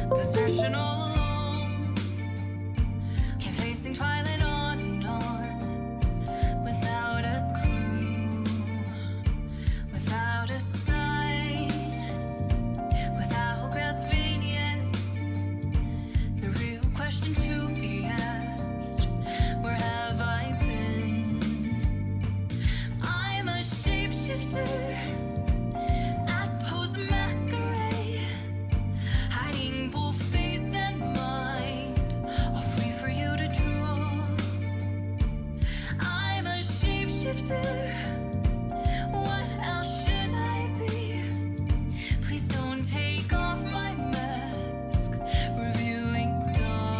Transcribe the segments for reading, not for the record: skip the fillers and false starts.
Position all alone, kept facing twilight on and on, without a clue, without a sign, without grasping yet. The real question to be asked, where have I been? I'm a shapeshifter. What else should I be? Please don't take off my mask, revealing dark.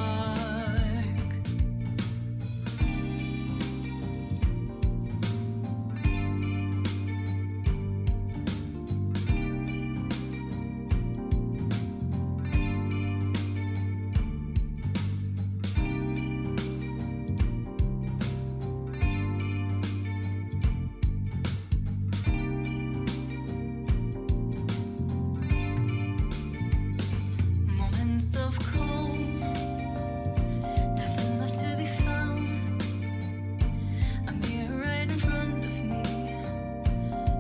Of calm, nothing left to be found. A mirror right in front of me,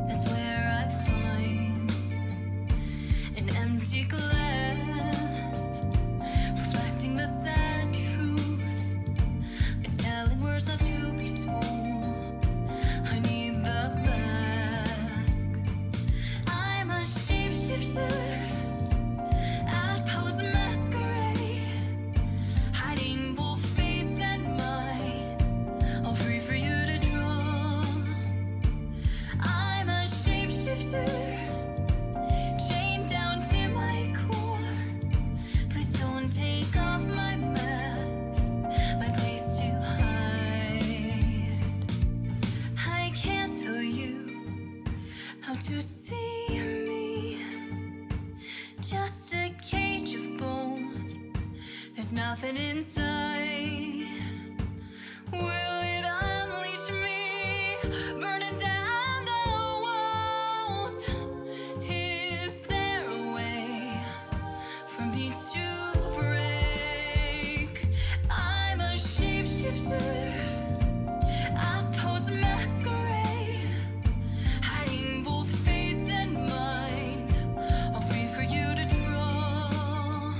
that's where I find an empty glass, reflecting the sad truth. It's telling words not to be told. I need the mask. I'm a shapeshifter. Chained down to my core. Please don't take off my mask, my place to hide. I can't tell you how to see me. Just a cage of bones. There's nothing inside. Will it unleash me, burning down the walls? Is there a way for me to break? I'm a shapeshifter. I pose masquerade, hiding both face and mind, all free for you to draw.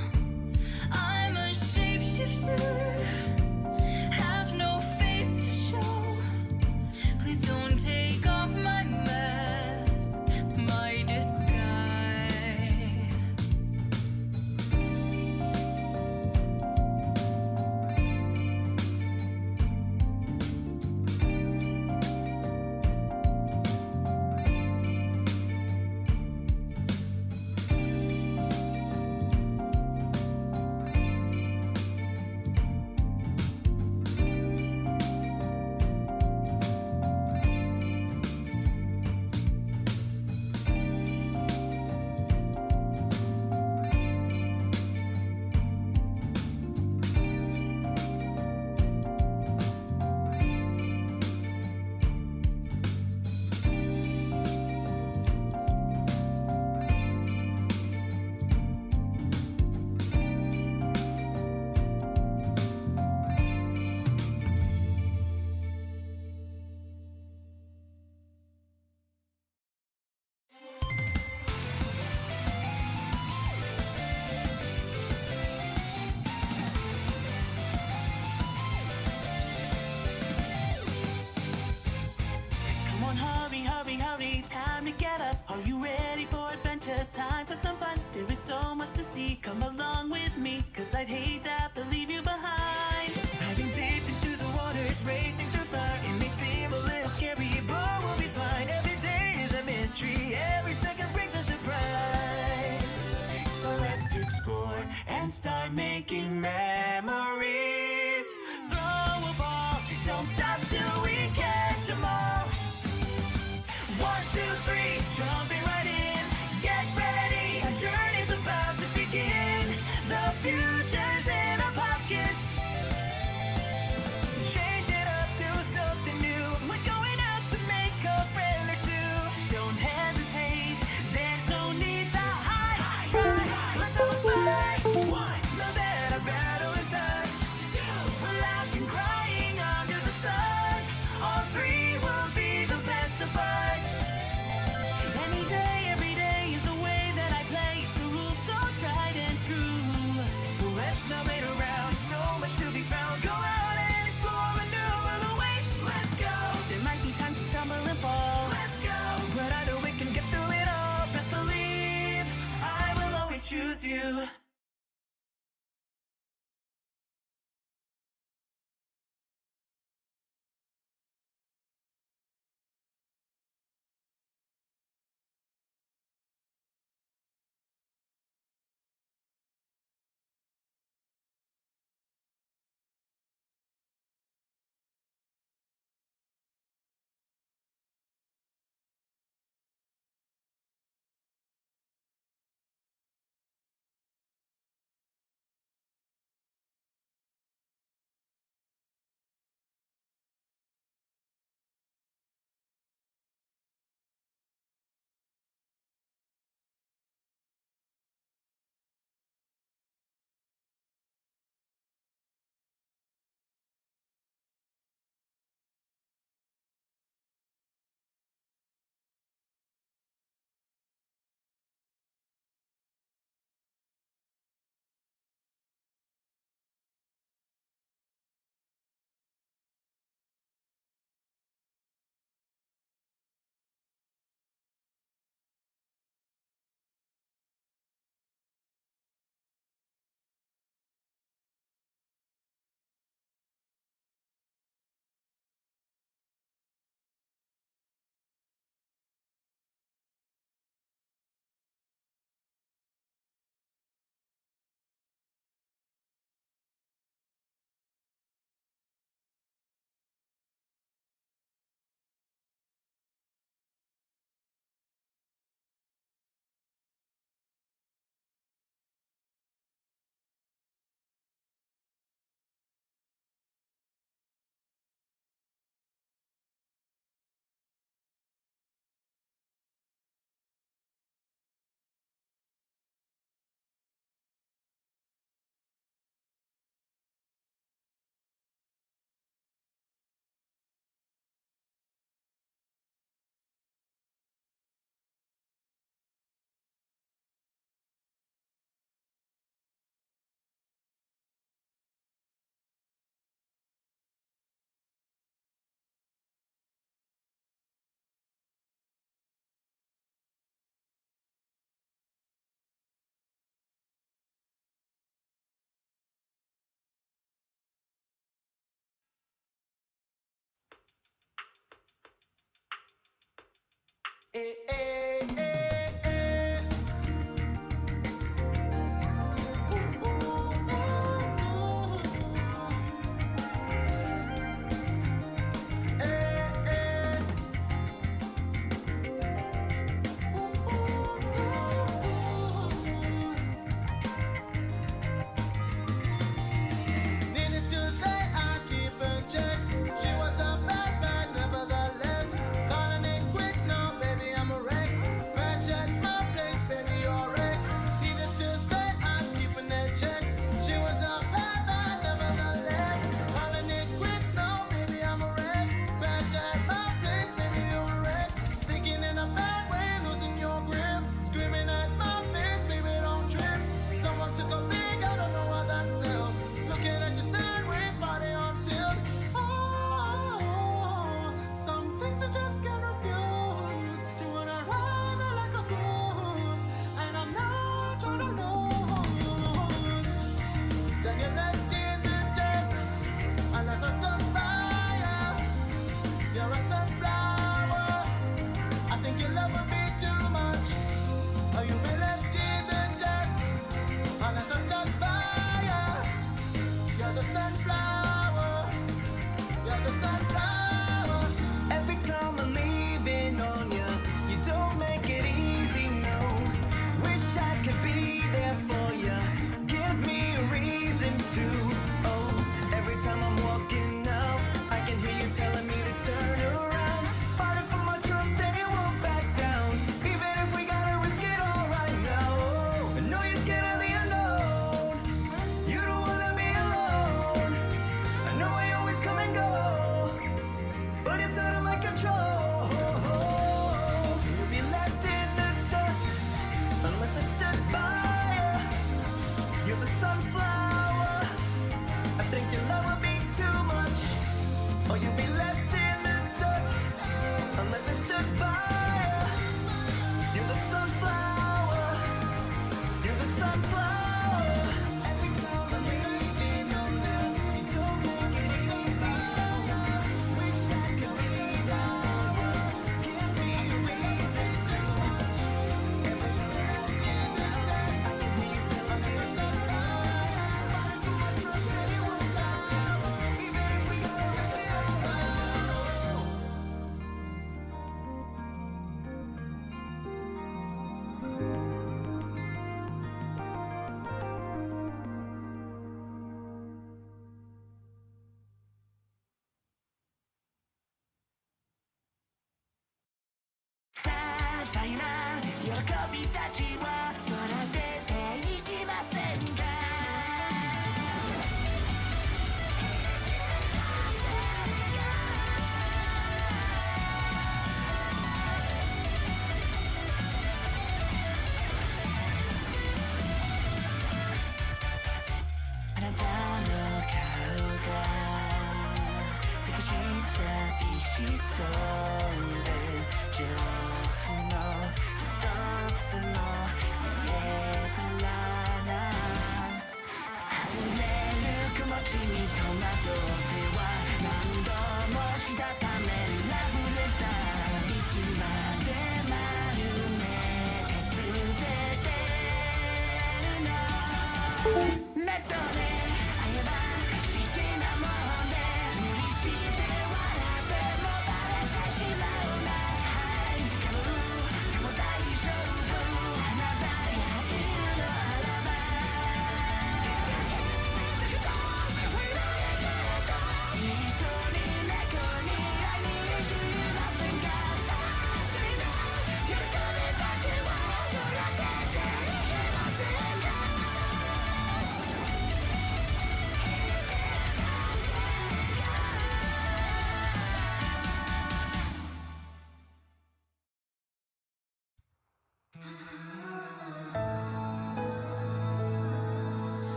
I'm a shapeshifter. Time to get up. Are you ready for adventure? Time for some fun. There is so much to see. Come along with me, cause I'd hate to have to leave you behind. Diving deep into the waters, racing through fire. It may seem a little scary, but we'll be fine. Every day is a mystery. Every second brings a surprise. So let's explore and start making memories. Throw a ball, don't stop till we catch them all. 1, 2, 3, jumping right in. Get ready, our journey's about to begin. The future's in our pockets. Change it up, do something new. We're going out to make a friend or two. Don't hesitate, there's no need to hide. Let's have a fight.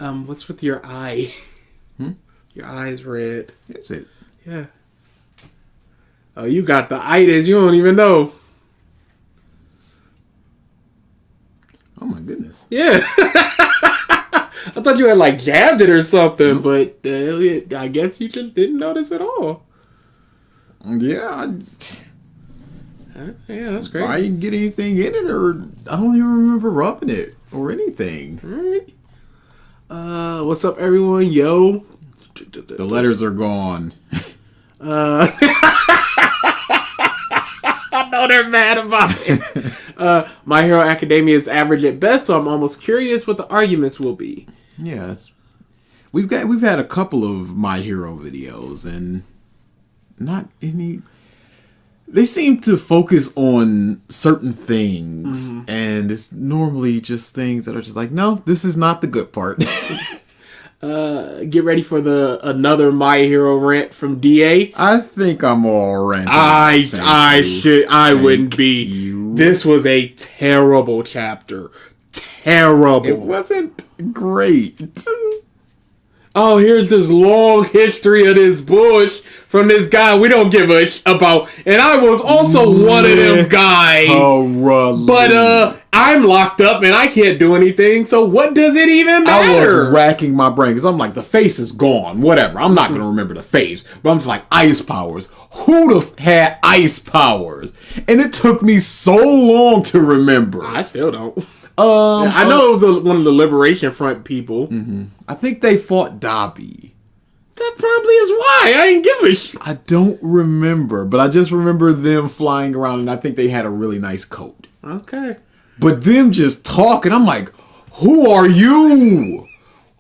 What's with your eye? Your eye's red. Is it? Yeah. Oh, you got the itis. You don't even know. Oh my goodness. Yeah. I thought you had like jabbed it or something, but I guess you just didn't notice at all. Yeah. Yeah, that's great. I didn't get anything in it, or I don't even remember rubbing it or anything. All right. What's up, everyone? Yo. The letters are gone. I know they're mad about it. My Hero Academia is average at best, so I'm almost curious what the arguments will be. Yeah, we've had a couple of My Hero videos, and not any. They seem to focus on certain things, and it's normally just things that are just like, no, this is not the good part. Get ready for another My Hero rant from DA. I think I'm all ranting. I wouldn't be. You. This was a terrible chapter. Terrible. It wasn't great. Oh, here's this long history of this bush from this guy we don't give a about. And I was also one of them guys. But I'm locked up and I can't do anything. So what does it even matter? I was racking my brain because I'm like, the face is gone. Whatever. I'm not going to remember the face. But I'm just like, ice powers. Who'd have had ice powers? And it took me so long to remember. I still don't. I know it was one of the Liberation Front people. I think they fought Dobby. That probably is why. I ain't give a shit. I don't remember, but I just remember them flying around, and I think they had a really nice coat. Okay. But them just talking, I'm like, who are you?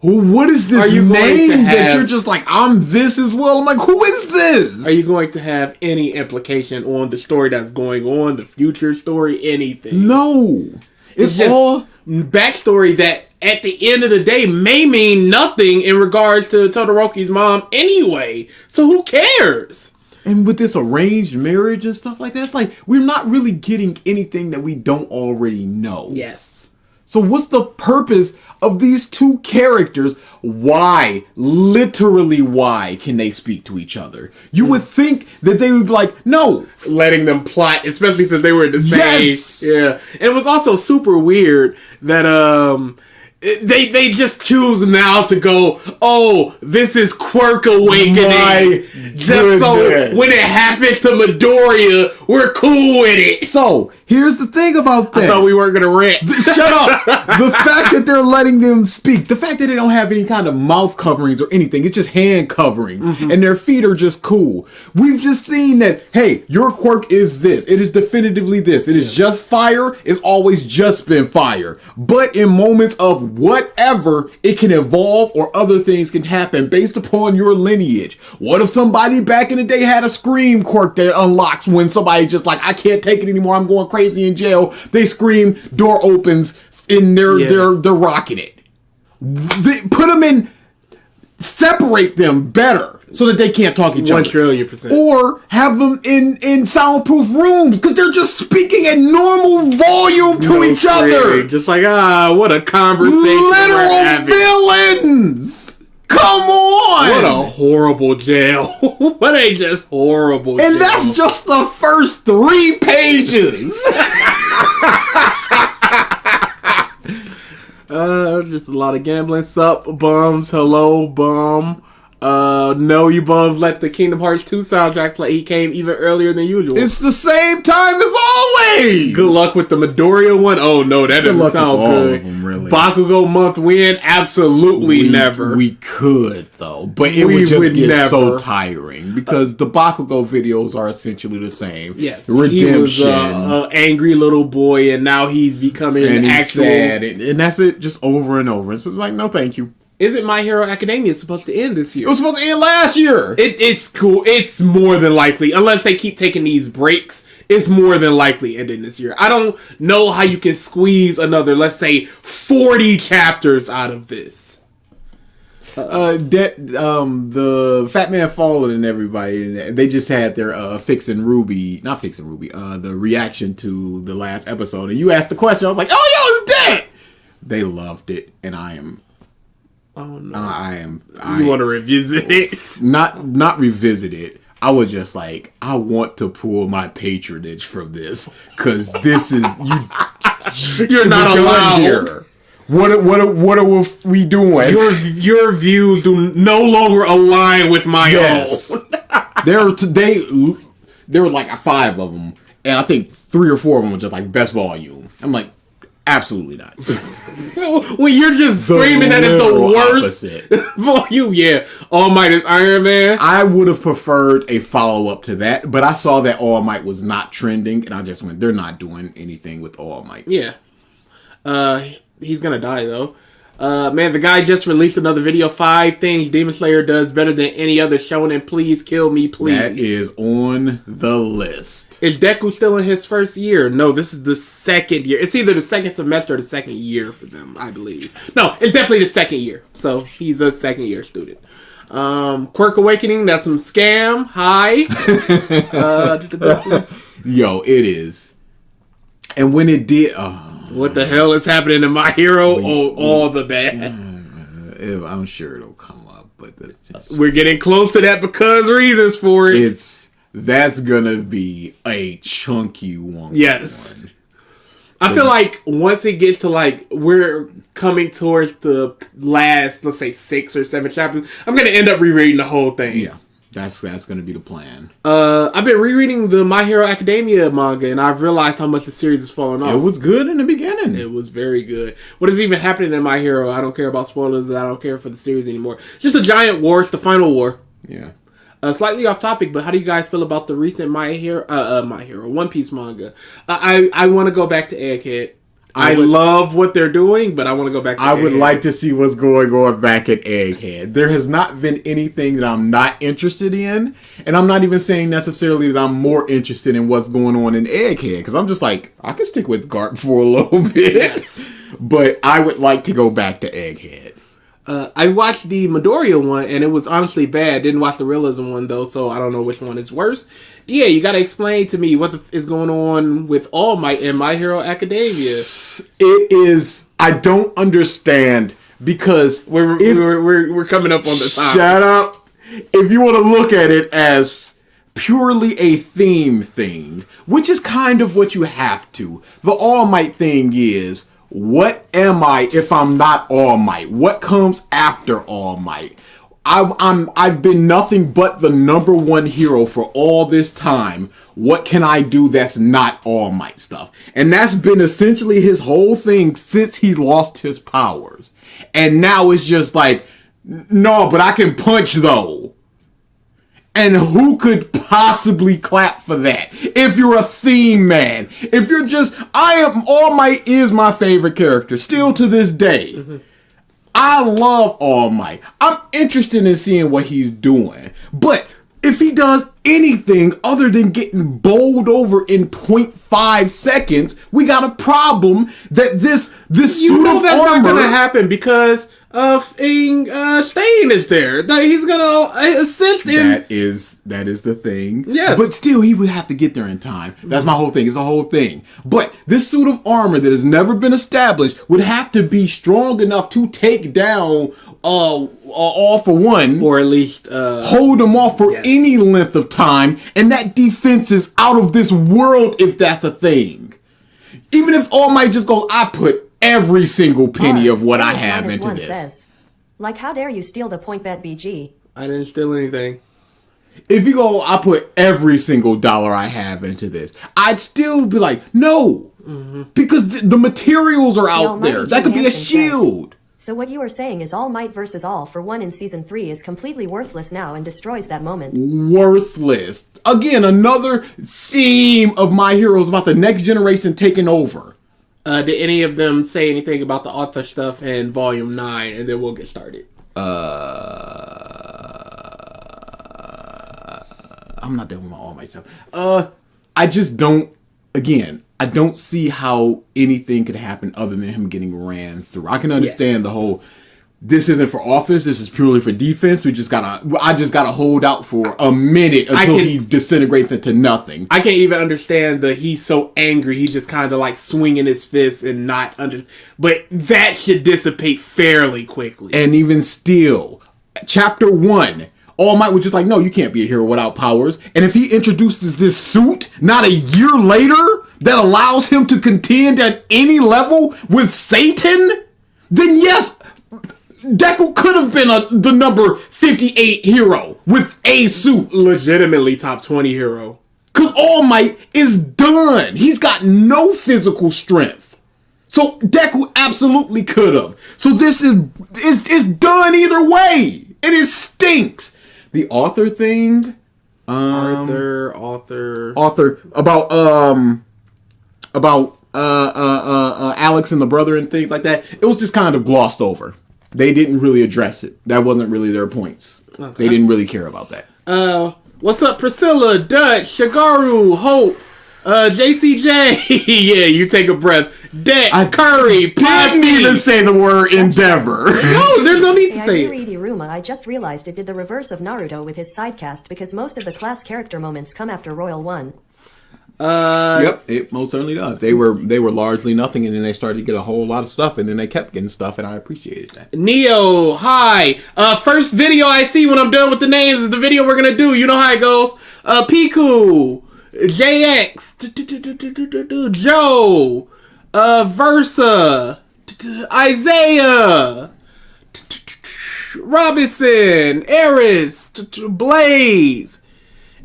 What is this name that you're just like, I'm this as well? I'm like, who is this? Are you going to have any implication on the story that's going on, the future story, anything? No. It's just all backstory that at the end of the day may mean nothing in regards to Todoroki's mom anyway. So who cares? And with this arranged marriage and stuff like that, it's like we're not really getting anything that we don't already know. Yes. So what's the purpose of these two characters? Why, literally why can they speak to each other? You would think that they would be like, no. Letting them plot, especially since they were in the same. Yes. Yeah. And it was also super weird that they just choose now to go, oh, this is Quirk awakening. Just so when it happens to MiDoRiYa, we're cool with it. So, here's the thing about that. I thought we weren't going to rant. Shut up. The fact that they're letting them speak, the fact that they don't have any kind of mouth coverings or anything, it's just hand coverings, and their feet are just cool. We've just seen that, hey, your quirk is this. It is definitively this. It is just fire. It's always just been fire. But in moments of whatever, it can evolve or other things can happen based upon your lineage. What if somebody back in the day had a scream quirk that unlocks when somebody just like, I can't take it anymore, I'm going crazy in jail. They scream, door opens, and they're rocking it. They put them in, separate them better so that they can't talk each other. 1,000,000,000%. Or have them in soundproof rooms because they're just speaking at normal volume to each other. Just like, what a conversation. Literal villains. Come on! What a horrible jail. What a just horrible jail. And that's just the first 3 pages. Just a lot of gambling. Sup, bums. Hello, bum. No, you bums let the Kingdom Hearts 2 soundtrack play. He came even earlier than usual. It's the same time as always. Good luck with the MiDoRiYa one. Oh no, that doesn't sound good. Them, really. Bakugo month win? Absolutely never. We could though, but it would just get so tiring because the Bakugo videos are essentially the same. Yes, redemption. He was an angry little boy, and now he's becoming an actual. Sad, and that's it, just over and over. So it's like, no, thank you. Isn't My Hero Academia supposed to end this year? It was supposed to end last year. It's cool. It's more than likely, unless they keep taking these breaks, it's more than likely ending this year. I don't know how you can squeeze another, let's say, 40 chapters out of this. The Fat Man Fallen and everybody, they just had their the reaction to the last episode, and you asked the question. I was like, oh, yo, it's dead. They loved it, and I am Oh no! I want to revisit it? Not revisit it. I was just like, I want to pull my patronage from this because this is You're not allowed here. What are we doing? Your views do no longer align with my own. There were like 5 of them, and I think 3 or 4 of them were just like best volume. I'm like, absolutely not. When you're just screaming that it's the worst volume, yeah. All Might is Iron Man. I would have preferred a follow-up to that, but I saw that All Might was not trending, and I just went, they're not doing anything with All Might. Yeah. He's gonna die, though. Man, the guy just released another video. 5 things Demon Slayer does better than any other shonen. Please kill me, please. That is on the list. Is Deku still in his first year? No, this is the second year. It's either the second semester or the second year for them, I believe. No, it's definitely the second year. So he's a second year student. Quirk Awakening, that's some scam. Hi. Yo, it is. And when it did... what the hell is happening to My Hero? All the bad. I'm sure it'll come up, but that's just... We're getting close to that because reasons for it. That's gonna be a chunky one. Yes. I feel like once it gets to like, we're coming towards the last, let's say 6 or 7 chapters, I'm gonna end up rereading the whole thing. Yeah. That's gonna be the plan. I've been rereading the My Hero Academia manga, and I've realized how much the series is falling off. It was good in the beginning. It was very good. What is even happening in My Hero? I don't care about spoilers. I don't care for the series anymore. Just a giant war. It's the final war. Yeah. Slightly off topic, but how do you guys feel about the recent My Hero One Piece manga? I want to go back to Egghead. I love what they're doing, but I want to go back to Egghead. I would like to see what's going on back at Egghead. There has not been anything that I'm not interested in, and I'm not even saying necessarily that I'm more interested in what's going on in Egghead, because I'm just like, I can stick with Garp for a little bit, yes. But I would like to go back to Egghead. I watched the MiDoRiYa one, and it was honestly bad. Didn't watch the Realism one, though, so I don't know which one is worse. Yeah, you gotta explain to me what is going on with All Might and My Hero Academia. It is... I don't understand, because... We're coming up on the time. Shut up! If you want to look at it as purely a theme thing, which is kind of what you have to, the All Might thing is... What am I if I'm not All Might? What comes after All Might? I've been nothing but the #1 hero for all this time. What can I do that's not All Might stuff? And that's been essentially his whole thing since he lost his powers. And now it's just like, no, but I can punch though. And who could possibly clap for that? If you're a theme man. If you're just... All Might is my favorite character. Still to this day. Mm-hmm. I love All Might. I'm interested in seeing what he's doing. But if he does anything other than getting bowled over in 0.5 seconds, we got a problem that this suit of that's armor... not going to happen because... Stain is there. He's gonna assist in. That is the thing. Yes. But still, he would have to get there in time. That's my whole thing. It's a whole thing. But this suit of armor that has never been established would have to be strong enough to take down All for One, or at least hold him off for any length of time, and that defense is out of this world if that's a thing. Even if All Might just goes, I put every single penny of what I have into this. Says, like, how dare you steal the point bet, BG? I didn't steal anything. If you go, I put every single dollar I have into this, I'd still be like, no. Mm-hmm. Because the materials are out there. That could be a shield. So what you are saying is All Might versus All for One in Season 3 is completely worthless now and destroys that moment. Worthless. Again, another theme of My Heroes about the next generation taking over. Did any of them say anything about the author stuff in Volume 9? And then we'll get started. I'm not done with all my stuff. I just don't... Again, I don't see how anything could happen other than him getting ran through. I can understand the whole... this isn't for offense. This is purely for defense. I just gotta hold out for a minute until he disintegrates into nothing. I can't even understand he's so angry. He's just kind of like swinging his fists and not but that should dissipate fairly quickly. And even still, chapter 1, All Might was just like, no, you can't be a hero without powers. And if he introduces this suit, not a year later, that allows him to contend at any level with Satan, then yes, Deku could have been the number 58 hero with a suit. Legitimately top 20 hero. Because All Might is done. He's got no physical strength. So Deku absolutely could have. So this is done either way. And it stinks. The author thing. Author about Alex and the brother and things like that. It was just kind of glossed over. They didn't really address it. That wasn't really their points. Okay. They didn't really care about that. What's up, Priscilla, Dutch, Shigaru, Hope, JCJ? Yeah, you take a breath. Curry, didn't even say the word endeavor. No, there's no need to say it. Iruma, I just realized it did the reverse of Naruto with his sidecast because most of the class character moments come after Royal 1. Yep, it most certainly does. They were largely nothing, and then they started to get a whole lot of stuff, and then they kept getting stuff, and I appreciated that. Neo, hi. First video I see when I'm done with the names is the video we're gonna do. You know how it goes. Piku, JX, Joe, Versa, Isaiah, Robinson, Eris, Blaze,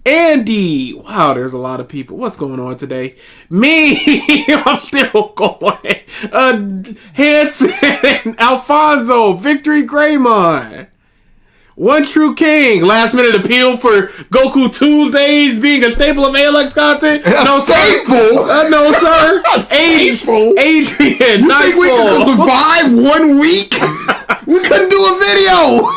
Andy. Wow, there's a lot of people. What's going on today? Me, I'm still going. Hanson, Alfonso, Victory Greymon, One True King. Last minute appeal for Goku Tuesdays being a staple of ALX content. No staple? No, sir. Adrian, you think we could survive 1 week? We couldn't do a video.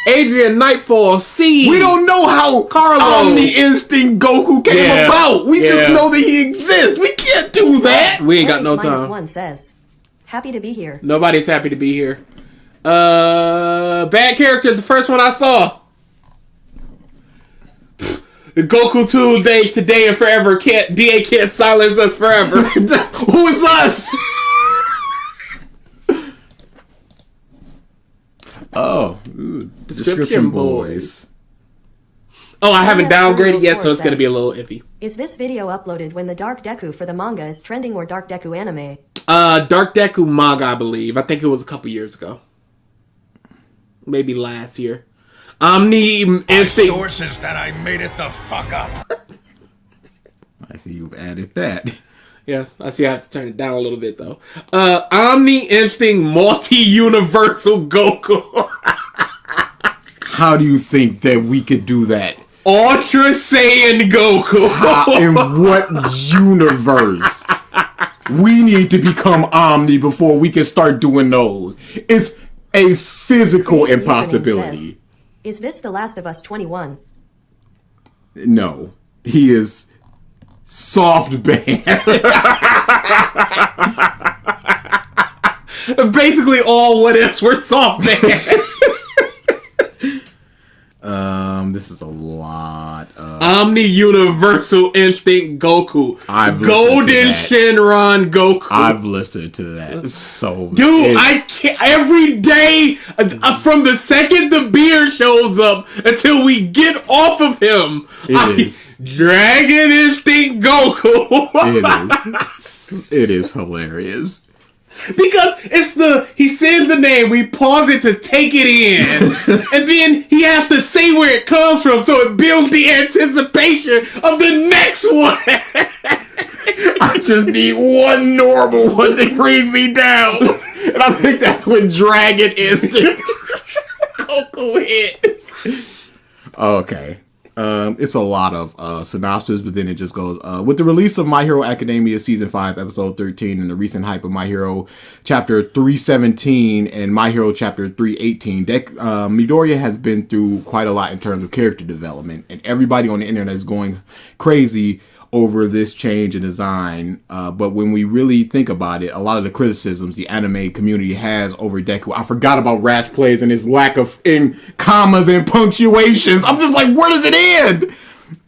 Adrian, Nightfall, C. We don't know how Omni Instinct Goku came about. We just know that he exists. We can't do that. We ain't got no time. One says, happy to be here. Nobody's happy to be here. Bad characters, the first one I saw. Goku Tuesdays today and forever. DA can't silence us forever. Who is us? Oh, description boys. Oh, I haven't downgraded yet, so it's going to be a little iffy. Is this video uploaded when the Dark Deku for the manga is trending or Dark Deku anime? Dark Deku manga, I believe. I think it was a couple years ago. Maybe last year. Omni Instinct. Sources that I made it the fuck up. I see you've added that. Yes, I see I have to turn it down a little bit, though. Omni Instinct Multi-Universal Goku. How do you think that we could do that? Ultra Saiyan Goku. In what universe? We need to become Omni before we can start doing those. It's a physical impossibility. Is this The Last of Us 21? No. He is soft band. Basically all what ifs were soft band. This is a lot of Omni Universal Instinct Goku. Golden Shenron Goku. I've listened to that so dude, I can't every day from the second the beard shows up until we get off of him. Dragon Instinct Goku. It is hilarious. Because he says the name, we pause it to take it in, and then he has to say where it comes from, so it builds the anticipation of the next one. I just need one normal one to bring me down, and I think that's when Dragon Instinct Goku hit. Okay. It's a lot of synopsis, but then it just goes, with the release of My Hero Academia Season 5, Episode 13, and the recent hype of My Hero Chapter 317 and My Hero Chapter 318, MiDoRiYa has been through quite a lot in terms of character development, and everybody on the internet is going crazy over this change in design. But when we really think about it, a lot of the criticisms the anime community has over Deku, I forgot about Rash Plays and his lack of in commas and punctuations. I'm just like, where does it end?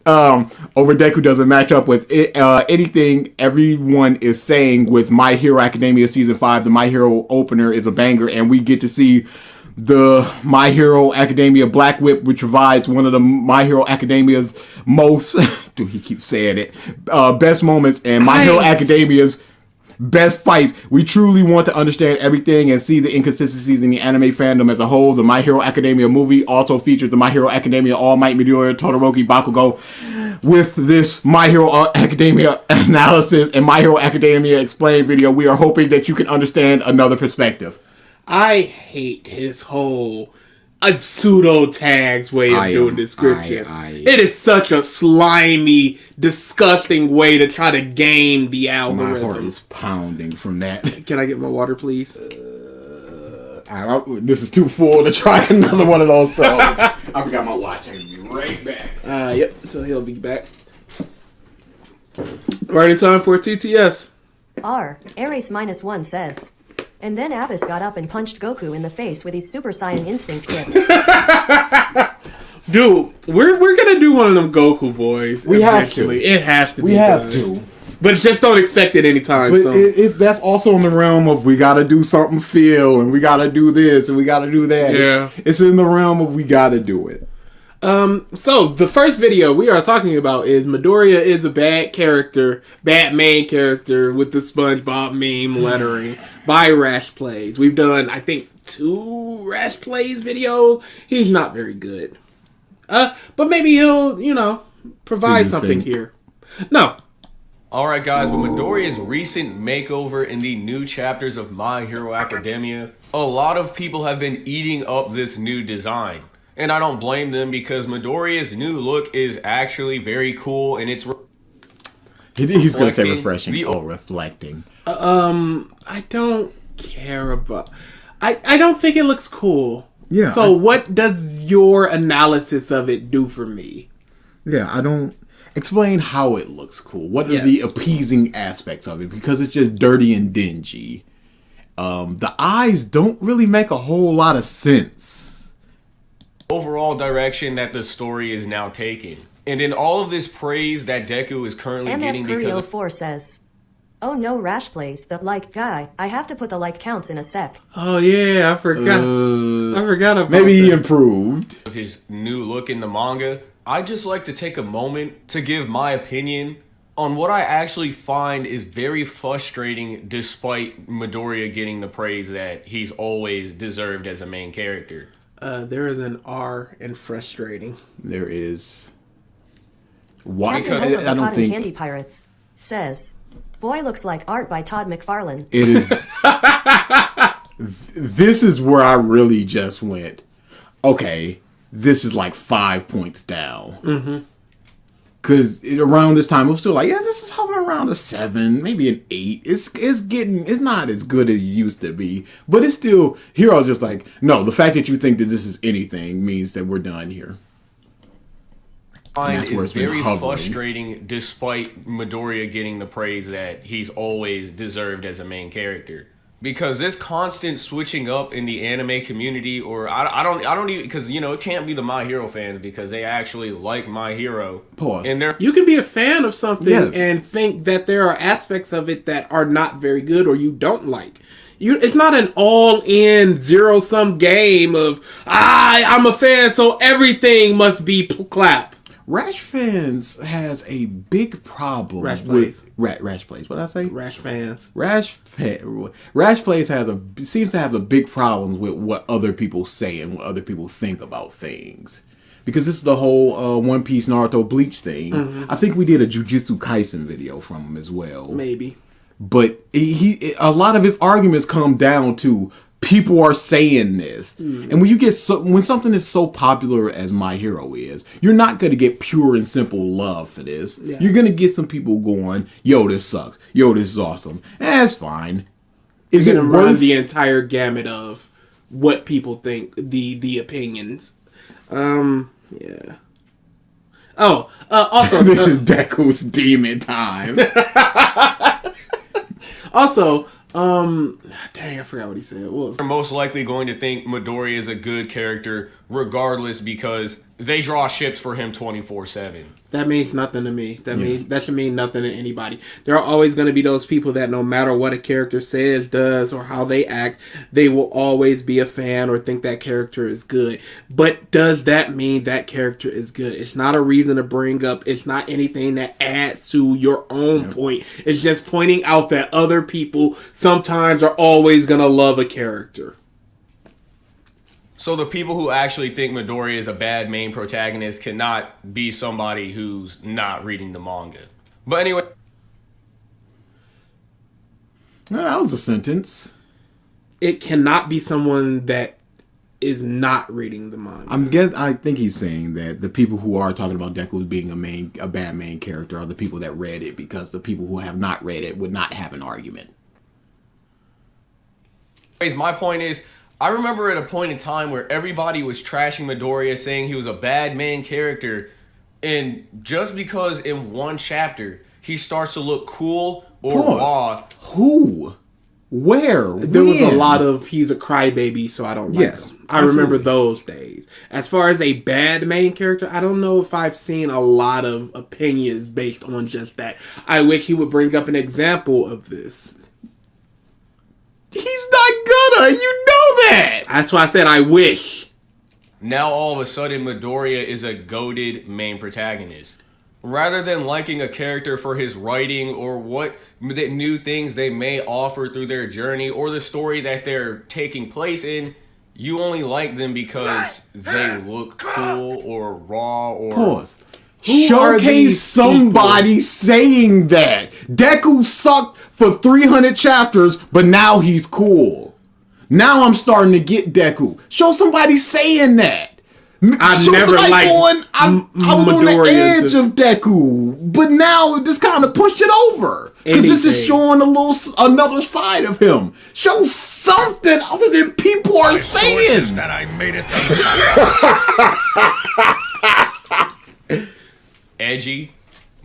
Over Deku doesn't match up with anything everyone is saying with My Hero Academia Season 5. The My Hero opener is a banger, and we get to see the My Hero Academia Black Whip, which provides one of the My Hero Academia's most dude, he keeps saying it, best moments, and My Hero Academia's best fights. We truly want to understand everything and see the inconsistencies in the anime fandom as a whole. The My Hero Academia movie also features the My Hero Academia All Might, MiDoRiYa, Todoroki, Bakugo. With this My Hero Academia analysis and My Hero Academia explained video, we are hoping that you can understand another perspective. I hate his whole pseudo tags way of doing description. It is such a slimy, disgusting way to try to game the algorithm. My heart is pounding from that. Can I get my water, please? This is too full to try another one of those throws. I forgot my watch. I'm gonna be right back. Yep. So he'll be back. Right in time for TTS. Ares -1 says. And then Abyss got up and punched Goku in the face with his Super Saiyan Instinct kick. Dude, we're gonna do one of them Goku boys. We eventually. have to. It has to. We have to. But just don't expect it anytime. But So. that's also in the realm of we gotta do something feel and we gotta do this and we gotta do that. Yeah. It's in the realm of we gotta do it. So the first video we are talking about is MiDoRiYa is a bad character, bad main character with the SpongeBob meme lettering by Rash Plays. We've done, I think, 2 Rash Plays videos. He's not very good. But maybe he'll, provide something here. No. Alright guys, with MiDoRiYa's recent makeover in the new chapters of My Hero Academia, a lot of people have been eating up this new design. And I don't blame them because MiDoRiYa's new look is actually very cool and it's He's gonna say refreshing. Reflecting. I don't care about... I don't think it looks cool. Yeah. So what does your analysis of it do for me? Yeah, I don't... Explain how it looks cool. What are the appeasing aspects of it? Because it's just dirty and dingy. The eyes don't really make a whole lot of sense. Overall direction that the story is now taking. And in all of this praise that Deku is currently getting because of... 4 says, oh no, Rash Plays, the like guy. I have to put the like counts in a sec. Oh yeah, I forgot. I forgot about maybe he improved. his new look in the manga. I'd just like to take a moment to give my opinion on what I actually find is very frustrating despite MiDoRiYa getting the praise that he's always deserved as a main character. There is an R in frustrating. There is. Why? Because I don't think Candy Pirates says, boy looks like art by Todd McFarlane. it is. This is where I really just went. Okay, this is like 5 points down. Mm-hmm. Because around this time, it was still like, yeah, this is hovering around a 7, maybe an 8. It's not as good as it used to be. But it's still, here I was just like, no, the fact that you think that this is anything means that we're done here. And that's where it's very frustrating despite MiDoRiYa getting the praise that he's always deserved as a main character. Because this constant switching up in the anime community, or I don't even, because it can't be the My Hero fans because they actually like My Hero. Pause. And you can be a fan of something and think that there are aspects of it that are not very good or you don't like. It's not an all-in zero-sum game of I'm a fan, so everything must be clap. Rash fans has a big problem. Rash Plays. Rash Plays. What did I say? Rash fans. Rash Plays seems to have a big problem with what other people say and what other people think about things. Because this is the whole One Piece, Naruto, Bleach thing. Mm-hmm. I think we did a Jujutsu Kaisen video from him as well. Maybe. But a lot of his arguments come down to people are saying this. Mm-hmm. And when you get when something is so popular as My Hero is, you're not going to get pure and simple love for this. Yeah. You're going to get some people going, yo, this sucks. Yo, this is awesome. That's fine. Is it run the entire gamut of what people think, the opinions? Yeah. Also, this is Deku's demon time. Also, dang, I forgot what he said. Well, They're most likely going to think Midoriya is a good character regardless because they draw ships for him 24/7. that means nothing to me. That should mean nothing to anybody. There are always going to be those people that no matter what a character says, does, or how they act, they will always be a fan or think that character is good. But does that mean that character is good? It's not a reason to bring up. It's not anything that adds to your own point. It's just pointing out that other people sometimes are always going to love a character. So the people who actually think Midoriya is a bad main protagonist cannot be somebody who's not reading the manga. But anyway. That was a sentence. It cannot be someone that is not reading the manga. I think he's saying that the people who are talking about Deku as being a bad main character are the people that read it, because the people who have not read it would not have an argument. My point is, I remember at a point in time where everybody was trashing Midoriya, saying he was a bad main character, and just because in one chapter he starts to look cool or raw. Who? Where? There was a lot of he's a crybaby, so I don't like him. I remember those days. As far as a bad main character, I don't know if I've seen a lot of opinions based on just that. I wish he would bring up an example of this. He's not gonna, you know that! That's why I said I wish. Now all of a sudden Midoriya is a goated main protagonist. Rather than liking a character for his writing or what new things they may offer through their journey or the story that they're taking place in, you only like them because they look cool or raw or... Pause. Showcase somebody saying that. Deku sucked for 300 chapters, but now he's cool. Now I'm starting to get Deku. Show somebody saying that. I've never liked I was on the edge of Deku, but now this kind of pushed it over. Because this is showing another side of him. Show something other than people are saying. That I made it. Edgy.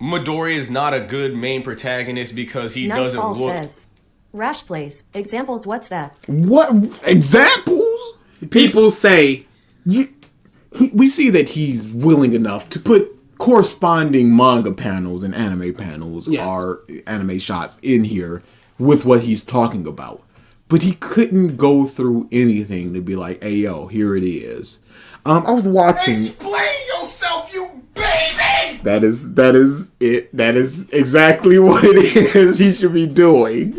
Midoriya is not a good main protagonist because he doesn't look... says, Rash Plays. Examples, what's that? What? Examples? People say... we see that he's willing enough to put corresponding manga panels and anime panels or anime shots in here with what he's talking about. But he couldn't go through anything to be like, hey, yo, here it is. I was watching... Explain yourself, you baby! That is it. That is exactly what it is he should be doing.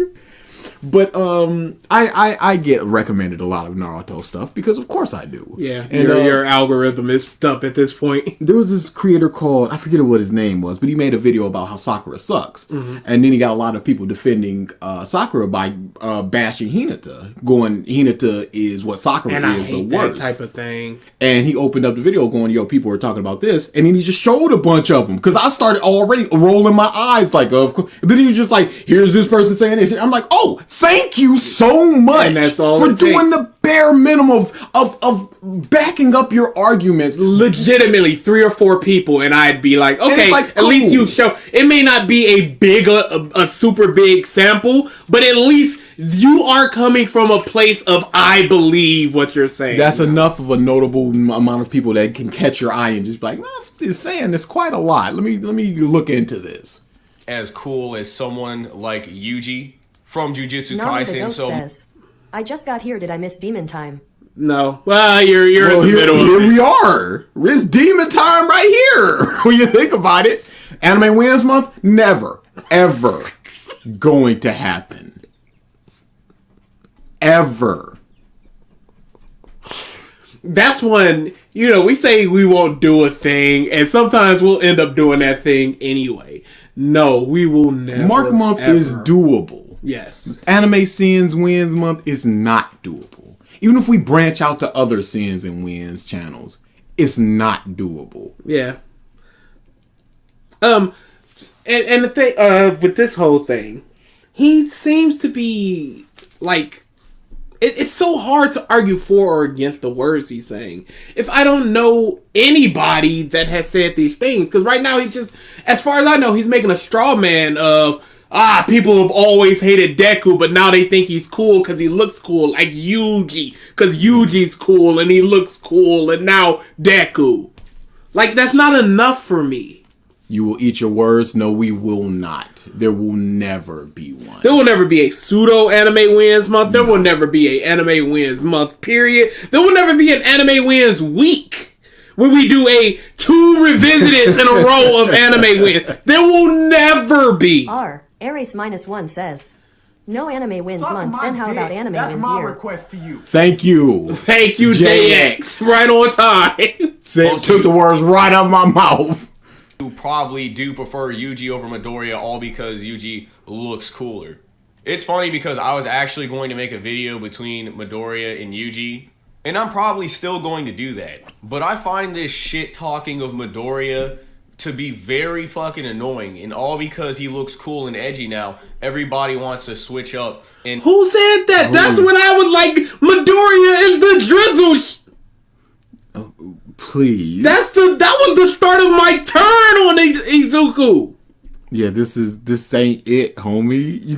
But I get recommended a lot of Naruto stuff because of course I do. Yeah, and your algorithm is stuck at this point. There was this creator called, I forget what his name was, but he made a video about how Sakura sucks. Mm-hmm. And then he got a lot of people defending Sakura by bashing Hinata, going, Hinata is what Sakura and is, I hate the worst. That type of thing. And he opened up the video going, yo, people are talking about this. And then he just showed a bunch of them. Because I started already rolling my eyes like, of course. But then he was just like, here's this person saying this. I'm like, oh, thank you so much and that's all for doing the bare minimum of backing up your arguments. Legitimately 3 or 4 people, and I'd be like, okay, like, cool. At least you show. It may not be a big, a super big sample, but at least you are coming from a place of I believe what you're saying. That's enough of a notable amount of people that can catch your eye and just be like, nah, it's saying this quite a lot. Let me look into this. As cool as someone like Yuji from Jujutsu Nami the Kaisen. Goat So says, I just got here. Did I miss Demon Time? No. Well, you're in the middle of here it. We are. It's demon time right here. When you think about it. Anime Wins Month, never, ever going to happen. Ever. That's when, we say we won't do a thing, and sometimes we'll end up doing that thing anyway. No, we will never. Mark Month is doable. Yes. Anime Sins Wins Month is not doable. Even if we branch out to other Sins and Wins channels, it's not doable. Yeah. And the thing with this whole thing, he seems to be like it's so hard to argue for or against the words he's saying if I don't know anybody that has said these things. Because right now he's just, as far as I know, he's making a straw man of people have always hated Deku, but now they think he's cool because he looks cool, like Yuji, because Yuji's cool and he looks cool, and now Deku. Like, that's not enough for me. You will eat your words? No, we will not. There will never be one. There will never be a pseudo anime wins month. There will never be an anime wins month, period. There will never be an anime wins week where we do a 2 revisiteds in a row of anime wins. There will never be. Ares -1 says, no anime wins month, then how about anime That's wins my year? request to you. Thank you. Thank you, JX. Right on time. Took the words right out of my mouth. Who probably do prefer Yuji over MiDoRiYa, all because Yuji looks cooler. It's funny because I was actually going to make a video between MiDoRiYa and Yuji, and I'm probably still going to do that. But I find this shit talking of MiDoRiYa to be very fucking annoying, and all because he looks cool and edgy now, everybody wants to switch up. And who said that? That's when I was like, MiDoRiYa is the drizzle. Please. That was the start of my turn on Izuku. Yeah, this ain't it, homie. You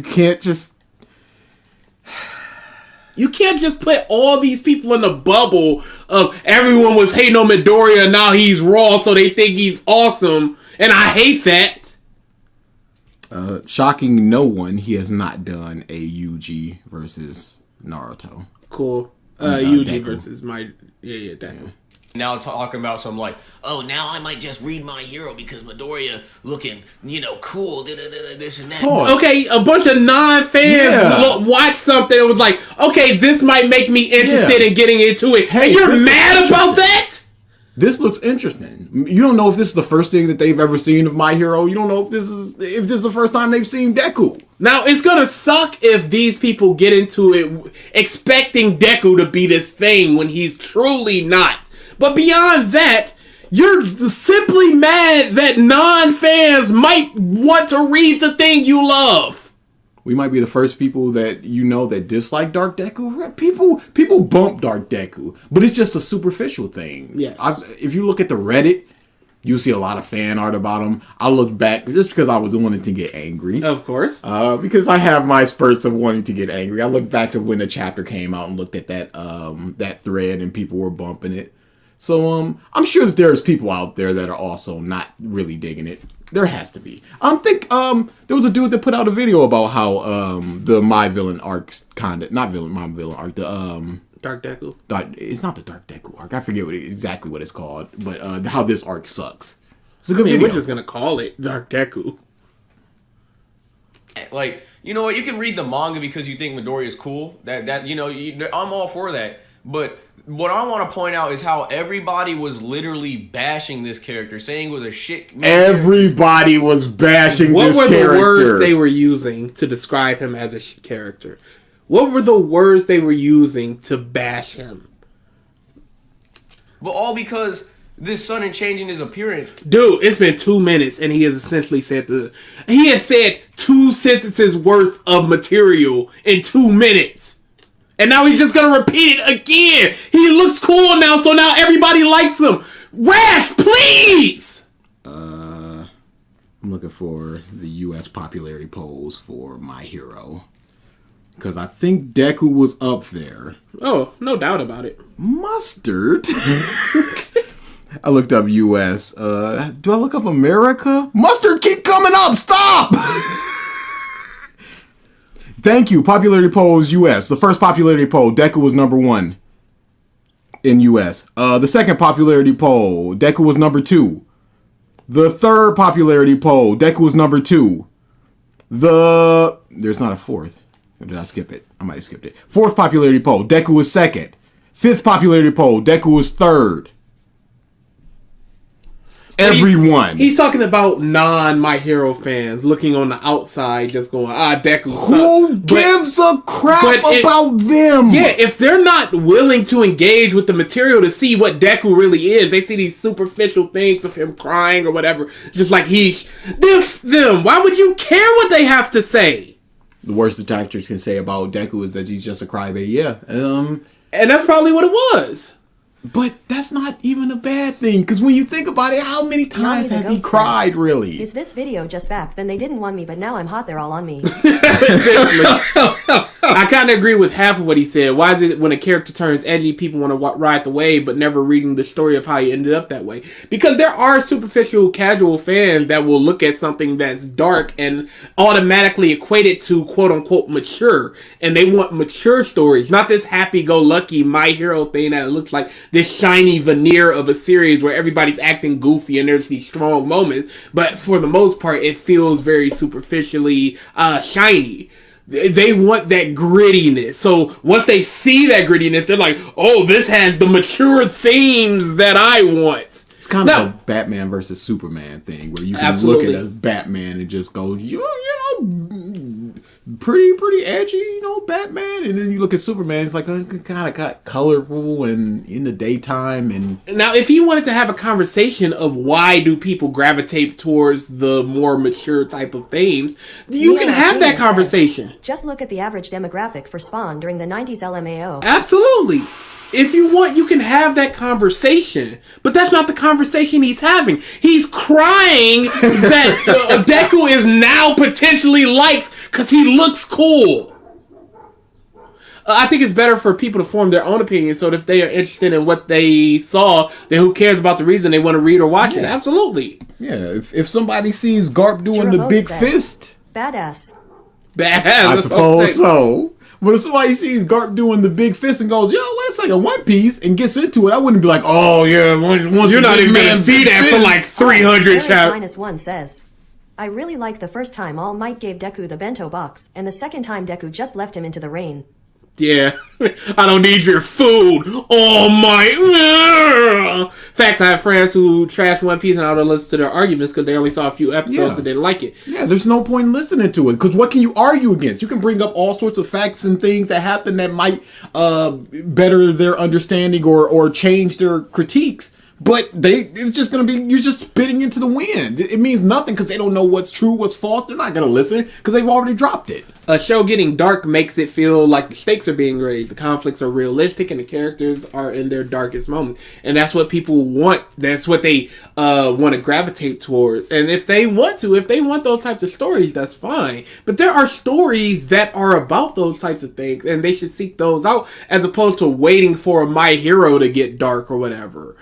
can't just put all these people in the bubble of everyone was hating on MiDoRiYa and now he's raw, so they think he's awesome, and I hate that. Shocking no one, he has not done a Yuji versus Naruto. Cool. Yuji versus Deku. Now talking about some like, oh, now I might just read My Hero because MiDoRiYa looking, cool, this and that. Oh. Okay, a bunch of non-fans watched something and was like, okay, this might make me interested in getting into it. Hey, and you're mad about that? This looks interesting. You don't know if this is the first thing that they've ever seen of My Hero. You don't know if this is the first time they've seen Deku. Now, it's gonna suck if these people get into it expecting Deku to be this thing when he's truly not. But beyond that, you're simply mad that non-fans might want to read the thing you love. We might be the first people that that dislike Dark Deku. People bump Dark Deku, but it's just a superficial thing. Yes. If you look at the Reddit, you see a lot of fan art about him. I looked back just because I was wanting to get angry. Of course. Because I have my spurts of wanting to get angry. I looked back to when the chapter came out and looked at that thread and people were bumping it. So I'm sure that there's people out there that are also not really digging it. There has to be. I think there was a dude that put out a video about how the My Villain arc's my villain arc, the Dark Deku. It's not the Dark Deku arc. I forget exactly what it's called, but how this arc sucks. It's a good video. We're just gonna call it Dark Deku. Like, you know what? You can read the manga because you think MiDoRiYa is cool. I'm all for that. But what I want to point out is how everybody was literally bashing this character, saying it was a shit. Everybody was bashing this character. What were the words they were using to describe him as a shit character? What were the words they were using to bash him? But all because this sudden change in his appearance. Dude, it's been 2 minutes and he has essentially said he has said 2 sentences worth of material in 2 minutes. And now he's just gonna repeat it again. He looks cool now, so now everybody likes him. Rash, please! I'm looking for the US popularity polls for My Hero. Because I think Deku was up there. Oh, no doubt about it. Mustard? I looked up US. Do I look up America? Mustard keep coming up! Stop! Thank you. Popularity polls US. The first popularity poll, Deku was number 1 in US. The second popularity poll, Deku was number 2. The third popularity poll, Deku was number 2. There's not a fourth. Or did I skip it? I might have skipped it. Fourth popularity poll, Deku was second. Fifth popularity poll, Deku was third. Everyone. He's talking about non-My Hero fans looking on the outside, just going, Deku sucks. Who gives a crap about them? Yeah, if they're not willing to engage with the material to see what Deku really is, they see these superficial things of him crying or whatever, just like them. Why would you care what they have to say? The worst detractors can say about Deku is that he's just a crybaby. Yeah. And that's probably what it was. But that's not even a bad thing, because when you think about it, how many times has he cried, really? Is this video just back? Then they didn't want me, but now I'm hot, they're all on me. I kind of agree with half of what he said. Why is it when a character turns edgy, people want to ride the wave, but never reading the story of how he ended up that way? Because there are superficial, casual fans that will look at something that's dark and automatically equate it to quote-unquote mature. And they want mature stories, not this happy-go-lucky My Hero thing that looks like this shiny veneer of a series where everybody's acting goofy and there's these strong moments. But for the most part, it feels very superficially shiny. They want that grittiness. So once they see that grittiness, they're like, oh, this has the mature themes that I want. It's kind of a Batman versus Superman thing where you can look at a Batman and just go, you know, pretty edgy, you know, Batman. And then you look at Superman, it's like, oh, it's kind of got colorful and in the daytime. And now, if you wanted to have a conversation of why do people gravitate towards the more mature type of themes, you can have that conversation. Just look at the average demographic for Spawn during the 90s LMAO. Absolutely. If you want, you can have that conversation. But that's not the conversation he's having. He's crying that Deku is now potentially liked because he looks cool. I think it's better for people to form their own opinion, so that if they are interested in what they saw, then who cares about the reason they want to read or watch it? Absolutely. Yeah, if somebody sees Garp doing the big fist... Badass. I suppose so. But if somebody sees Garp doing the big fist and goes, yo, well, it's like a One Piece, and gets into it, I wouldn't be like, oh, yeah, once you're not even going to see that for like 300 chapters. -1 says, I really liked the first time All Might gave Deku the bento box, and the second time Deku just left him into the rain. Yeah, I don't need your food. All Might. Facts, I have friends who trash One Piece and I don't listen to their arguments because they only saw a few episodes and didn't like it. Yeah, there's no point in listening to it because what can you argue against? You can bring up all sorts of facts and things that happen that might better their understanding or change their critiques. But it's just going to be, you're just spitting into the wind. It means nothing because they don't know what's true, what's false. They're not going to listen because they've already dropped it. A show getting dark makes it feel like the stakes are being raised. The conflicts are realistic and the characters are in their darkest moments. And that's what people want. That's what they want to gravitate towards. And if they want those types of stories, that's fine. But there are stories that are about those types of things and they should seek those out as opposed to waiting for a My Hero to get dark or whatever.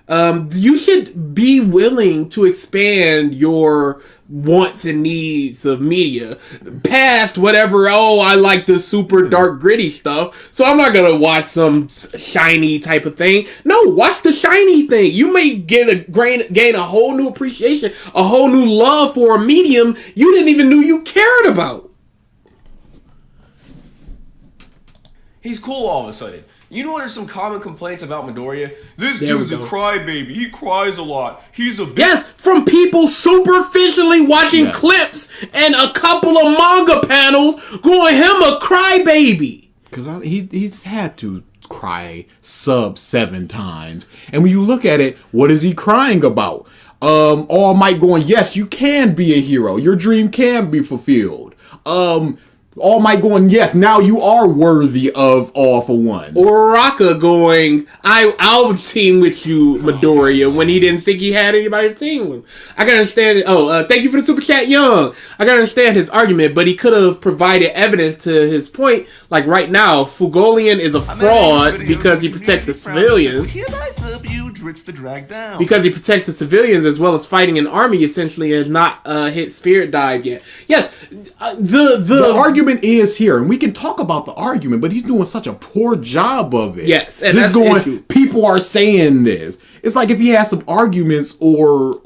You should be willing to expand your wants and needs of media past whatever, I like the super dark gritty stuff, so I'm not gonna watch some shiny type of thing. No, watch the shiny thing. You may gain a whole new appreciation, a whole new love for a medium you didn't even know you cared about. He's cool all of a sudden. You know, there's some common complaints about MiDoRiYa. This dude's a crybaby. He cries a lot. He's a yes, from people superficially watching clips and a couple of manga panels going him a crybaby. Because he's had to cry sub 7 times. And when you look at it, what is he crying about? All Might going, yes, you can be a hero. Your dream can be fulfilled. All Might going, yes, now you are worthy of All for One. Or Raka going, I'll team with you, MiDoRiYa, when he didn't think he had anybody to team with. I can understand it. Thank you for the super chat, Young. I can understand his argument, but he could have provided evidence to his point. Like right now, Fugolian is a fraud because he protects the civilians. Because he protects the civilians as well as fighting an army, essentially has not hit Spirit Dive yet. Yes, the argument is here, and we can talk about the argument, but he's doing such a poor job of it. Yes, and just going, people are saying this. It's like if he had some arguments or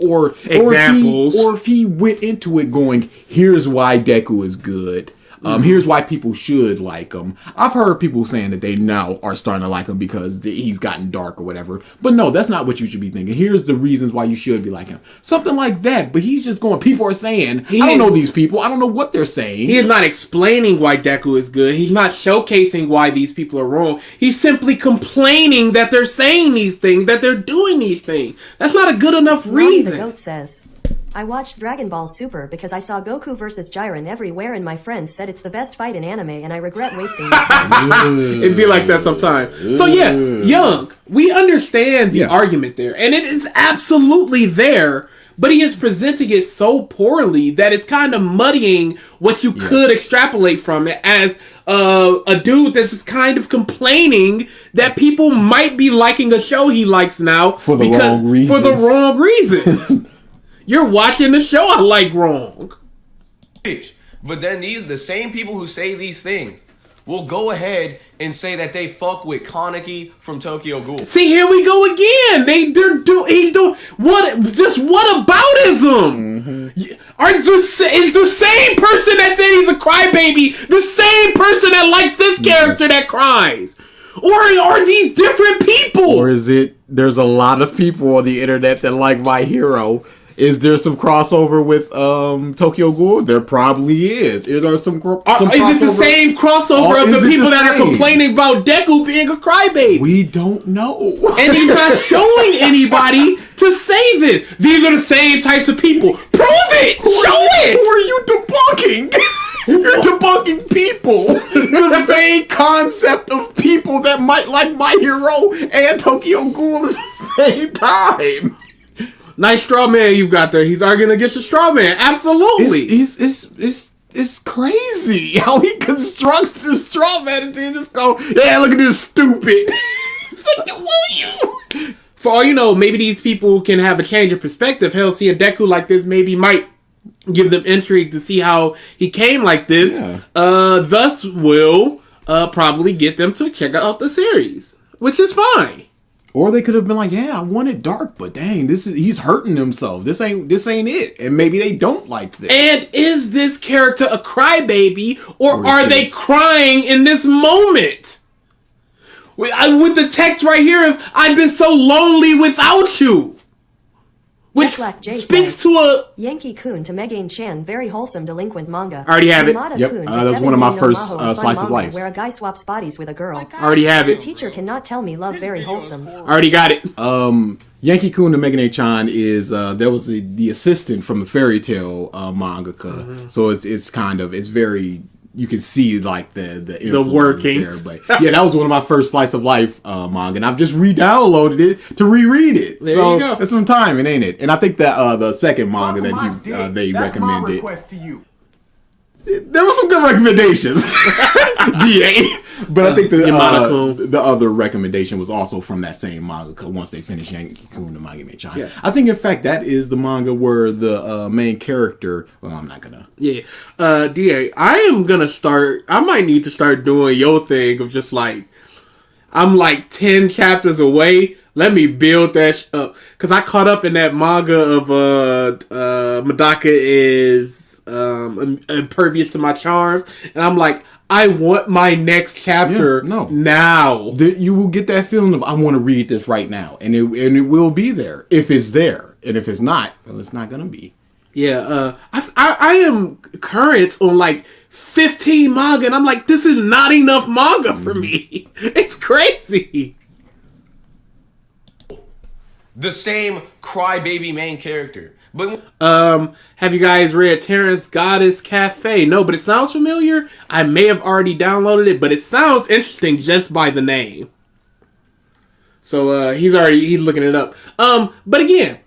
examples, or if he went into it going, here's why Deku is good. Here's why people should like him. I've heard people saying that they now are starting to like him because he's gotten dark or whatever. But no, that's not what you should be thinking. Here's the reasons why you should be like him. Something like that. But he's just going, people are saying, I don't know these people. I don't know what they're saying. He is not explaining why Deku is good. He's not showcasing why these people are wrong. He's simply complaining that they're saying these things, that they're doing these things. That's not a good enough reason. The goat says, I watched Dragon Ball Super because I saw Goku versus Jiren everywhere and my friends said it's the best fight in anime and I regret wasting my time. It'd be like that sometimes. So yeah, Young, we understand the argument there. And it is absolutely there, but he is presenting it so poorly that it's kind of muddying what you could extrapolate from it as a dude that's just kind of complaining that people might be liking a show he likes now for the wrong reasons. For the wrong reasons. You're watching the show I like wrong. But then the same people who say these things will go ahead and say that they fuck with Kaneki from Tokyo Ghoul. See, here we go again. He's doing what aboutism. Is the same person that said he's a crybaby the same person that likes this character that cries? Or are these different people? Or is it there's a lot of people on the internet that like My Hero? Is there some crossover with Tokyo Ghoul? There probably is. Is there some crossover? Is it the same crossover of the people that are complaining about Deku being a crybaby? We don't know. And he's not showing anybody to save it. These are the same types of people. Prove it! Show it! Who are you debunking? You're debunking people. The vague concept of people that might like My Hero and Tokyo Ghoul at the same time. Nice straw man you got there. He's arguing against a straw man. Absolutely. It's crazy how he constructs this straw man and then just go, yeah, look at this stupid. For all you know, maybe these people can have a change of perspective. Hell, see a Deku like this maybe might give them intrigue to see how he came like this. Yeah. Thus will probably get them to check out the series, which is fine. Or they could have been like, yeah, I want it dark, but dang, he's hurting himself. This ain't it. And maybe they don't like this. And is this character a crybaby, or are they crying in this moment? With the text right here of "I've been so lonely without you," which speaks to a Yankee-kun to MaIn-chan, very wholesome delinquent manga. Already have it. Yep, that was one of my first slice of life. Where a guy swaps bodies with a girl. Already have it. The teacher cannot tell me love very wholesome. Already got it. Yankee-kun to MaIn-chan is that was the assistant from the Fairy Tail mangaka. Mm-hmm. So it's very. You can see like the workings there, but yeah, that was one of my first slice of life manga, and I've just re-downloaded it to reread it. There so you go. It's some time, ain't it? And I think that the second manga that they recommended. My request to you. There were some good recommendations, DA. But I think the other recommendation was also from that same manga once they finished Yankee-kun to MaIn-chan. Yeah. I think, in fact, that is the manga where the main character... Well, I'm not gonna... Yeah. DA, I might need to start doing your thing of just like... I'm like 10 chapters away. Let me build that up. Because I caught up in that manga of Madaka is impervious to my charms. And I'm like, I want my next chapter now. You will get that feeling of, I want to read this right now. And it will be there. If it's there. And if it's not, well, it's not going to be. Yeah. I am current on like 15 manga. And I'm like, this is not enough manga for me. It's crazy. The same crybaby main character. But have you guys read Terrence Goddess Cafe? No, but it sounds familiar. I may have already downloaded it, but it sounds interesting just by the name. So he's looking it up. But again,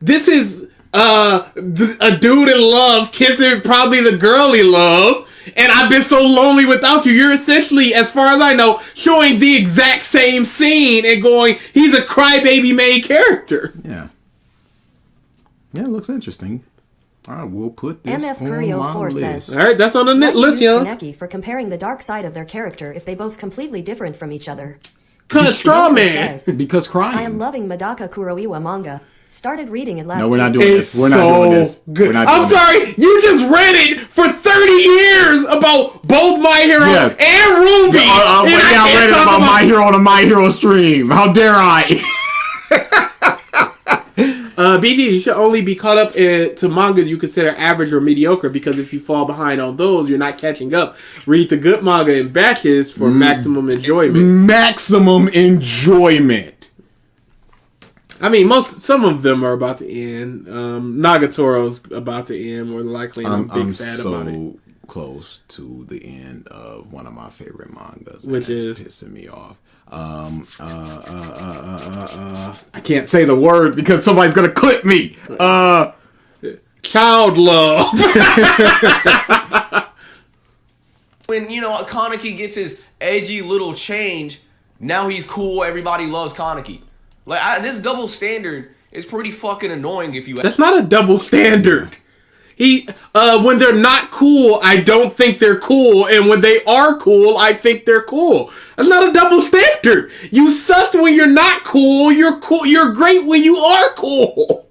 this is a dude in love kissing probably the girl he loves. And I've been so lonely without you. You're essentially, as far as I know, showing the exact same scene and going, he's a crybaby main character. Yeah. Yeah, it looks interesting. I will put this MF on my 4 list. says, All right, that's on the list, young. Kaneki for comparing the dark side of their character if they both completely different from each other. Straw man. Because crying. I am loving Madaka Kuroiwa manga. Started reading it last No, we're not week. doing this. We're not doing this. Good. We're not I'm doing sorry, this. you just read it for 30 years about both My Hero and Ruby. I read it about My Hero on a My Hero stream. How dare I? BG, you should only be caught up to mangas you consider average or mediocre, because if you fall behind on those, you're not catching up. Read the good manga in batches for maximum enjoyment. Maximum enjoyment. I mean, some of them are about to end. Nagatoro's about to end more than likely, and I'm sad about it. Close to the end of one of my favorite mangas, which is pissing me off. I can't say the word because somebody's gonna clip me. Child love. When Kaneki gets his edgy little change, now he's cool. Everybody loves Kaneki. Like this double standard is pretty fucking annoying. That's not a double standard. When they're not cool, I don't think they're cool, and when they are cool, I think they're cool. That's not a double standard. You sucked when you're not cool. You're cool. You're great when you are cool.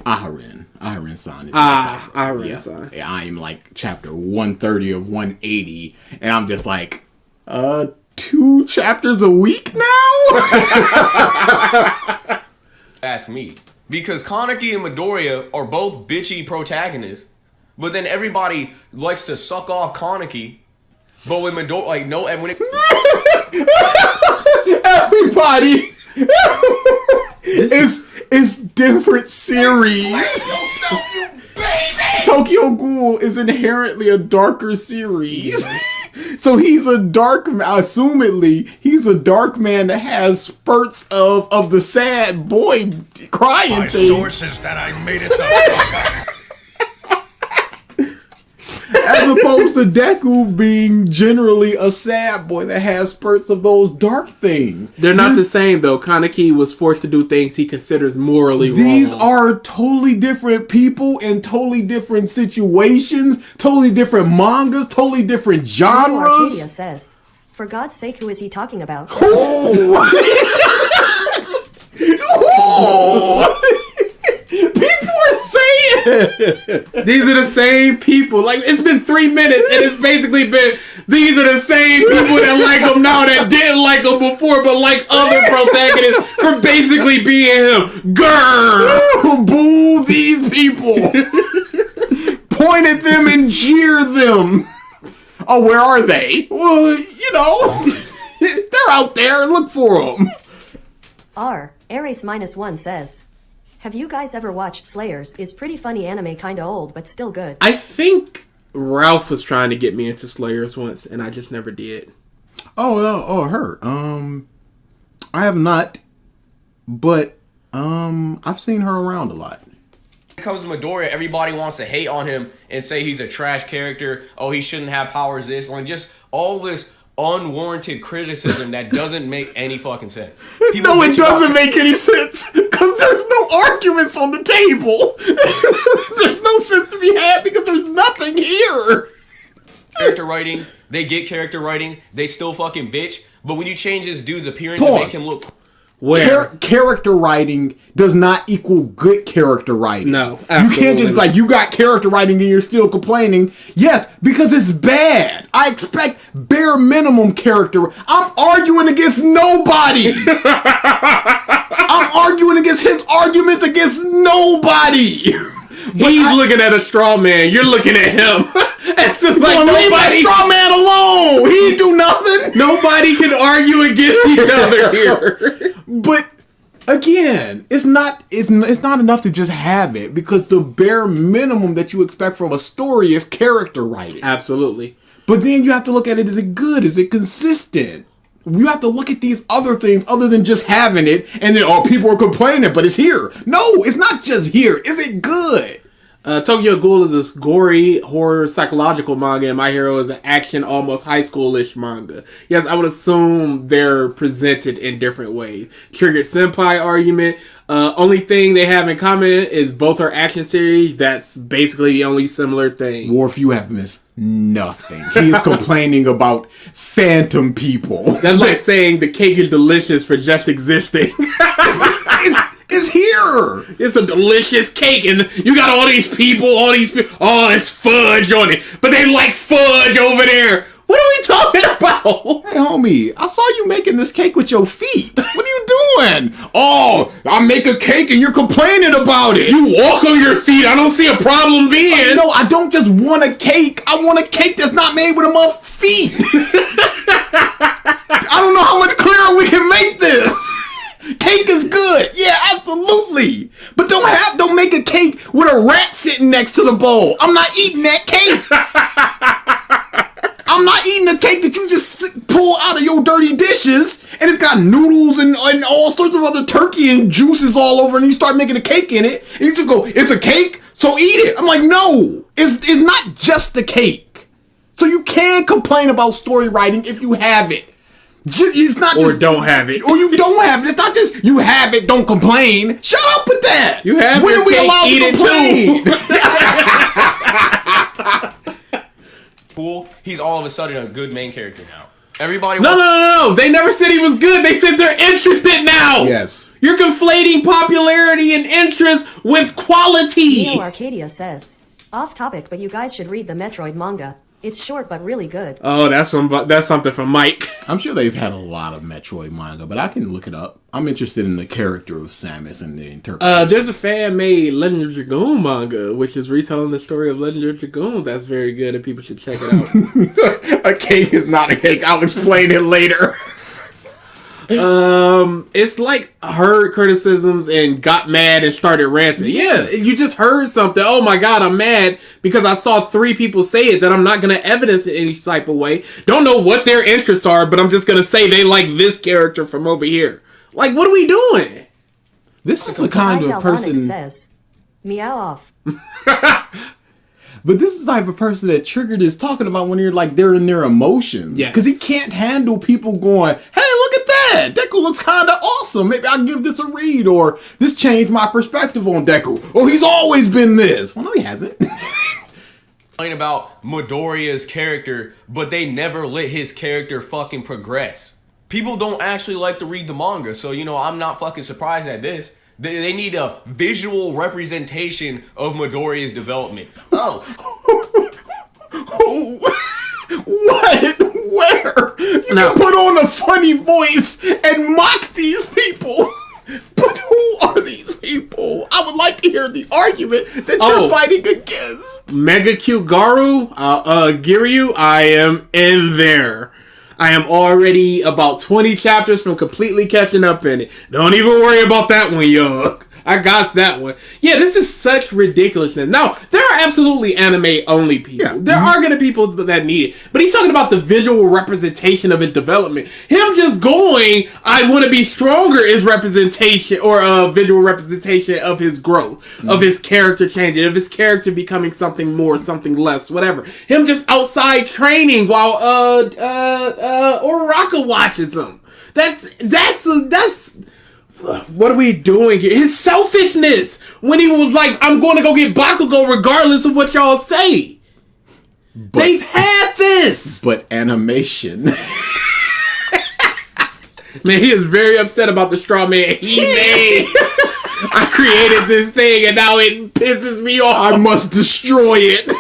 Ahiren-san is Ahiren-san. Yeah, I am like chapter 130 of 180, and I'm just like, 2 chapters a week now? Ask me. Because Kaneki and MiDoRiYa are both bitchy protagonists, but then everybody likes to suck off Kaneki. But with MiDoRiYa, and when it... Everybody! It's different series. Tokyo Ghoul is inherently a darker series. So he's a assumedly, he's a dark man that has spurts of the sad boy crying My thing. sources that I made it the fuck up. As opposed to Deku being generally a sad boy that has spurts of those dark things. They're not the same, though. Kaneki was forced to do things he considers morally wrong. These are totally different people in totally different situations, totally different mangas, totally different genres. Arcadia says, for God's sake, who is he talking about? People are saying these are the same people. Like, it's been 3 minutes and it's basically been these are the same people that like him now that didn't like him before but like other protagonists for basically being him. Grrr! Boo these people. Point at them and jeer them. Oh, where are they? Well, they're out there. Look for them. Ares-1 says, have you guys ever watched Slayers? Is pretty funny anime, kinda old, but still good. I think Ralph was trying to get me into Slayers once, and I just never did. Her. I have not, but I've seen her around a lot. When it comes to MiDoRiYa, everybody wants to hate on him and say he's a trash character. Oh, he shouldn't have powers. This, like, just all this unwarranted criticism that doesn't make any fucking sense. No, it doesn't make any sense because there's no arguments on the table. There's no sense to be had because there's nothing here. Character writing, they get character writing, they still fucking bitch. But when you change this dude's appearance to make him look... Character writing does not equal good character writing. No, you can't just like, you got character writing and you're still complaining. Yes, because it's bad. I expect bare minimum character. I'm arguing against nobody. I'm arguing against his arguments against nobody. He's looking at a straw man. You're looking at him. It's just like leave that straw man alone. He didn't do nothing. Nobody can argue against each other here. But again, it's not enough to just have it because the bare minimum that you expect from a story is character writing. Absolutely. But then you have to look at it. Is it good? Is it consistent? You have to look at these other things other than just having it and then, people are complaining, but it's here. No, it's not just here. Is it good? Tokyo Ghoul is a gory horror psychological manga, and My Hero is an action, almost high schoolish manga. Yes, I would assume they're presented in different ways. Triggered Senpai argument. Only thing they have in common is both are action series. That's basically the only similar thing. Wharf, you have missed nothing. He's complaining about phantom people. That's like saying the cake is delicious for just existing. It's here. It's a delicious cake, and you got all these people. Oh, it's fudge on it, but they like fudge over there. What are we talking about? Hey, homie, I saw you making this cake with your feet. What are you doing? Oh, I make a cake and you're complaining about it. You walk on your feet. I don't see a problem then. No, I don't just want a cake. I want a cake that's not made with my feet. I don't know how much clearer we can make this. Cake is good. But don't make a cake with a rat sitting next to the bowl. I'm not eating that cake. I'm not eating the cake that you just pull out of your dirty dishes and it's got noodles and all sorts of other turkey and juices all over, and you start making a cake in it and you just go, it's a cake, so eat it. I'm like, no, it's not just the cake. So you can complain about story writing if you have it. It's not just, or don't have it. Or you don't have it. It's not just you have it, don't complain. Shut up with that. You have when your are we cake, allowed eat to it complain? Cool. He's all of a sudden a good main character now. Everybody. No. They never said he was good. They said they're interested now. Yes. You're conflating popularity and interest with quality. MiDoRiYa says, off topic, but you guys should read the Metroid manga. It's short but really good. Oh, that's something from Mike. I'm sure they've had a lot of Metroid manga, but I can look it up. I'm interested in the character of Samus and the interpretation. There's a fan-made Legend of Dragoon manga, which is retelling the story of Legend of Dragoon. That's very good, and people should check it out. A cake is not a cake. I'll explain it later. It's like heard criticisms and got mad and started ranting. Yeah, you just heard something. Oh my god, I'm mad because I saw 3 people say it that I'm not going to evidence it any type of way. Don't know what their interests are, but I'm just going to say they like this character from over here. Like, what are we doing? This is the kind of person... says, meow off. But this is the type of person that Triggered is talking about when you're like, they're in their emotions. Yes. Because he can't handle people going, hey, look at that. Deku looks kind of awesome. Maybe I'll give this a read. Or this changed my perspective on Deku. Or he's always been this. Well, no, he hasn't. About MiDoRiYa's character, but they never let his character fucking progress. People don't actually like to read the manga, so, you know, I'm not fucking surprised at this. They need a visual representation of MiDoRiYa's development. Oh. What? Where? You can put on a funny voice and mock these people. But who are these people? I would like to hear the argument that you're fighting against. Mega Cute Giryu, I am in there. I am already about 20 chapters from completely catching up in it. Don't even worry about that one, yo. I got that one. Yeah, this is such ridiculousness. Now, there are absolutely anime-only people. Yeah. There are going to be people that need it. But he's talking about the visual representation of his development. Him just going, I want to be stronger is representation, or a visual representation of his growth, of his character changing, of his character becoming something more, something less, whatever. Him just outside training while Uraraka watches him. That's what are we doing here? His selfishness when he was like, I'm going to go get Bakugo regardless of what y'all say. But, they've had this. But animation. Man, he is very upset about the straw man he made. I created this thing and now it pisses me off. I must destroy it.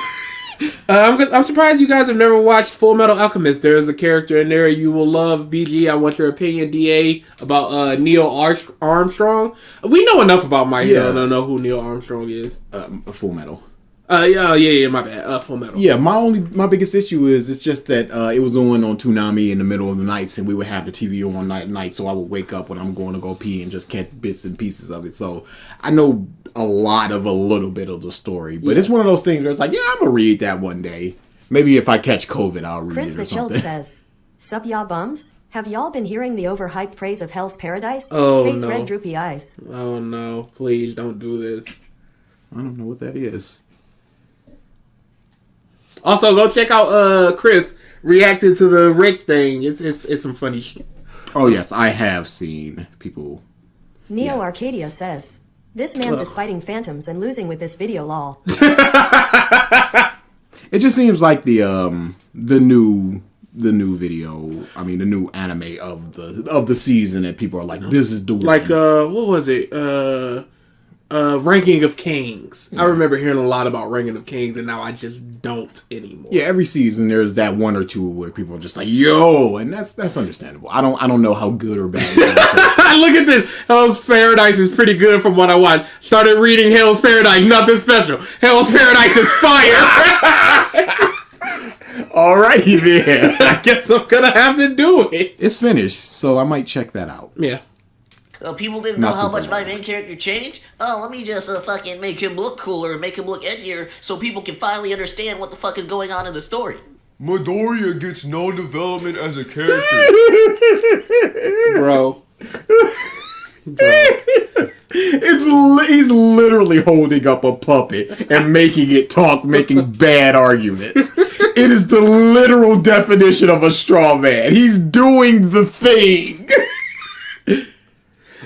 I'm surprised you guys have never watched Full Metal Alchemist. There is a character in there you will love. BG, I want your opinion, DA, about Neil Armstrong. We know enough about Mike. I don't know who Neil Armstrong is. Full Metal. Yeah, my bad. Full Metal. Yeah, my biggest issue is it's just that it was on Toonami in the middle of the nights, and we would have the TV on at night, so I would wake up when I'm going to go pee and just catch bits and pieces of it. So I know a little bit of the story, but it's one of those things where it's like, yeah, I'm gonna read that one day. Maybe if I catch COVID, I'll read Chris it or the something. Chilled says, sup y'all bums? Have y'all been hearing the overhyped praise of Hell's Paradise? Oh, Face no. red droopy eyes. Oh no, please don't do this. I don't know what that is. Also, go check out Chris reacting to the Rick thing. It's some funny shit. Oh yes, I have seen people. MiDoRiYa says, this man's is fighting phantoms and losing with this video lol. It just seems like the new video. I mean, the new anime of the season that people are like, this is the one. Like what was it? Ranking of Kings. Yeah. I remember hearing a lot about Ranking of Kings, and now I just don't anymore. Yeah, every season there's that one or two where people are just like, yo, and that's understandable. I don't know how good or bad it is. Look at this. Hell's Paradise is pretty good from what I watched. Started reading Hell's Paradise, nothing special. Hell's Paradise is fire. Alrighty then. I guess I'm gonna have to do it. It's finished, so I might check that out. Yeah. People didn't know how much my main character changed. Oh, let me just fucking make him look cooler, make him look edgier, so people can finally understand what the fuck is going on in the story. MiDoRiYa gets no development as a character. Bro. He's literally holding up a puppet and making it talk, making bad arguments. It is the literal definition of a straw man. He's doing the thing.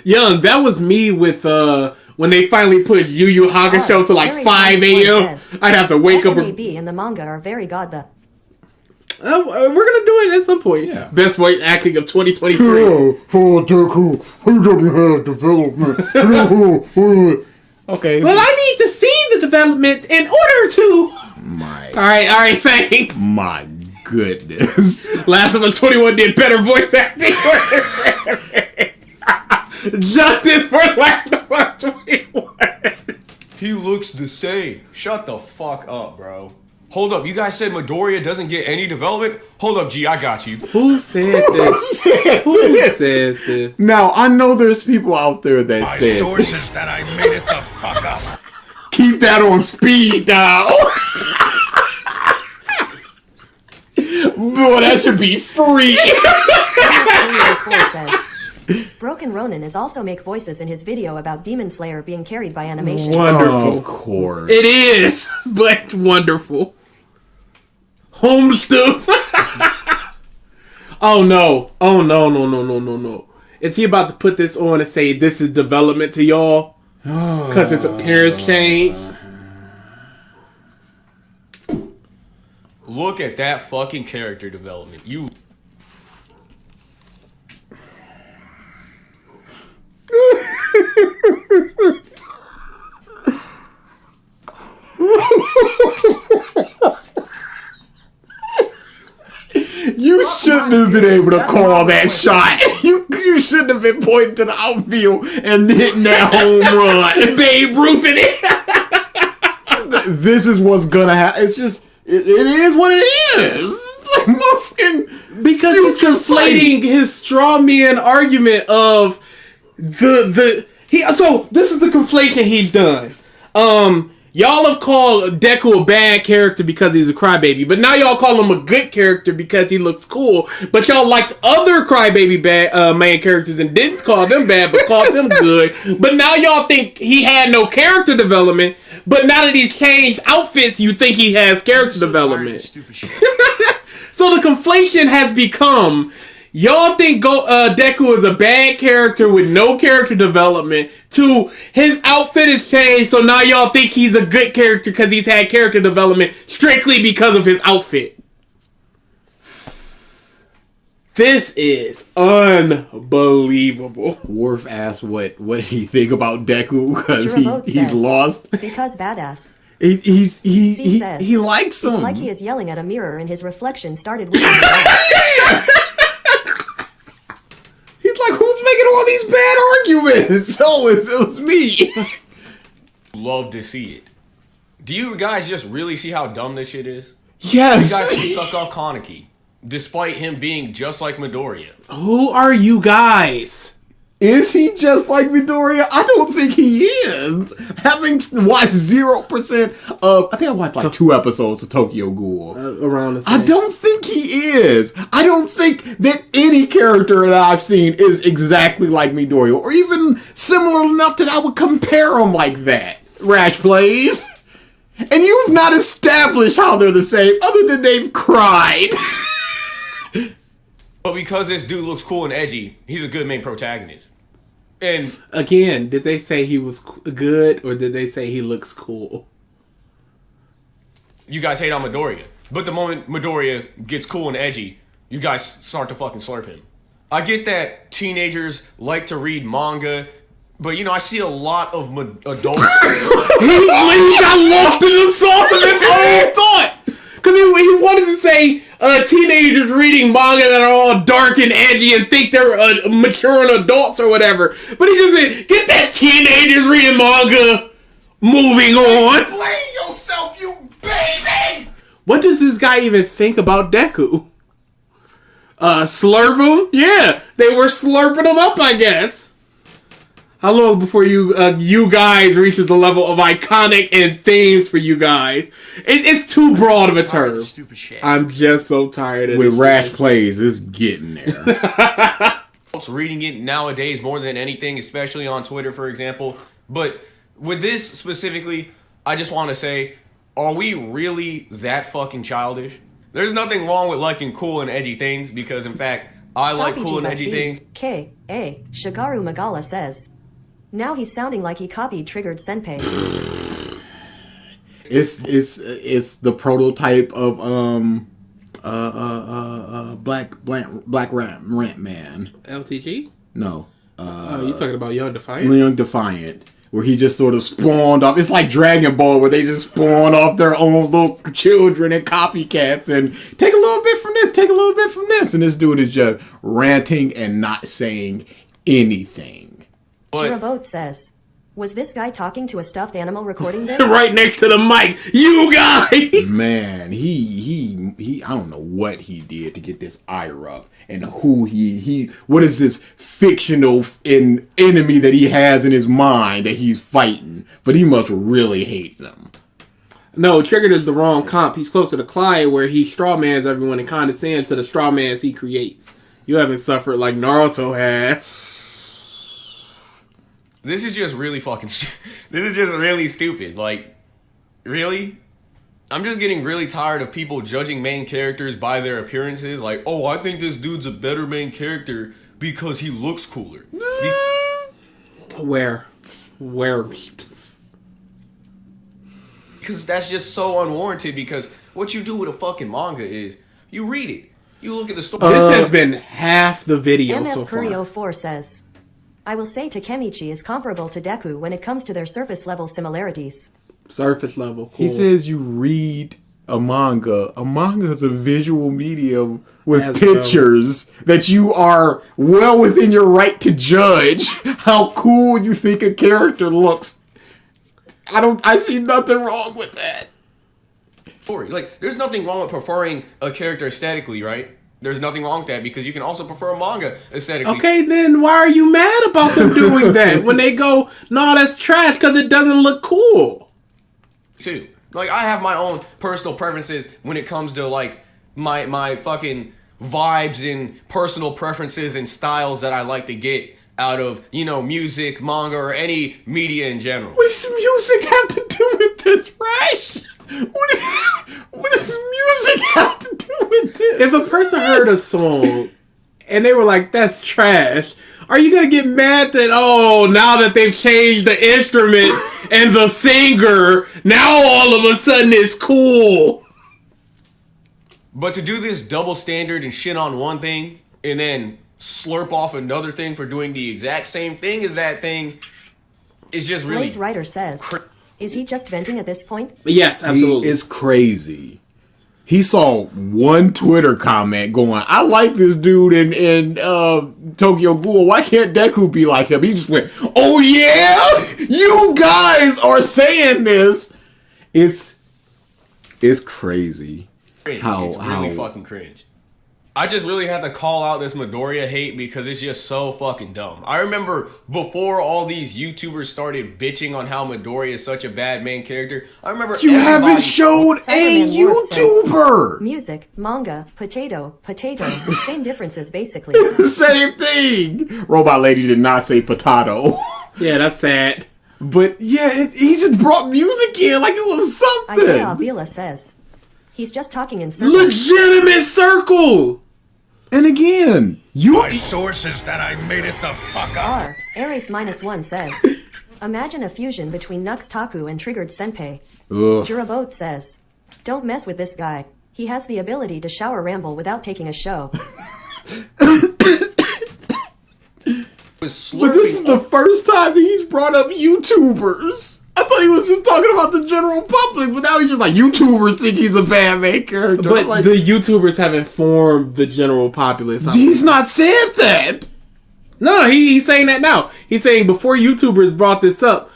Young, that was me with when they finally pushed Yu Yu Hakusho to like 5 a.m. I'd have to wake up. MHA and the manga are very god the. We're gonna do it at some point. Yeah. Best voice acting of 2023. Deku, he doesn't have development. Okay. Well, I need to see the development in order to. All right, thanks. My goodness. Last of Us 21 did better voice acting. Justice for Last of Us 21. He looks the same. Shut the fuck up, bro. Hold up, you guys said MiDoRiYa doesn't get any development? Hold up, G, I got you. Who said this? Who said this? Now, I know there's people out there that My said... sources that I made it the fuck up. Keep that on speed dial. Boy, that should be free. Broken Ronin is also make voices in his video about Demon Slayer being carried by animation. Wonderful. Of course. It is, but wonderful. Home stuff. Oh no. No. Is he about to put this on and say this is development to y'all? Because its appearance changed? Look at that fucking character development. You... You shouldn't have been able to call that shot. You shouldn't have been pointing to the outfield and hitting that home run. Babe Ruthing it. This is what's gonna happen. It's just, it is what it is. It's like motherfucking... Because he's conflating his straw man argument of so this is the conflation he's done. Y'all have called Deku a bad character because he's a crybaby, but now y'all call him a good character because he looks cool. But y'all liked other crybaby bad main characters and didn't call them bad, but called them good. But now y'all think he had no character development. But now that he's changed outfits, you think he has character development. So the conflation has become, y'all think Deku is a bad character with no character development, to his outfit has changed, so now y'all think he's a good character because he's had character development strictly because of his outfit. This is unbelievable. Worf asked what did he think about Deku because he's says, lost. Because badass. He Says, likes him. It's like he is yelling at a mirror and his reflection started with him. He's like, who's making all these bad arguments? Oh, it was me. Love to see it. Do you guys just really see how dumb this shit is? Yes. You guys can suck off Kaneki, despite him being just like MiDoRiYa. Who are you guys? Is he just like MiDoRiYa? I don't think he is. Having watched 0% of... I think I watched like 2 episodes of Tokyo Ghoul. Around the same. I don't think he is. I don't think that any character that I've seen is exactly like MiDoRiYa, or even similar enough that I would compare him like that. Rash Plays. And you've not established how they're the same, other than they've cried. But because this dude looks cool and edgy, he's a good main protagonist. And again, did they say he was good or did they say he looks cool? You guys hate on MiDoRiYa. But the moment MiDoRiYa gets cool and edgy, you guys start to fucking slurp him. I get that teenagers like to read manga, but you know, I see a lot of adults. he got lost in the sauce of his own thought. Because he wanted to say teenagers reading manga that are all dark and edgy and think they're mature and adults or whatever. But he just said, get that teenagers reading manga moving on. Explain yourself, you baby! What does this guy even think about Deku? Slurp him? Yeah, they were slurping him up, I guess. How long before you guys reaches the level of iconic and themes for you guys? It's too broad of a term. Stupid shit. I'm just so tired of With this Rash shit. Plays, it's getting there. Reading it nowadays more than anything, especially on Twitter, for example. But with this specifically, I just want to say, are we really that fucking childish? There's nothing wrong with liking cool and edgy things, because in fact, I like cool and edgy things. K.A. Shigaru Magala says. Now he's sounding like he copied Triggered Senpai. It's the prototype of Black Rant Man. LTG? No. You talking about Young Defiant? Young Defiant, where he just sort of spawned off. It's like Dragon Ball, where they just spawn off their own little children and copycats and take a little bit from this, take a little bit from this. And this dude is just ranting and not saying anything. Jiraboat says, was this guy talking to a stuffed animal recording this? Right next to the mic. You guys! Man, he I don't know what he did to get this ire up, and who what is this fictional enemy that he has in his mind that he's fighting, but he must really hate them. No, Triggered is the wrong comp. He's closer to Clyde, where he strawmans everyone and condescends to the strawmans he creates. You haven't suffered like Naruto has. This is just really fucking this is just really stupid. Like, really? I'm just getting really tired of people judging main characters by their appearances. Like, oh, I think this dude's a better main character because he looks cooler. Where? Because that's just so unwarranted, because what you do with a fucking manga is you read it. You look at the story. This has been half the video so far. MF 4 says, I will say Takemichi is comparable to Deku when it comes to their surface level similarities. Surface level, cool. He says you read a manga. A manga is a visual medium with pictures that you are well within your right to judge how cool you think a character looks. I see nothing wrong with that. Like, there's nothing wrong with preferring a character aesthetically, right? There's nothing wrong with that, because you can also prefer a manga aesthetically. Okay, then why are you mad about them doing that when they go, no, that's trash because it doesn't look cool? Too. Like, I have my own personal preferences when it comes to, like, my fucking vibes and personal preferences and styles that I like to get out of, you know, music, manga, or any media in general. What does music have to do with this, Rash? What does music have to do with this? If a person heard a song and they were like, that's trash, are you going to get mad that, oh, now that they've changed the instruments and the singer, now all of a sudden it's cool? But to do this double standard and shit on one thing and then slurp off another thing for doing the exact same thing as that thing is just really... Blaze Writer says, is he just venting at this point? Yes, absolutely. It's crazy. He saw one Twitter comment going, I like this dude in Tokyo Ghoul. Why can't Deku be like him? He just went, oh yeah? You guys are saying this. It's crazy. It's really fucking cringe. I just really had to call out this MiDoRiYa hate because it's just so fucking dumb. I remember before all these YouTubers started bitching on how MiDoRiYa is such a bad main character, I remember you haven't showed a YouTuber! Music, manga, potato, same differences basically. Same thing! Robot Lady did not say potato. Yeah, that's sad. But yeah, he just brought music in like it was something. Isaiah Avila says, he's just talking in circles. Legitimate circle! And again, my sources that I made it the fuck up. Ares -1 says, imagine a fusion between Nux Taku and Triggered Senpai. Jiraboat says, don't mess with this guy. He has the ability to shower ramble without taking a show. But this is the first time that he's brought up YouTubers. I thought he was just talking about the general public, but now he's just like, YouTubers think he's a bad main character. But like, the YouTubers have informed the general populace. He's not said that. No, he's saying that now. He's saying before YouTubers brought this up,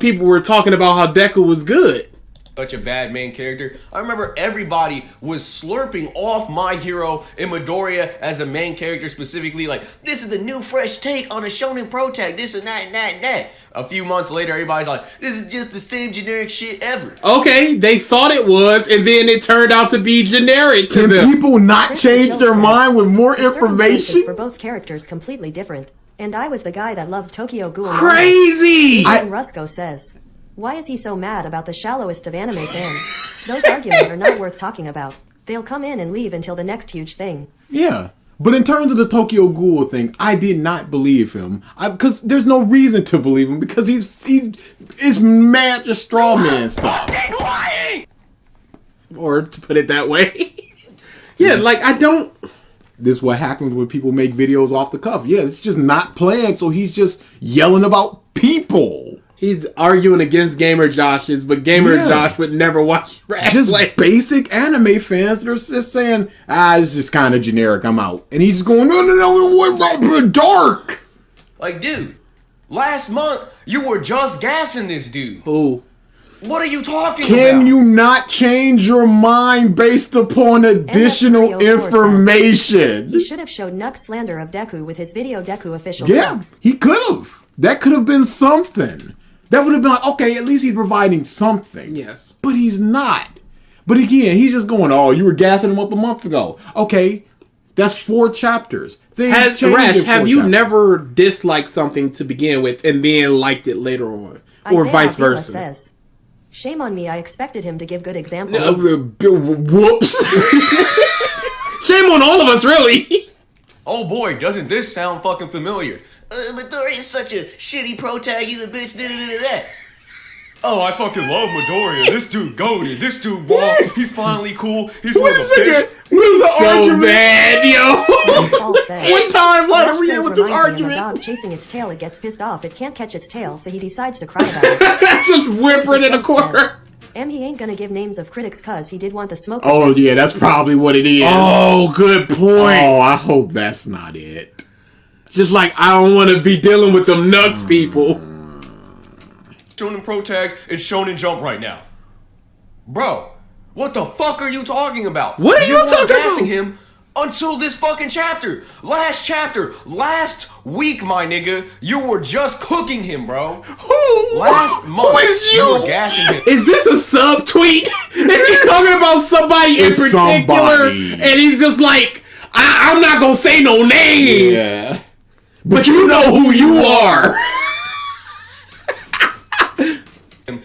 people were talking about how Deku was good. such a bad main character. I remember everybody was slurping off My Hero and MiDoRiYa as a main character specifically. Like, this is the new fresh take on a shonen protag, this and that and that and that. A few months later, everybody's like, this is just the same generic shit ever. Okay, they thought it was, and then it turned out to be generic to Can them. people not change their mind with more The circumstances information? for both characters completely different. And I was the guy that loved Tokyo Ghoul. Crazy! And Rusco says, why is he so mad about the shallowest of anime fans? Those arguments are not worth talking about. They'll come in and leave until the next huge thing. Yeah. But in terms of the Tokyo Ghoul thing, I did not believe him. Because there's no reason to believe him, because it's mad just straw man stuff. Or to put it that way. Yeah, like, I don't... This is what happens when people make videos off the cuff. Yeah, it's just not planned, so he's just yelling about people. He's arguing against Gamer Josh's, but Gamer Josh would never watch Rash Just Plays. basic anime fans that are just saying, it's just kind of generic, I'm out. And he's going, no, what about dark? Like, dude, last month, you were just gassing this dude. Who? What are you talking about? Can you not change your mind based upon additional information? He should have showed Nuck's slander of Deku with his video Deku official Yeah, sucks. he could have. That could have been something. That would have been like, okay, at least he's providing something. Yes. But he's not. But again, he's just going, you were gassing him up a month ago. Okay, that's 4 chapters. Things change Rash, in 4 have you chapters. never disliked something to begin with and then liked it later on? Or Isaiah vice Avila versa? Says, shame on me, I expected him to give good examples. Whoops. Shame on all of us, really. Oh boy, doesn't this sound fucking familiar? MiDoRiYa is such a shitty protag, he's a bitch, da-da-da-da. Oh, I fucking love MiDoRiYa. This dude goated. This dude raw. He's finally cool. He's one of the best. So bad, yo. Paul says, One time later, we Rash had with Plays the reminds me of a argument. dog chasing its tail, it gets pissed off, it can't catch its tail, so he decides to cry about it. Just whimpering in the corner. And he ain't gonna give names of critics cause he did want the smoke. Oh, yeah, that's probably what it is. Oh, good point. Oh, I hope that's not it. Just like, I don't want to be dealing with them nuts people. Shonen Pro tags and Shonen Jump right now. Bro, what the fuck are you talking about? What are you weren't talking gassing about? him until this fucking chapter. Last week, my nigga, you were just cooking him, bro. Last month, Who is you you? were gassing him. Is this a sub tweet? Is he talking about somebody It's in particular? somebody. And he's just like, I'm not gonna say no name. Yeah. But you know who you are.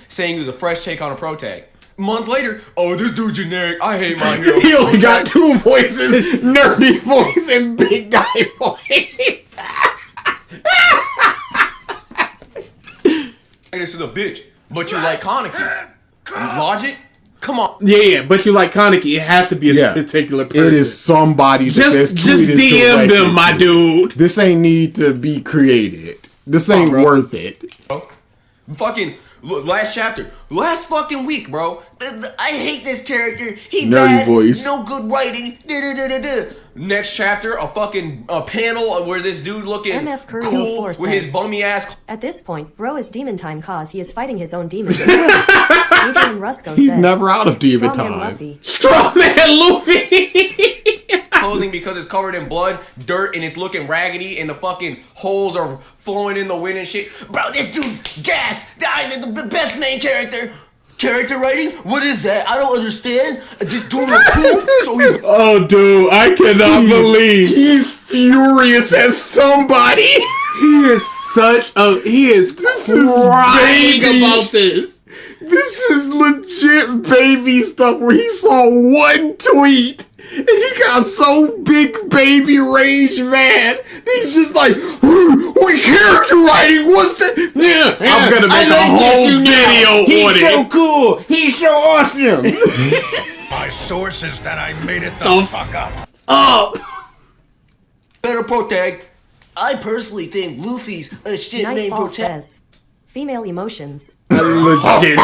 Saying he was a fresh take on a pro tag. Month later, oh, this dude generic. I hate My Hero. He only got 2 voices, nerdy voice and big guy voice. This is a bitch. But you like Kaneki. Logic? Come on. Yeah, but you like Kaneki. It has to be a particular person. It is somebody that Just tweeted DM directly them, my to. dude. This ain't need to be created. This ain't bro. worth it. Fucking last chapter. Last fucking week, bro. I hate this character. He Nerdy bad, voice. no good writing. Da-da-da-da-da. Next chapter, a fucking panel where this dude looking MF Curry cool 04 with his says, bummy ass. At this point, bro is demon time cause he is fighting his own demons. Adrian Rusco He's says, never out of demon Strawman time. Luffy. Strawman Luffy. Clothing because it's covered in blood, dirt, and it's looking raggedy, and the fucking holes are flowing in the wind and shit. Bro, this dude, gas. The best main character. Character writing? What is that? I don't understand. This dude was cool, so he... Oh, dude, I cannot believe. He's furious at somebody. He is such a... He is crying baby. about this. This is legit baby stuff where he saw one tweet and he got so big baby rage mad. He's just like, what character writing? What's that? Yeah, I'm gonna make a whole video on He's so it. cool. He's so awesome. My source is that I made it the fuck up. Better pro tag. I personally think Luffy's a shit main pro Nightfall tag. says, female emotions. Legit.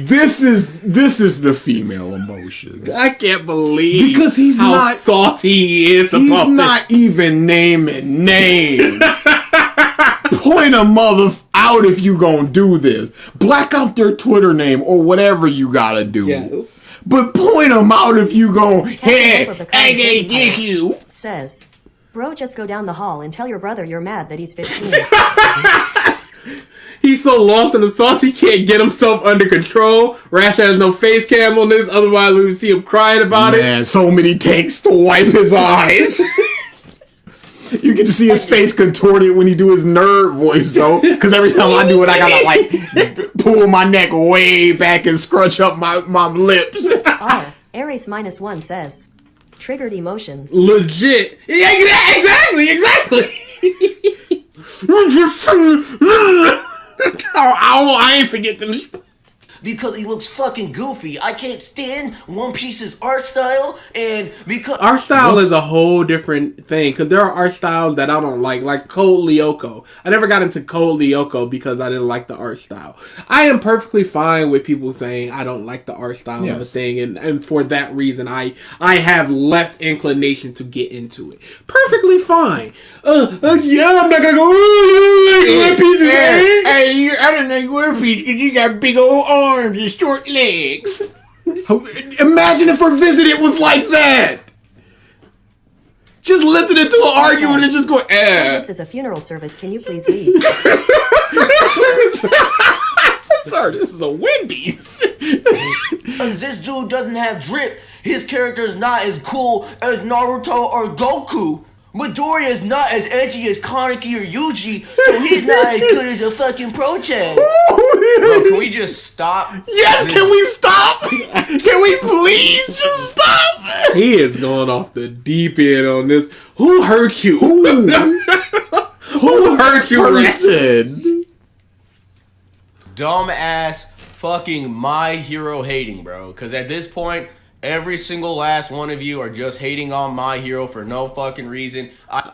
This is the female emotions. I can't believe Because he's how not- salty he is He's about not even naming names. point a mother out if you gonna do this. Black out their Twitter name or whatever you gotta do. Yes. But point them out if you gon' Hey, I can't get you. Says, bro, just go down the hall and tell your brother you're mad that he's 15. He's so lost in the sauce he can't get himself under control. Rash has no face cam on this, otherwise we would see him crying about it. Man, so many takes to wipe his eyes. You get to see his face contorted when he do his nerd voice though, because every time I do it, I gotta like pull my neck way back and scrunch up my lips. Ares -1 says, triggered emotions. Legit. Yeah, exactly. I ain't forget them. Because he looks fucking goofy. I can't stand One Piece's art style, and because Art style is a whole different thing, because there are art styles that I don't like Code Lyoko. I never got into Code Lyoko because I didn't like the art style. I am perfectly fine with people saying I don't like the art style of a thing, and for that reason, I have less inclination to get into it. Perfectly fine. Yeah, I'm not gonna go, One Piece is Hey, I don't like One Piece because you got big old arms and short legs. Imagine if her visit it was like that. Just listening to an argument and just going, This is a funeral service. Can you please leave? Sorry, this is a Wendy's. this dude doesn't have drip, his character is not as cool as Naruto or Goku. MiDoRiYa is not as edgy as Kaneki or Yuji, so he's not as good as a fucking protest. Bro, can we just stop? Yes, can we stop? Can we please just stop? He is going off the deep end on this. Who hurt you? Who hurt you, person? Dumbass fucking My Hero hating, bro. Because at this point, every single last one of you are just hating on My Hero for no fucking reason.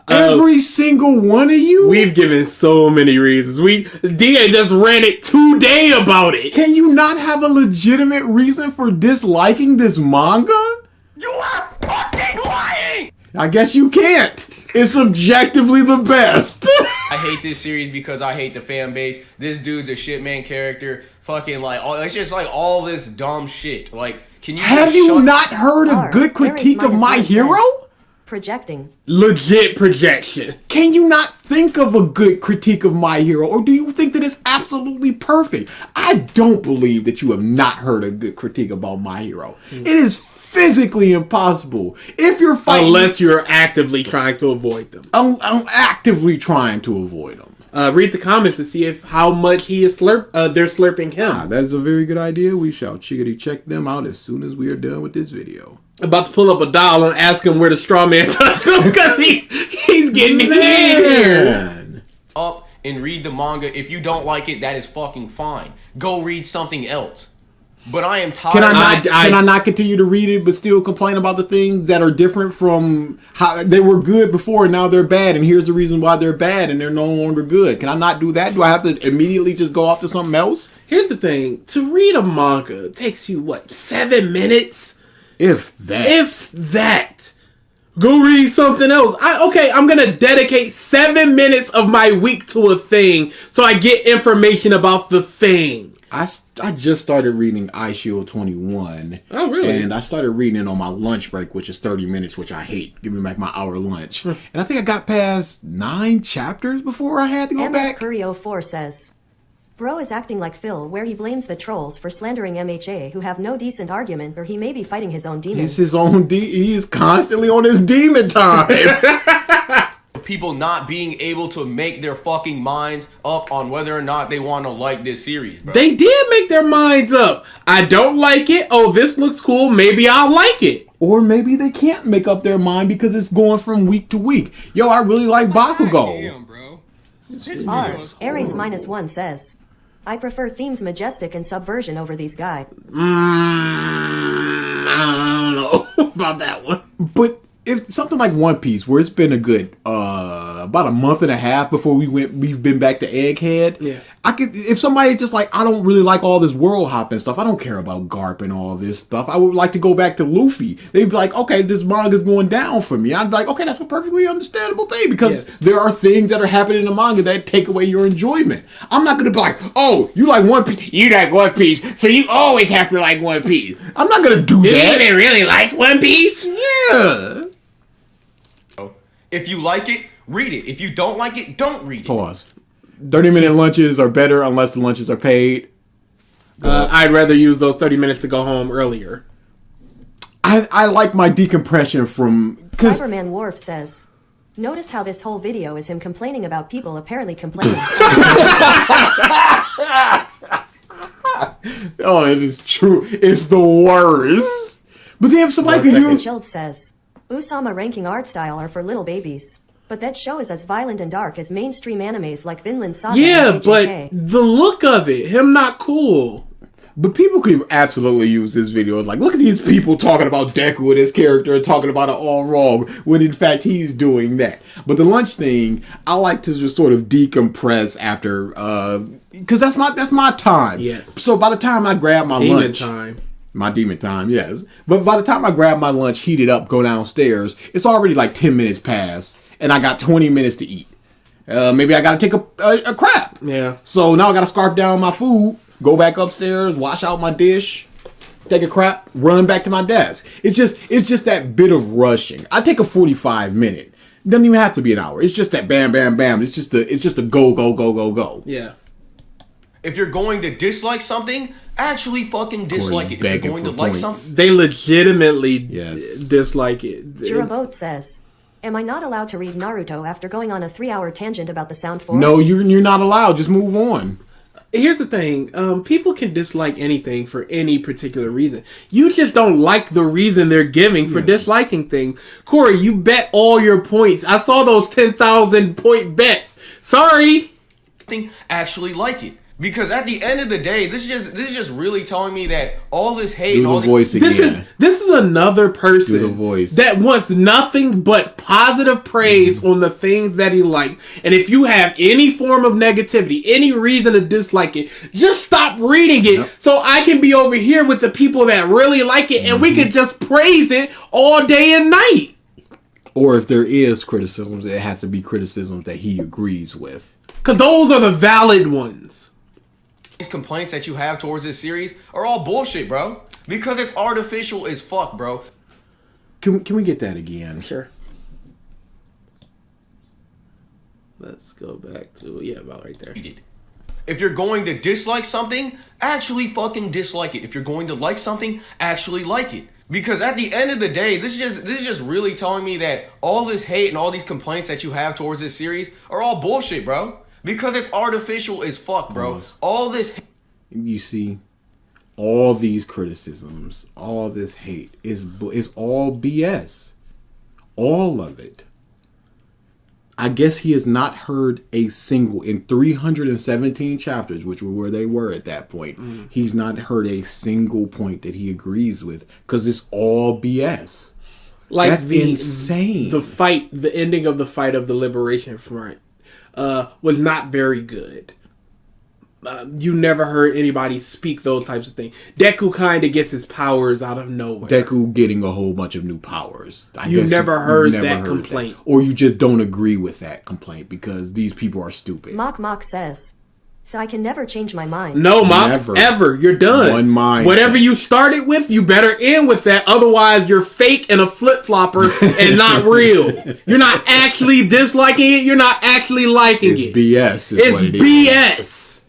Every single one of you? We've given so many reasons. Dia just ranted today about it. Can you not have a legitimate reason for disliking this manga? You are fucking lying! I guess you can't. It's objectively the best. I hate this series because I hate the fan base. This dude's a shit man character. Fucking like, it's just like all this dumb shit. Like, can you have you not heard a good critique of My Hero? Projecting. Legit projection. Can you not think of a good critique of My Hero, or do you think that it's absolutely perfect? I don't believe that you have not heard a good critique about My Hero. It is physically impossible if you're fighting, unless you're actively trying to avoid them. I'm actively trying to avoid them. Read the comments to see how much he is they're slurping him. That's a very good idea. We shall check them out as soon as we are done with this video. About to pull up a doll and ask him where the straw man touched him because he's getting here. Up and read the manga. If you don't like it, that is fucking fine. Go read something else. But I am tired. Can I not continue to read it but still complain about the things that are different from how they were good before and now they're bad, and here's the reason why they're bad and they're no longer good? Can I not do that? Do I have to immediately just go off to something else? Here's the thing. To read a manga takes you, 7 minutes? If that. Go read something else. I'm going to dedicate 7 minutes of my week to a thing so I get information about the thing. I just started reading iShield 21. Oh, really? And I started reading it on my lunch break, which is 30 minutes, which I hate. Give me back my hour lunch. And I think I got past 9 chapters before I had to go back. Curry04 says, bro is acting like Phil, where he blames the trolls for slandering MHA who have no decent argument, or he may be fighting his own demons. It's his own he is constantly on his demon time. People not being able to make their fucking minds up on whether or not they want to like this series, bro. They did make their minds up. I don't like it. Oh, this looks cool. Maybe I'll like it. Or maybe they can't make up their mind because it's going from week to week. Yo, I really like Bakugo. Damn, bro. Ares -1 says, I prefer themes majestic and subversion over these guys. I don't know about that one. But if something like One Piece, where it's been a good about a month and a half before we've been back to Egghead. Yeah. if somebody just like, I don't really like all this world hopping stuff. I don't care about Garp and all this stuff. I would like to go back to Luffy. They'd be like, okay, this manga's going down for me. I'd be like, okay, that's a perfectly understandable thing because there are things that are happening in the manga that take away your enjoyment. I'm not going to be like, oh, you like One Piece. You like One Piece, so you always have to like One Piece. I'm not going to do that. You even really like One Piece? Yeah. If you like it, read it. If you don't like it, don't read it. Pause. 30-minute lunches are better unless the lunches are paid. I'd rather use those 30 minutes to go home earlier. I like my decompression from... Cyberman Worf says, notice how this whole video is him complaining about people apparently complaining. Oh, it is true. It's the worst. But then somebody could use... Chilled says, Usama ranking art style are for little babies. But that show is as violent and dark as mainstream animes like Vinland Saga Yeah, and but JJK. the look of it, him not cool. But people could absolutely use this video. Like, look at these people talking about Deku and his character and talking about it all wrong, when in fact he's doing that. But the lunch thing, I like to just sort of decompress after, because that's my time. Yes. So by the time I grab my Demon lunch, time. my demon time, yes. But by the time I grab my lunch, heat it up, go downstairs, it's already like 10 minutes past, and I got 20 minutes to eat. Maybe I gotta take a crap. Yeah. So now I gotta scarf down my food, go back upstairs, wash out my dish, take a crap, run back to my desk. It's just that bit of rushing. I take a 45-minute. Doesn't even have to be an hour. It's just that bam, bam, bam. It's just a go. Yeah. If you're going to dislike something, actually fucking dislike it. If you're going to like something, they legitimately dislike it. Jiraboat says, am I not allowed to read Naruto after going on a 3-hour tangent about the Sound Force? No, you're not allowed. Just move on. Here's the thing. People can dislike anything for any particular reason. You just don't like the reason they're giving for disliking thing. Corey, you bet all your points. I saw those 10,000 point bets. Sorry. actually like it. Because at the end of the day, this is just really telling me that all this hate, Do and all the voice again. This is another person Do the voice. that wants nothing but positive praise on the things that he likes. And if you have any form of negativity, any reason to dislike it, just stop reading it so I can be over here with the people that really like it and we can just praise it all day and night. Or if there is criticisms, it has to be criticisms that he agrees with. Because those are the valid ones. These complaints that you have towards this series are all bullshit, bro. Because it's artificial as fuck, bro. Can we get that again? Sure. Let's go back to, about right there. If you're going to dislike something, actually fucking dislike it. If you're going to like something, actually like it. Because at the end of the day, this is just really telling me that all this hate and all these complaints that you have towards this series are all bullshit, bro. Because it's artificial as fuck, bro. All this... You see, all these criticisms, all this hate is all BS. All of it. I guess he has not heard a single, in 317 chapters, which were where they were at that point, he's not heard a single point that he agrees with, because it's all BS. Like that's insane. The ending of the fight of the Liberation Front was not very good. You never heard anybody speak those types of things. Deku kind of gets his powers out of nowhere. Deku getting a whole bunch of new powers. You never heard that complaint. Or you just don't agree with that complaint because these people are stupid. Mock says, so I can never change my mind. No, Mock, ever. You're done. One mind. Whatever you started with, you better end with that. Otherwise, you're fake and a flip-flopper and not real. You're not actually disliking it. You're not actually liking it. BS. It's BS.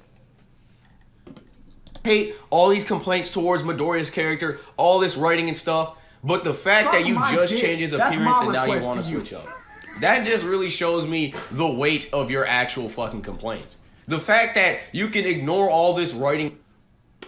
Hate all these complaints towards MiDoRiYa's character, all this writing and stuff, but the fact that you just change his appearance and now you want to switch up. That just really shows me the weight of your actual fucking complaints. The fact that you can ignore all this writing.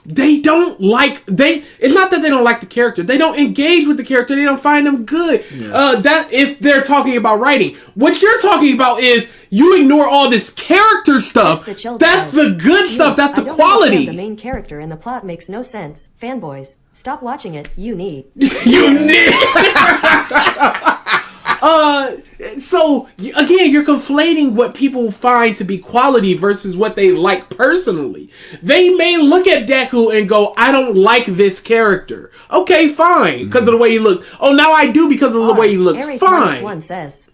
It's not that they don't like the character. They don't engage with the character. They don't find them good. Yeah. That if they're talking about writing. What you're talking about is you ignore all this character stuff. That's the good stuff. That's the quality. The main character and the plot makes no sense. Fanboys, stop watching it. You need. You need. So again, you're conflating what people find to be quality versus what they like personally. They may look at Deku and go, I don't like this character. Okay, fine, because of the way he looks. Oh, now I do because of the way he looks. Aries Fine. -1 says,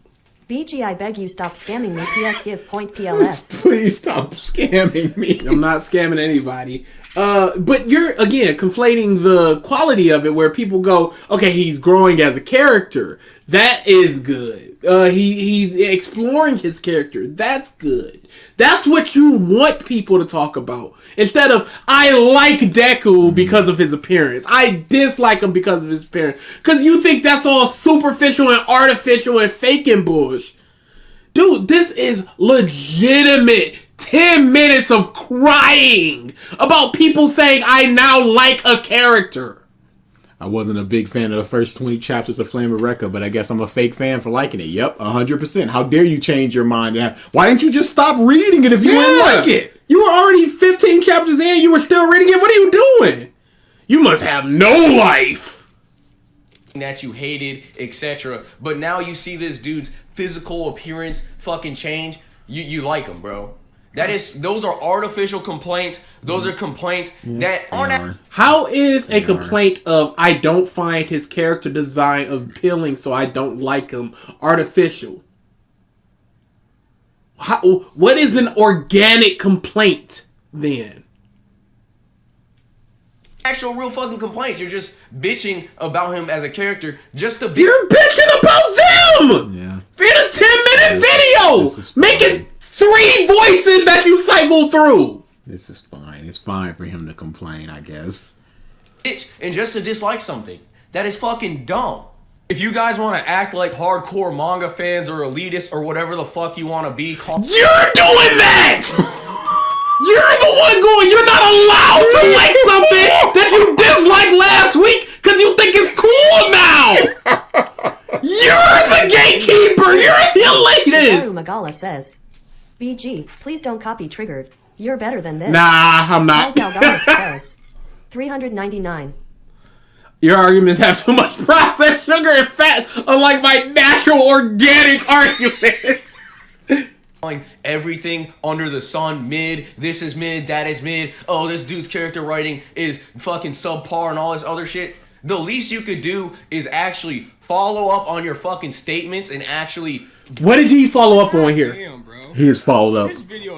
BG, I beg you stop scamming me. PS give point PLS. Please stop scamming me. I'm not scamming anybody. But you're, again, conflating the quality of it where people go, okay, he's growing as a character. That is good. He's exploring his character. That's good. That's what you want people to talk about. Instead of, I like Deku because of his appearance. I dislike him because of his appearance. Because you think that's all superficial and artificial and fake and bullshit. Dude, this is legitimate 10 minutes of crying about people saying I now like a character. I wasn't a big fan of the first 20 chapters of Flame of Recca, but I guess I'm a fake fan for liking it. Yep, 100%. How dare you change your mind? Why didn't you just stop reading it if you didn't like it? You were already 15 chapters in, you were still reading it. What are you doing? You must have no life. That you hated, etc. But now you see this dude's physical appearance fucking change. You like him, bro. Those are artificial complaints. Those are complaints that aren't. How is a complaint of I don't find his character design appealing, so I don't like him, artificial? What is an organic complaint then? Actual real fucking complaints. You're just bitching about him as a character just to You're bitching about them! Yeah. In a 10-minute video! Making 3 voices that you cycle through! This is fine. It's fine for him to complain, I guess. bitch and just to dislike something. That is fucking dumb. If you guys want to act like hardcore manga fans or elitists or whatever the fuck you want to be called, you're doing that! You're the one going, you're not allowed to like something that you disliked last week because you think it's cool now! You're the gatekeeper! You're the elitist! Magala says, BG, please don't copy Triggered. You're better than this. Nah, I'm not. Algarve says, 399. Your arguments have so much processed sugar and fat, unlike my natural organic arguments. Everything under the sun, mid, this is mid, that is mid, oh, this dude's character writing is fucking subpar and all this other shit. The least you could do is actually follow up on your fucking statements and actually... What did he follow up on here? Damn, bro. He has followed up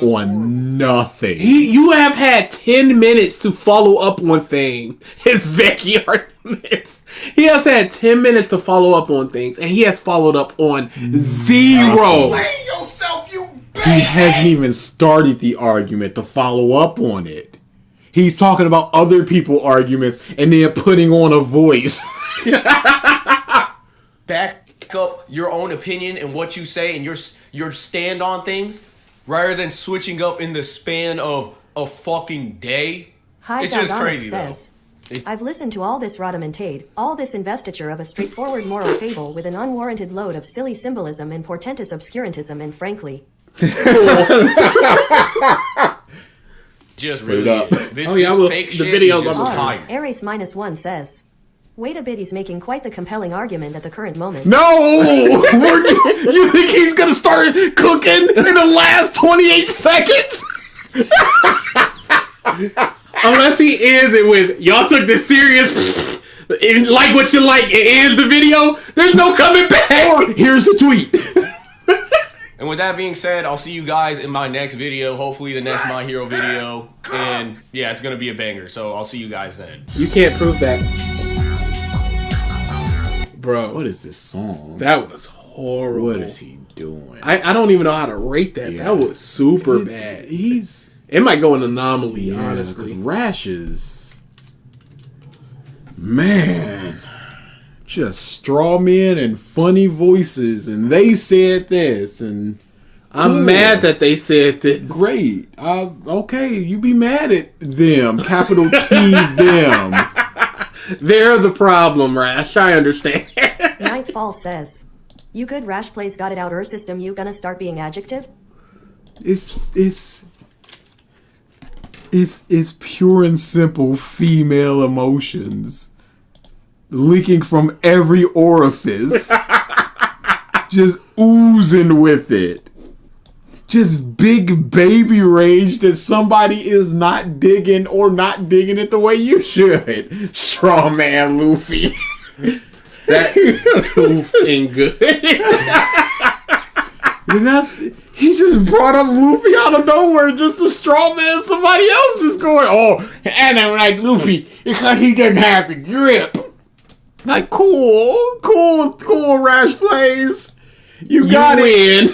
on nothing. You have had 10 minutes to follow up on things. His Vecchi arguments. He has had 10 minutes to follow up on things, and he has followed up on 0. Play yourself, you bitch! He hasn't even started the argument to follow up on it. He's talking about other people's arguments and then putting on a voice. Back up your own opinion and what you say and your stand on things rather than switching up in the span of a fucking day. It's just crazy says, I've listened to all this rhodomontade, all this investiture of a straightforward moral fable with an unwarranted load of silly symbolism and portentous obscurantism, and frankly... Just really up. This fake the shit video is just on tired. Aries -1 says, wait a bit, he's making quite the compelling argument at the current moment. No! You think he's gonna start cooking in the last 28 seconds? Unless he ends it with, y'all took this serious, and like what you like, it ends the video, there's no coming back! Or here's the tweet. And with that being said, I'll see you guys in my next video, hopefully the next My Hero video, and yeah, it's gonna be a banger, so I'll see you guys then. You can't prove that. Bro. What is this song? That was horrible. What is he doing? I don't even know how to rate that. Yeah. That was super bad. It might go an anomaly, honestly. Rash is... Man... Just straw men and funny voices, and they said this, and I'm mad that they said this. Great. Okay, you be mad at them. Capital T them. They're the problem, Rash. I understand. Nightfall says, you good Rash Plays got it out system, you gonna start being adjective? It's pure and simple female emotions leaking from every orifice. just oozing with it. Just big baby rage that somebody is not digging or not digging it the way you should. Straw man Luffy. That's too fucking good. He just brought up Luffy out of nowhere just to straw man somebody else just going, oh, and I'm like, Luffy, because he doesn't have the drip. Like, cool, Rash Plays. You got it.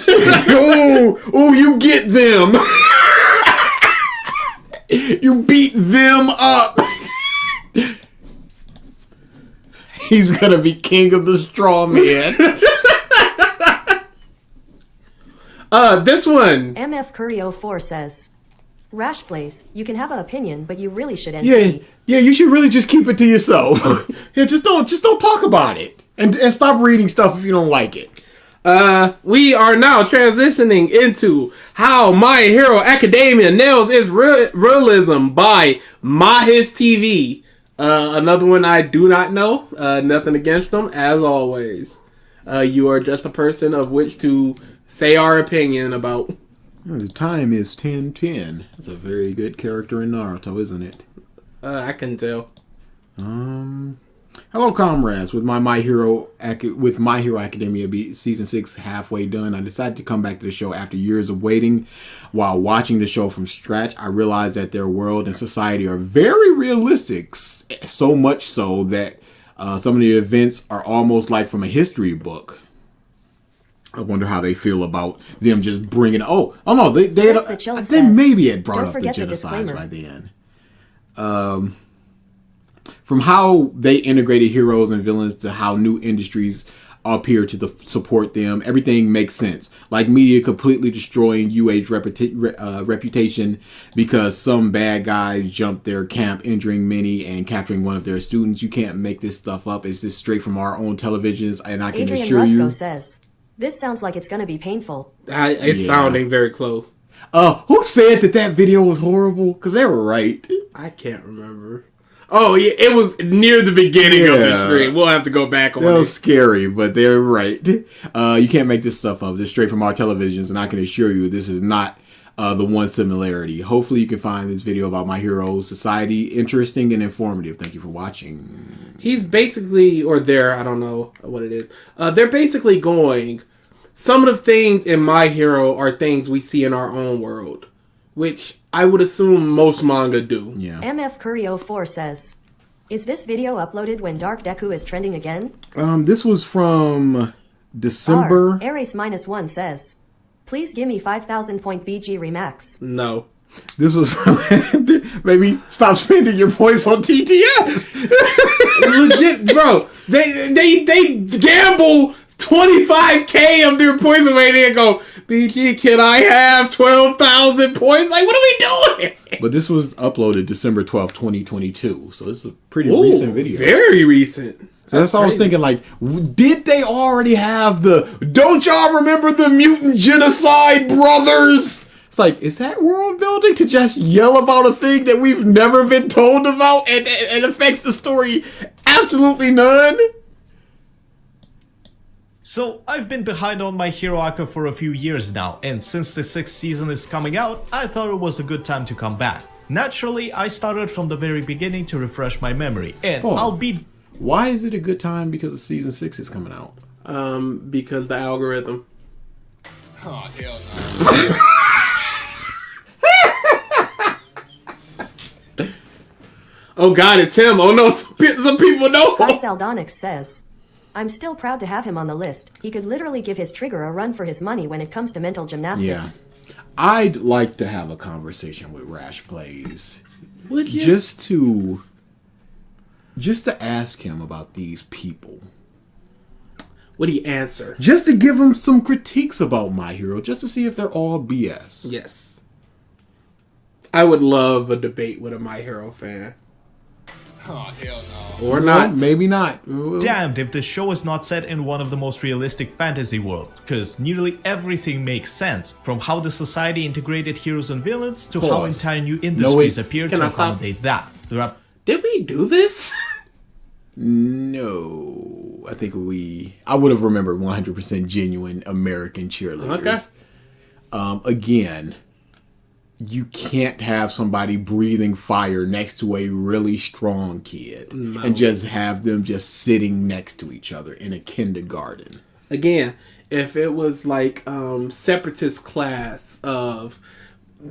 Ooh, you get them. You beat them up. He's gonna be king of the straw man. This one. MF Curio 4 says, Rash Plays, you can have an opinion, but you really should end. Yeah, you should really just keep it to yourself. Yeah, just don't talk about it. And stop reading stuff if you don't like it. We are now transitioning into how My Hero Academia Nails is Realism by MahisTV. Another one I do not know. Nothing against them, as always. You are just a person of which to say our opinion about. The time is 10:10. That's a very good character in Naruto, isn't it? I can tell. Hello, comrades. With My Hero Academia season 6 halfway done, I decided to come back to the show after years of waiting. While watching the show from scratch, I realized that their world and society are very realistic. So much so that some of the events are almost like from a history book. I wonder how they feel about them just bringing. Oh no, they maybe had brought up the genocide by then. From how they integrated heroes and villains to how new industries appear to support them, everything makes sense. Like media completely destroying UA's reputation because some bad guys jumped their camp, injuring many and capturing one of their students. You can't make this stuff up. It's just straight from our own televisions, and I can assure you. Says, this sounds like it's going to be painful. It's sounding very close. Who said that video was horrible? Because they were right. I can't remember. Oh, yeah, it was near the beginning of the stream. We'll have to go back on it. That was scary, but they're right. You can't make this stuff up. This is straight from our televisions, and I can assure you this is not the one similarity. Hopefully you can find this video about My Hero Society interesting and informative. Thank you for watching. He's basically, or they're, I don't know what it is. They're basically going, some of the things in My Hero are things we see in our own world, which I would assume most manga do. Yeah. MF Curio 4 says, is this video uploaded when Dark Deku is trending again? This was from December. Ares -1 says, please give me 5,000 point BG Remax. No. This was from maybe stop spending your points on TTS. Legit, bro. They gamble 25K of their points away and go, BG, can I have 12,000 points? Like, what are we doing? But this was uploaded December 12th, 2022. So this is a pretty recent video. Very recent. So that's what I was thinking, like, did they already have don't y'all remember the mutant genocide brothers? It's like, is that world building to just yell about a thing that we've never been told about and affects the story absolutely none? So, I've been behind on My Hero Acca for a few years now, and since the 6th season is coming out, I thought it was a good time to come back. Naturally, I started from the very beginning to refresh my memory, and Why is it a good time because of season 6 is coming out? Because the algorithm. Oh, hell no. Oh god, it's him. Oh no, some people know. Saldonix says, I'm still proud to have him on the list. He could literally give his trigger a run for his money when it comes to mental gymnastics. Yeah. I'd like to have a conversation with Rash Plays. Would you? Just to ask him about these people. Would he answer? Just to give him some critiques about My Hero, just to see if they're all BS. Yes. I would love a debate with a My Hero fan. Oh, hell no. Or not. Maybe not. Damned if the show is not set in one of the most realistic fantasy worlds, because nearly everything makes sense, from how the society integrated heroes and villains to how entire new industries appeared to accommodate that. Did we do this? No. I would have remembered 100% genuine American cheerleaders. Okay. Again, you can't have somebody breathing fire next to a really strong kid and just have them just sitting next to each other in a kindergarten. Again, if it was like separatist class of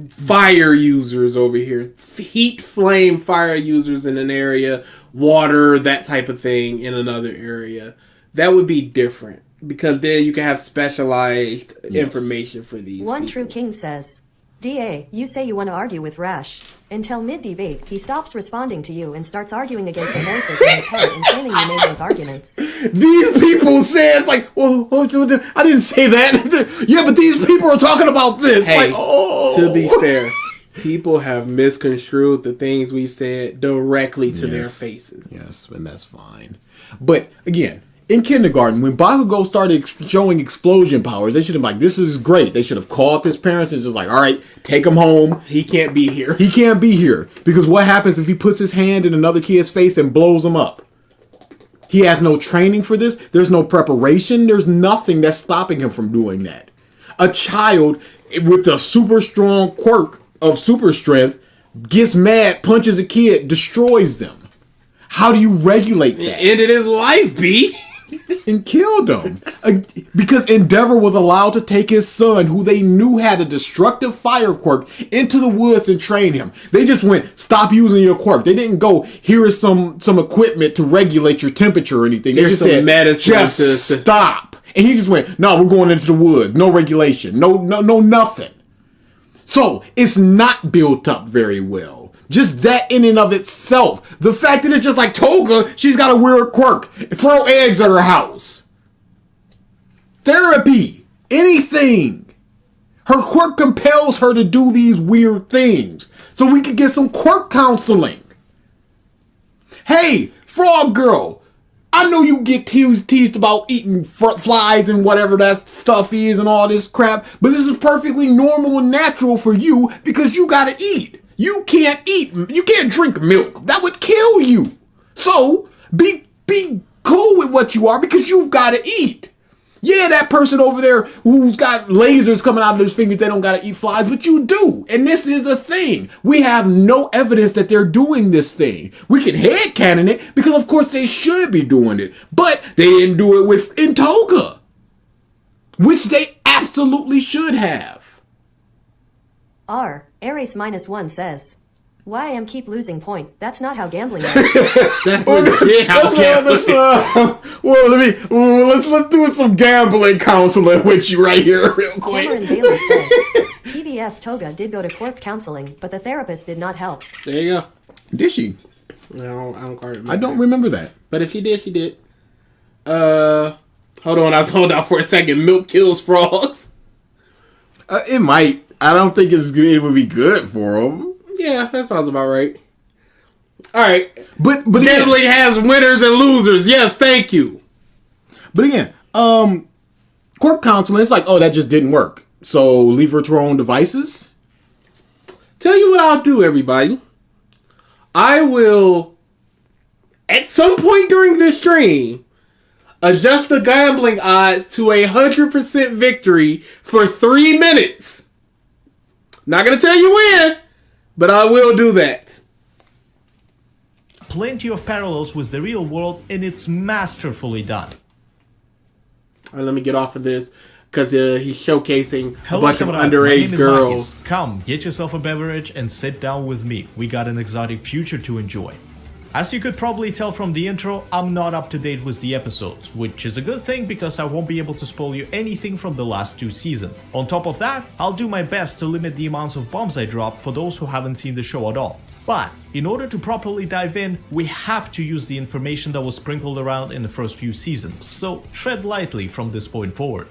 fire users over here, heat flame fire users in an area, water, that type of thing in another area, that would be different, because then you can have specialized information for these One people. True King says, DA, you say you want to argue with Rash. Until mid-debate, he stops responding to you and starts arguing against the voices in his head and claiming you made those arguments. These people say, it's like, well, I didn't say that. Yeah, but these people are talking about this. Hey, like, oh. to be fair, people have misconstrued the things we've said directly to their faces. Yes, and that's fine. But again, in kindergarten, when Bakugo started showing explosion powers, they should have been like, this is great. They should have called his parents and just like, all right, take him home. He can't be here. He can't be here. Because what happens if he puts his hand in another kid's face and blows him up? He has no training for this. There's no preparation. There's nothing that's stopping him from doing that. A child with a super strong quirk of super strength gets mad, punches a kid, destroys them. How do you regulate that? Ended his life, B. And killed him. Because Endeavor was allowed to take his son, who they knew had a destructive fire quirk, into the woods and train him. They just went, stop using your quirk. They didn't go, here is some equipment to regulate your temperature or anything. They Here's just some said, medicine just stop. And he just went, no, we're going into the woods. No regulation. No, nothing. So it's not built up very well. Just that in and of itself. The fact that it's just like Toga, she's got a weird quirk. Throw eggs at her house. Therapy. Anything. Her quirk compels her to do these weird things. So we could get some quirk counseling. Hey, Frog Girl. I know you get teased about eating flies and whatever that stuff is and all this crap, but this is perfectly normal and natural for you because you gotta eat. You can't eat, you can't drink milk. That would kill you. So, be cool with what you are because you've gotta eat. Yeah, that person over there who's got lasers coming out of his fingers, they don't gotta eat flies, but you do. And this is a thing. We have no evidence that they're doing this thing. We can headcanon it because of course they should be doing it. But they didn't do it in Toga, which they absolutely should have. Ares -1 says, why am keep losing point? That's not how gambling works. That's legit how let's do some gambling counseling with you right here real quick. Cameron Bailey says, TBF Toga did go to Quirk counseling, but the therapist did not help. There you go. Did she? No, I don't quite remember. I don't remember that. But if she did, she did. Hold on, I zoned out for a second. Milk kills frogs. It might. I don't think it would be good for them. Yeah, that sounds about right. All right, but gambling has winners and losers. Yes, thank you. But again, quirk counseling, it's like, oh, that just didn't work. So leave her to her own devices. Tell you what I'll do, everybody. I will, at some point during this stream, adjust the gambling odds to 100% victory for 3 minutes. Not gonna tell you when, but I will do that. Plenty of parallels with the real world, and it's masterfully done. All right, let me get off of this because he's showcasing Hello, a bunch of Kamarad. underage My name is girls. Mahis. Come, get yourself a beverage and sit down with me. We got an exotic future to enjoy. As you could probably tell from the intro, I'm not up to date with the episodes, which is a good thing because I won't be able to spoil you anything from the last 2 seasons. On top of that, I'll do my best to limit the amounts of bombs I drop for those who haven't seen the show at all. But in order to properly dive in, we have to use the information that was sprinkled around in the first few seasons, so tread lightly from this point forward.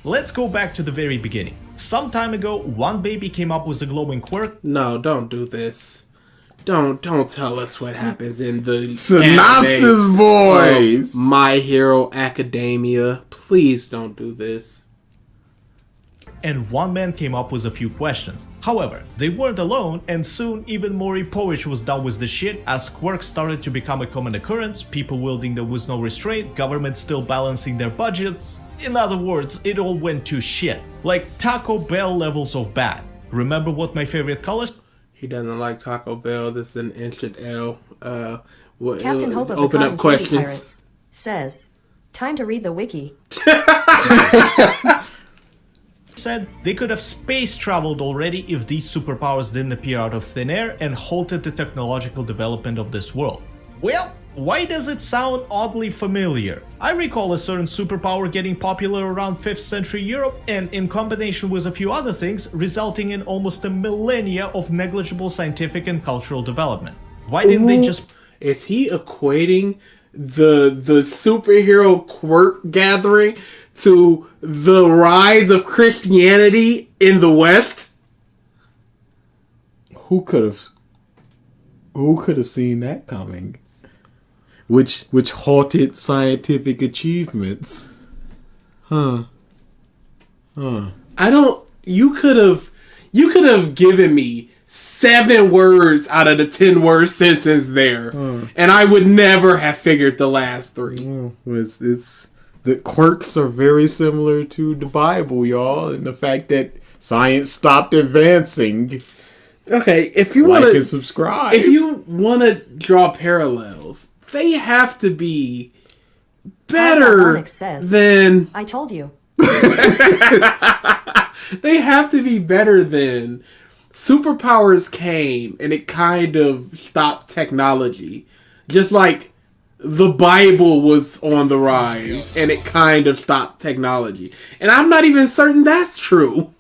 Let's go back to the very beginning. Some time ago, one baby came up with a glowing quirk. No, don't do this. Don't tell us what happens in the synopsis, boys. My Hero Academia. Please don't do this. and one man came up with a few questions. However, they weren't alone, and soon even more porridge was done with the shit as Quirk started to become a common occurrence, people wielding them with no restraint, government still balancing their budgets. In other words, it all went to shit. Like Taco Bell levels of bad. Remember what my favorite colors? He doesn't like Taco Bell. This is an instant L. Captain Hope of open the up Cotton Candy questions. Pirates says, time to read the wiki. Said they could have space traveled already if these superpowers didn't appear out of thin air and halted the technological development of this world. Well, why does it sound oddly familiar? I recall a certain superpower getting popular around 5th century Europe and in combination with a few other things resulting in almost a millennia of negligible scientific and cultural development. Why didn't they just... Is he equating the superhero Quirk gathering to the rise of Christianity in the West? Who could have seen that coming? Which halted scientific achievements. I don't. You could have given me 7 words out of the 10-word sentence there, and I would never have figured the last 3. It's the quirks are very similar to the Bible, y'all, and the fact that science stopped advancing. Okay, if you want to subscribe, if you want to draw parallels, they have to be better than... I told you. They have to be better than superpowers came and it kind of stopped technology. Just like the Bible was on the rise and it kind of stopped technology. And I'm not even certain that's true.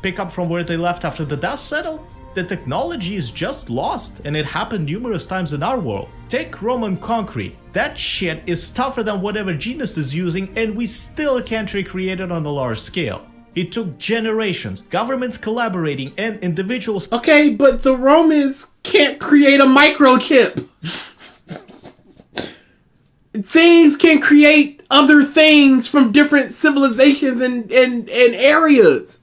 Pick up from where they left after the dust settled? The technology is just lost, and it happened numerous times in our world. Take Roman concrete. That shit is tougher than whatever Genius is using, and we still can't recreate it on a large scale. It took generations, governments collaborating, and individuals... Okay, but the Romans can't create a microchip. Things can create other things from different civilizations and areas.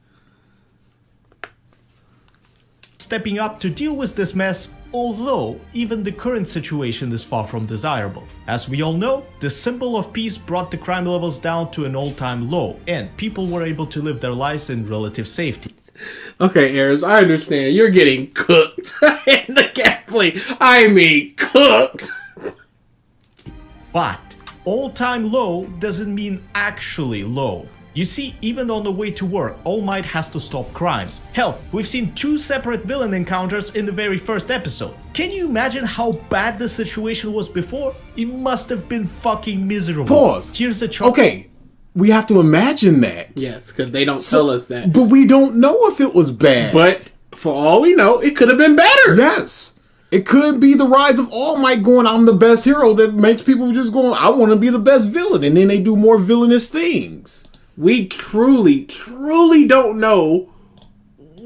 Stepping up to deal with this mess, although even the current situation is far from desirable. As we all know, the symbol of peace brought the crime levels down to an all-time low, and people were able to live their lives in relative safety. Okay, Aries, I understand. You're getting cooked in the gameplay. I mean, cooked. But all-time low doesn't mean actually low. You see, even on the way to work, All Might has to stop crimes. Hell, we've seen 2 separate villain encounters in the very first episode. Can you imagine how bad the situation was before? It must have been fucking miserable. Pause. Here's a chart. Okay, we have to imagine that. Yes, because they don't tell us that. But we don't know if it was bad. But for all we know, it could have been better. Yes. It could be the rise of All Might going, I'm the best hero, that makes people just going, I want to be the best villain. And then they do more villainous things. We truly don't know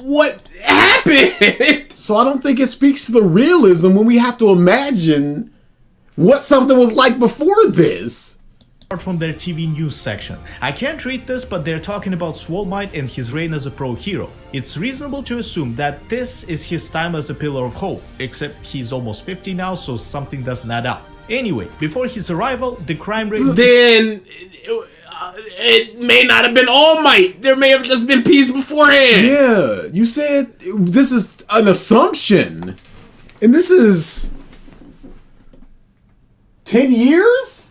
what happened. So I don't think it speaks to the realism when we have to imagine what something was like before this. From their TV news section. I can't read this, but they're talking about Swole Might and his reign as a pro hero. It's reasonable to assume that this is his time as a pillar of hope, except he's almost 50 now, so something doesn't add up. Anyway, before his arrival, the crime rate... Then it may not have been All Might. There may have just been peace beforehand. Yeah, you said this is an assumption. And this is 10 years?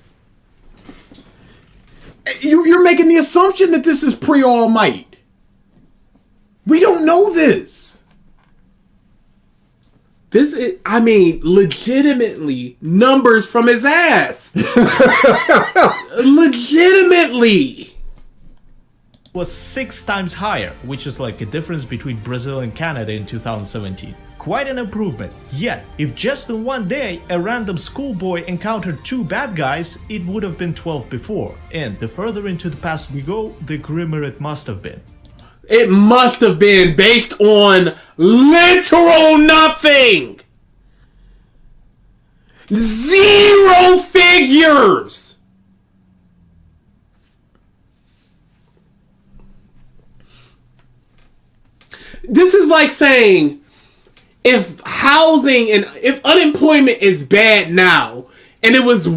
You're making the assumption that this is pre-All Might. We don't know this. This is, I mean, legitimately numbers from his ass. Legitimately. Was 6 times higher, which is like a difference between Brazil and Canada in 2017. Quite an improvement. Yet, if just in one day a random schoolboy encountered 2 bad guys, it would have been 12 before. And the further into the past we go, the grimmer it must have been. It must have been based on literal nothing. 0 figures. This is like saying if housing and if unemployment is bad now, and it was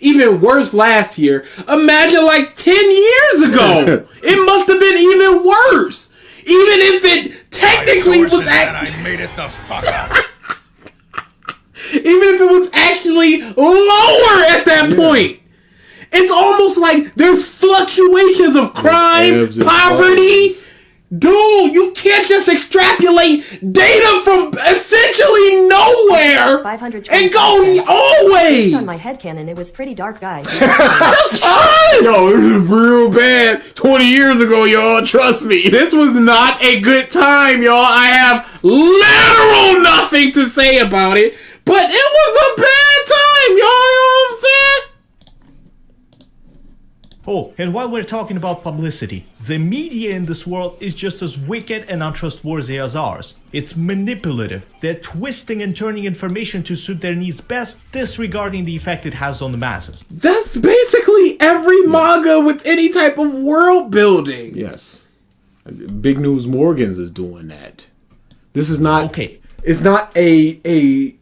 even worse last year, imagine like 10 years ago. It must have been even worse. Even if it technically was I made it the fuck up. Even if it was actually lower at that point. It's almost like there's fluctuations of crime, poverty. Dude, you can't just extrapolate data from essentially nowhere and go always. Based on my headcanon, it was pretty dark, guys. That's fine. Yo, this is real bad 20 years ago, y'all. Trust me. This was not a good time, y'all. I have literal nothing to say about it, but it was a bad time, y'all. You know what I'm saying? Oh, and while we're talking about publicity, the media in this world is just as wicked and untrustworthy as ours. It's manipulative. They're twisting and turning information to suit their needs best, disregarding the effect it has on the masses. That's basically every manga with any type of world building. Yes. Big News Morgans is doing that. This is not... Okay. It's not a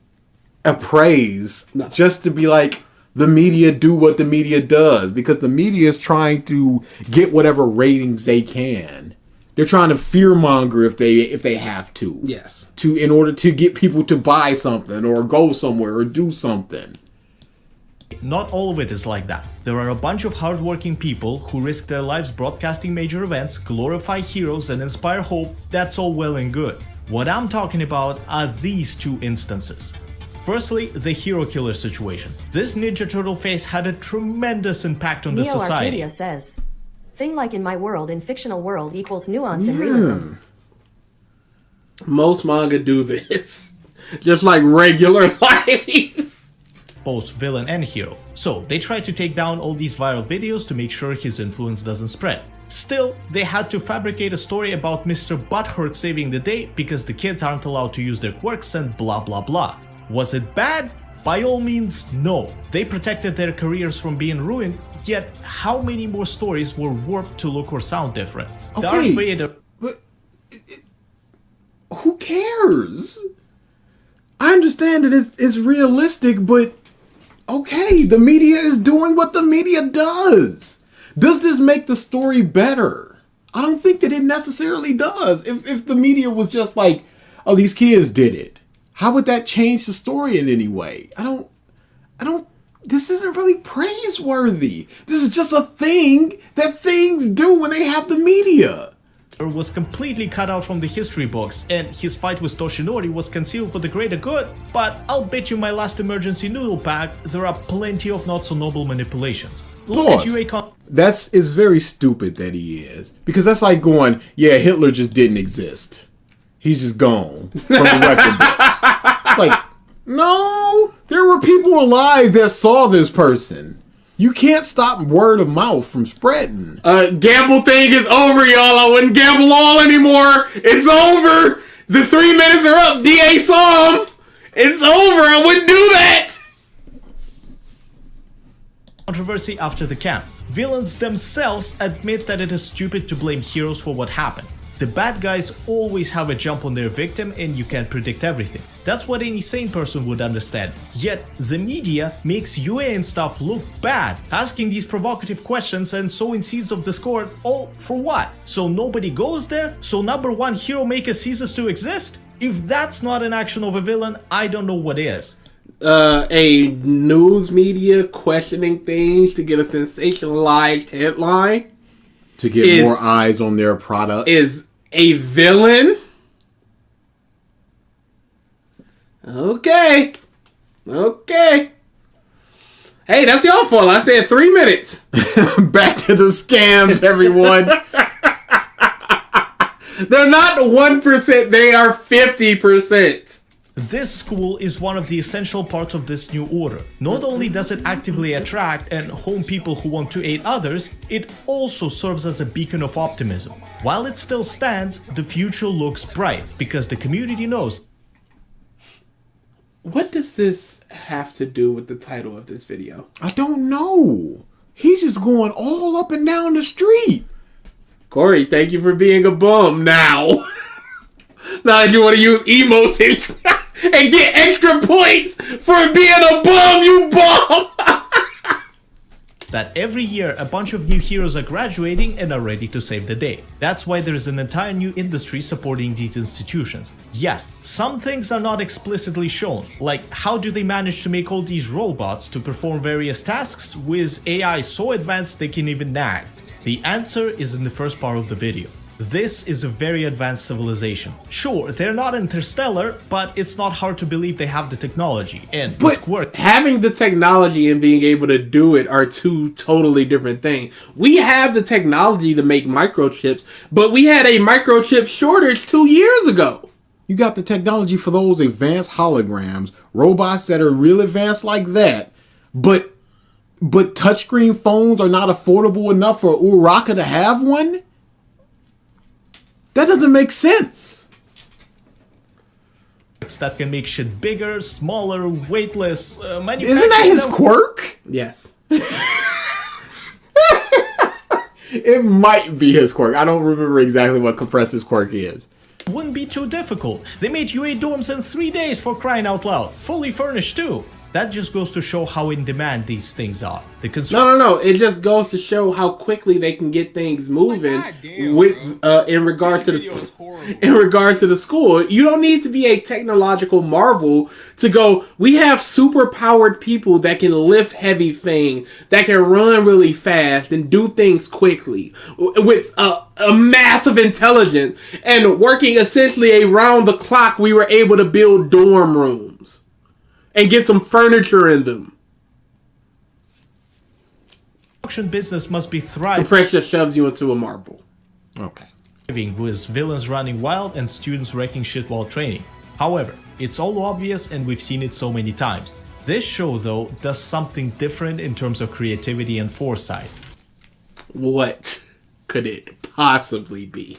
praise just to be like, the media do what the media does, because the media is trying to get whatever ratings they can. They're trying to fearmonger if they have to. Yes. In order to get people to buy something or go somewhere or do something. Not all of it is like that. There are a bunch of hardworking people who risk their lives broadcasting major events, glorify heroes, and inspire hope. That's all well and good. What I'm talking about are these two instances. Firstly, the hero killer situation. This Ninja Turtle face had a tremendous impact on the society. Arcadia says, thing like in my world, in fictional world equals nuance and realism. Most manga do this. Just like regular life. Both villain and hero. So they tried to take down all these viral videos to make sure his influence doesn't spread. Still, they had to fabricate a story about Mr. Butthurt saving the day because the kids aren't allowed to use their quirks and blah blah blah. Was it bad? By all means, no. They protected their careers from being ruined, yet how many more stories were warped to look or sound different? Darth Vader... But who cares? I understand that it's realistic, but okay, the media is doing what the media does. Does this make the story better? I don't think that it necessarily does. If the media was just like, oh, these kids did it, how would that change the story in any way? I don't, this isn't really praiseworthy. This is just a thing that things do when they have the media. Was completely cut out from the history books, and his fight with Toshinori was concealed for the greater good, but I'll bet you my last emergency noodle pack, there are plenty of not so noble manipulations. Look at UA It's very stupid that he is, because that's like going, yeah, Hitler just didn't exist. He's just gone from the record books. Like, no, there were people alive that saw this person. You can't stop word of mouth from spreading. Gamble thing is over, y'all. I wouldn't gamble all anymore. It's over. The 3 minutes are up. DA saw him. It's over. I wouldn't do that. Controversy after the camp. Villains themselves admit that it is stupid to blame heroes for what happened. The bad guys always have a jump on their victim and you can't predict everything. That's what any sane person would understand. Yet, the media makes UA and stuff look bad, asking these provocative questions and sowing seeds of discord, all for what? So nobody goes there? So number one hero maker ceases to exist? If that's not an action of a villain, I don't know what is. A news media questioning things to get a sensationalized headline. To get more eyes on their product. Is a villain? Okay. Okay. Hey, that's your fault. I said 3 minutes. Back to the scams, everyone. They're not 1%, they are 50%. This school is one of the essential parts of this new order. Not only does it actively attract and home people who want to aid others, it also serves as a beacon of optimism. While it still stands, the future looks bright because the community knows. What does this have to do with the title of this video? I don't know. He's just going all up and down the street. Corey, thank you for being a bum now. Now that you want to use emotes and get extra points for being a bum, you bum! That every year a bunch of new heroes are graduating and are ready to save the day. That's why there is an entire new industry supporting these institutions. Yes, some things are not explicitly shown, like how do they manage to make all these robots to perform various tasks with AI so advanced they can even nag? The answer is in the first part of the video. This is a very advanced civilization. Sure, they're not interstellar, but it's not hard to believe they have the technology. And but Quirk, having the technology and being able to do it are two totally different things. We have the technology to make microchips, but we had a microchip shortage 2 years ago. You got the technology for those advanced holograms, robots that are real advanced like that, but touchscreen phones are not affordable enough for Uraraka to have one? That doesn't make sense. that can make shit bigger, smaller, weightless, Isn't that his quirk? Yes. It might be his quirk. I don't remember exactly what Compress's quirk is. Wouldn't be too difficult. They made UA dorms in 3 days, for crying out loud. Fully furnished too. That just goes to show how in demand these things are. No. It just goes to show how quickly they can get things moving with in regards to the school. You don't need to be a technological marvel to go. We have super powered people that can lift heavy things, that can run really fast and do things quickly with a massive intelligence, and working essentially around the clock. We were able to build dorm rooms and get some furniture in them. Business must be thriving. Compress just shoves you into a marble. Okay. With villains running wild and students wrecking shit while training. However, it's all obvious and we've seen it so many times. This show, though, does something different in terms of creativity and foresight. What could it possibly be?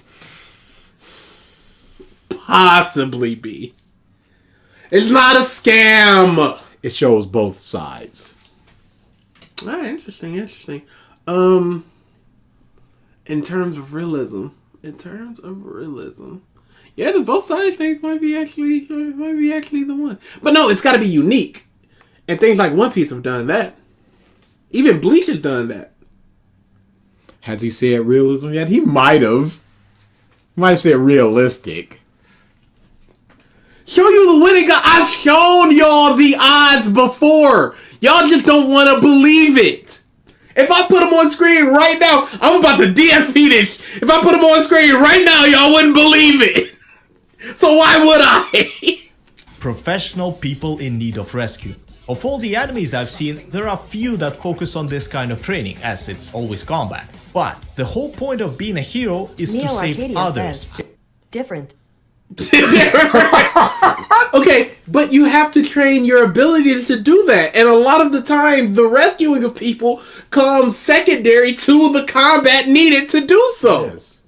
Possibly be. It's not a scam. It shows both sides. Ah, interesting. In terms of realism, yeah, the both sides things might be actually the one. But no, it's got to be unique. And things like One Piece have done that. Even Bleach has done that. Has he said realism yet? He might have. Might have said realistic. Show you the winning guy. I've shown y'all the odds before. Y'all just don't want to believe it. If I put them on screen right now, I'm about to DSP this. If I put them on screen right now, y'all wouldn't believe it. So why would I? Professional people in need of rescue. Of all the animes I've seen, there are few that focus on this kind of training, as it's always combat. But the whole point of being a hero is to save others. Different. Okay, but you have to train your abilities to do that, and a lot of the time the rescuing of people comes secondary to the combat needed to do so. Yes.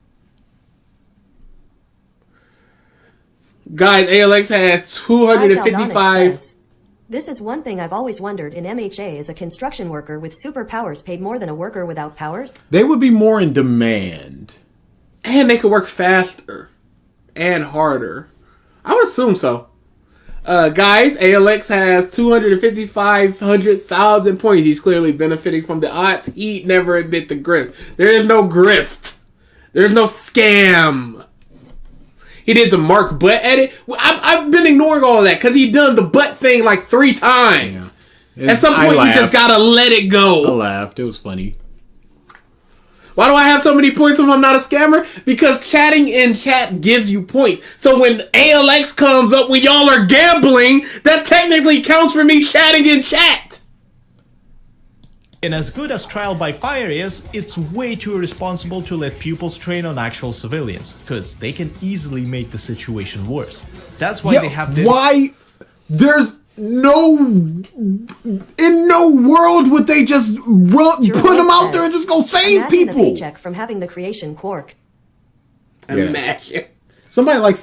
Guys, ALX has 255. This is one thing I've always wondered in MHA. Is a construction worker with superpowers paid more than a worker without powers? They would be more in demand. And they could work faster and harder. I would assume so. Guys, ALX has 255,000 points. He's clearly benefiting from the odds. He'd never admit the grift. There is no grift. There's no scam. He did the Mark butt edit. I've been ignoring all of that because he done the butt thing like 3 times. Yeah. At some point, you just gotta let it go. I laughed. It was funny. Why do I have so many points if I'm not a scammer? Because chatting in chat gives you points. So when ALX comes up when y'all are gambling, that technically counts for me chatting in chat. And as good as trial by fire is, it's way too irresponsible to let pupils train on actual civilians, because they can easily make the situation worse. That's why they have this. Why? There's no... In no world would they just put them out there and just go save people. Imagine a paycheck from having the creation Quirk. Imagine. Somebody likes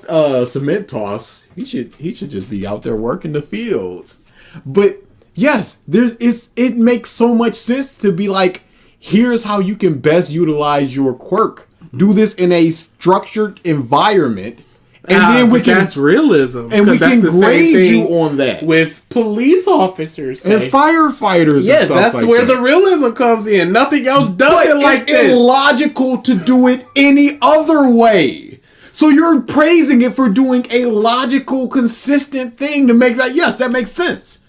cement toss. He should just be out there working the fields. But yes, it makes so much sense to be like, here's how you can best utilize your quirk. Do this in a structured environment And then we can, that's realism. And we can the same grade thing you on that. with police officers And firefighters yeah, and stuff that's like where that. the realism comes in. Nothing else does But it like it's that. illogical to do it any other way. So you're praising it for doing a logical, consistent thing to make that, yes, that makes sense.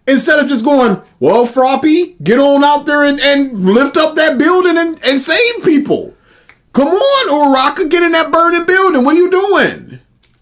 Instead of just going, well, Froppy, get on out there and lift up that building and save people. Come on, Uraka, get in that burning building. What are you doing?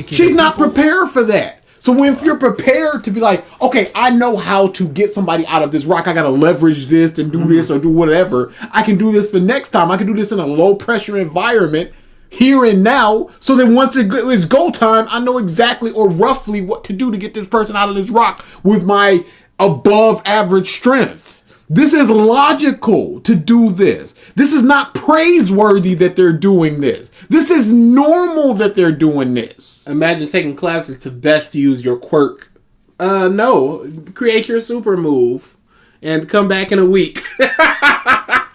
She's not prepared for that. So if you're prepared to be like, okay, I know how to get somebody out of this rock. I got to leverage this and do this or do whatever. I can do this for next time. I can do this in a low pressure environment here and now. So that once it's go time, I know exactly or roughly what to do to get this person out of this rock with my above average strength. This is logical to do this. This is not praiseworthy that they're doing this. This is normal that they're doing this. Imagine taking classes to best use your quirk. No. Create your super move and come back in a week.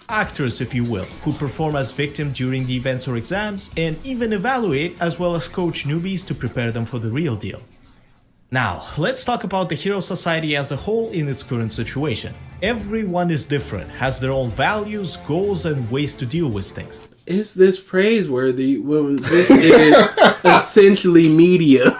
Actors, if you will, who perform as victims during the events or exams, and even evaluate as well as coach newbies to prepare them for the real deal. Now, let's talk about the hero society as a whole in its current situation. Everyone is different, has their own values, goals, and ways to deal with things. Is this praiseworthy when this is essentially media?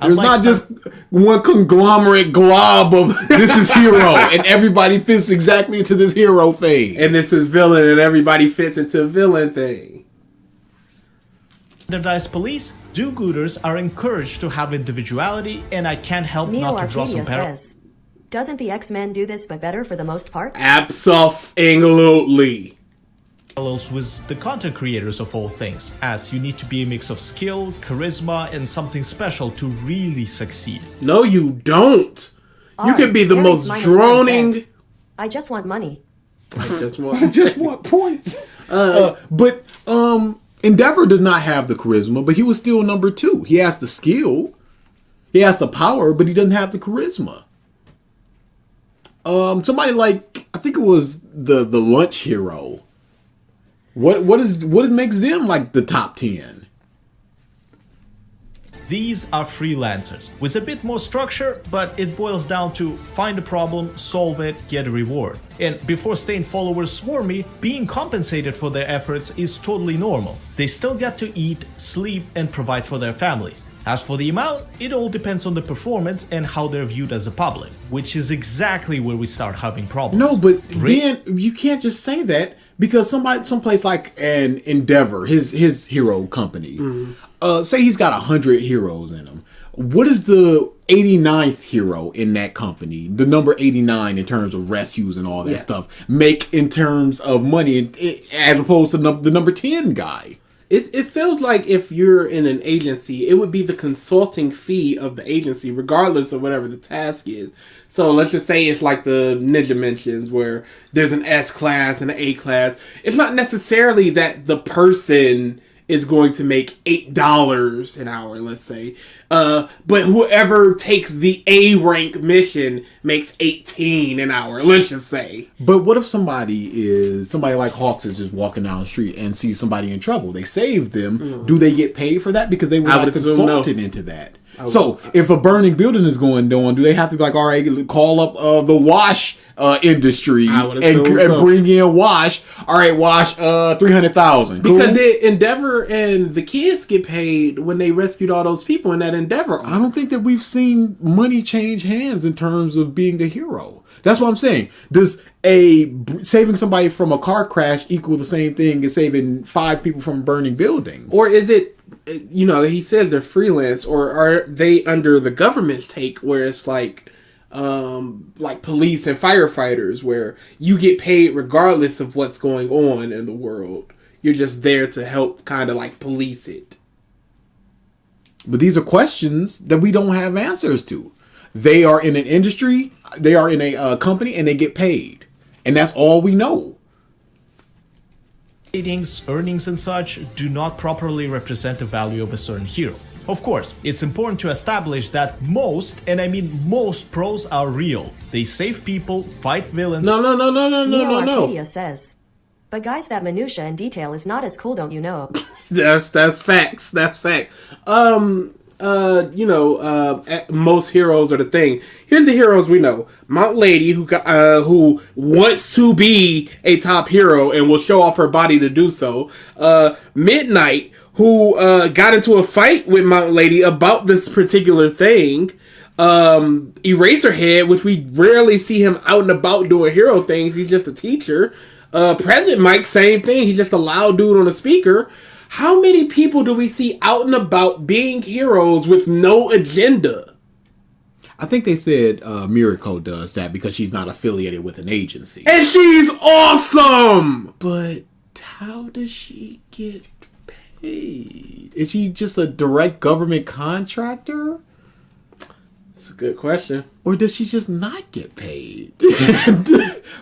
There's not just one conglomerate glob of this is hero and everybody fits exactly into this hero thing. And this is villain and everybody fits into a villain thing. Standardized police, do-gooders are encouraged to have individuality, and I can't help not to draw some parallels. says, doesn't the X-Men do this but better for the most part? Absolutely. With the content creators of all things, as you need to be a mix of skill, charisma, and something special to really succeed. No, you don't. You can be the most droning. I just want money. I just want points. But Endeavor does not have the charisma, but he was still number 2. He has the skill, he has the power, but he doesn't have the charisma. Somebody like, I think it was the lunch hero. What makes them like the top 10? These are freelancers with a bit more structure, but it boils down to find a problem, solve it, get a reward. And before staying followers swarmy, being compensated for their efforts is totally normal. They still get to eat, sleep, and provide for their families. As for the amount, it all depends on the performance and how they're viewed as a public, which is exactly where we start having problems. No, but then you can't just say that, because someplace like an Endeavor, his hero company, say he's got 100 heroes in him. What is the 89th hero in that company, the number 89 in terms of rescues and all that stuff, make in terms of money as opposed to the number 10 guy? It feels like if you're in an agency, it would be the consulting fee of the agency, regardless of whatever the task is. So let's just say it's like the Ninja mentions, where there's an S class and an A class. It's not necessarily that the person is going to make $8 an hour, let's say. But whoever takes the A rank mission makes $18 an hour, let's just say. But what if somebody like Hawks is just walking down the street and sees somebody in trouble? They save them. Do they get paid for that? Because they were not consulted into that. So if a burning building is going on, do they have to be like, all right, call up the wash industry and bring in Wash? All right, Wash, 300,000. Because the Endeavor and the kids get paid when they rescued all those people in that Endeavor. I don't think that we've seen money change hands in terms of being a hero. That's what I'm saying. Does saving somebody from a car crash equal the same thing as saving 5 people from a burning building? Or is it, he said they're freelance, or are they under the government's take where it's like police and firefighters, where you get paid regardless of what's going on in the world? You're just there to help kind of like police it. But these are questions that we don't have answers to. They are in an industry, they are in a company, and they get paid. And that's all we know. Ratings, earnings, and such do not properly represent the value of a certain hero. Of course, it's important to establish that most, and I mean most, pros are real. They save people, fight villains. No. Says, But guys, that minutia and detail is not as cool, don't you know? That's facts. That's fact. Most heroes are the thing. Here's the heroes we know: Mount Lady, who wants to be a top hero and will show off her body to do so. Midnight, who got into a fight with Mount Lady about this particular thing. Eraserhead, which we rarely see him out and about doing hero things. He's just a teacher. Present Mike, same thing. He's just a loud dude on a speaker. How many people do we see out and about being heroes with no agenda? I think they said Miracle does that because she's not affiliated with an agency. And she's awesome! But how does she get paid? Is she just a direct government contractor? That's a good question. Or does she just not get paid?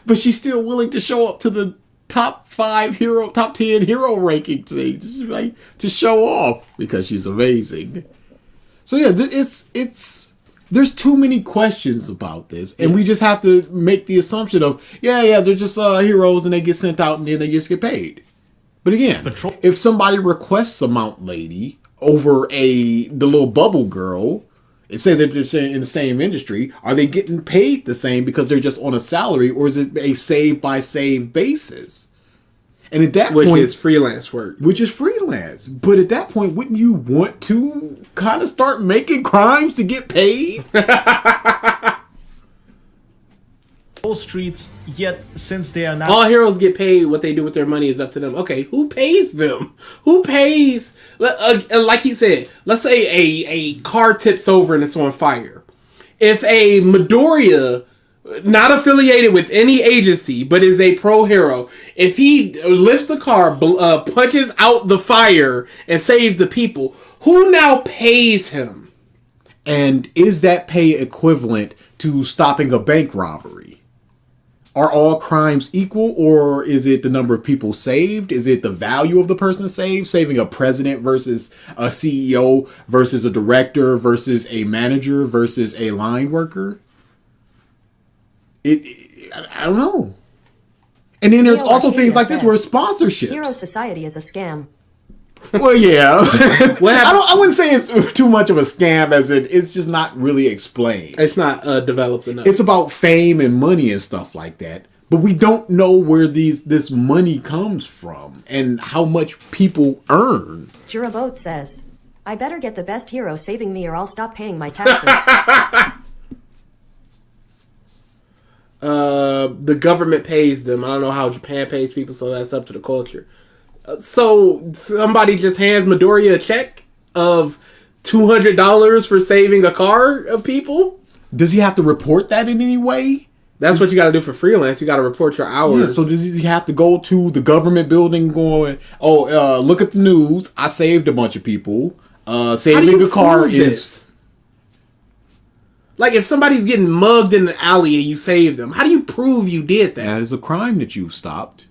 But she's still willing to show up to the top 10 hero rankings, like, to show off because she's amazing. So yeah, it's there's too many questions about this, and we just have to make the assumption of they're just heroes and they get sent out and then they just get paid. But again, if somebody requests a Mount Lady over the little bubble girl, and say that they're in the same industry, are they getting paid the same because they're just on a salary, or is it a save basis? And at that point, which is freelance work. Which is freelance. But at that point, wouldn't you want to kind of start making crimes to get paid? All streets, yet since they are not... All heroes get paid. What they do with their money is up to them. Okay, who pays them? Who pays... like he said, let's say a car tips over and it's on fire. If a MiDoRiYa, not affiliated with any agency, but is a pro hero, if he lifts the car, punches out the fire, and saves the people, who now pays him? And is that pay equivalent to stopping a bank robbery? Are all crimes equal, or is it the number of people saved? Is it the value of the person saved? Saving a president versus a CEO versus a director versus a manager versus a line worker? I don't know. And then there's also things like this where sponsorships. Hero society is a scam. Well, yeah. I wouldn't say it's too much of a scam, as it's just not really explained. It's not developed enough. It's about fame and money and stuff like that. But we don't know where this money comes from and how much people earn. BaD says, I better get the best hero saving me or I'll stop paying my taxes. The government pays them. I don't know how Japan pays people, so that's up to the culture. So somebody just hands MiDoRiYa a check of $200 for saving a car of people? Does he have to report that in any way? That's what you got to do for freelance. You got to report your hours. Yeah, so does he have to go to the government building going, look at the news, I saved a bunch of people. Saving a car is... Like, if somebody's getting mugged in the alley and you saved them, how do you prove you did that? That is a crime that you stopped.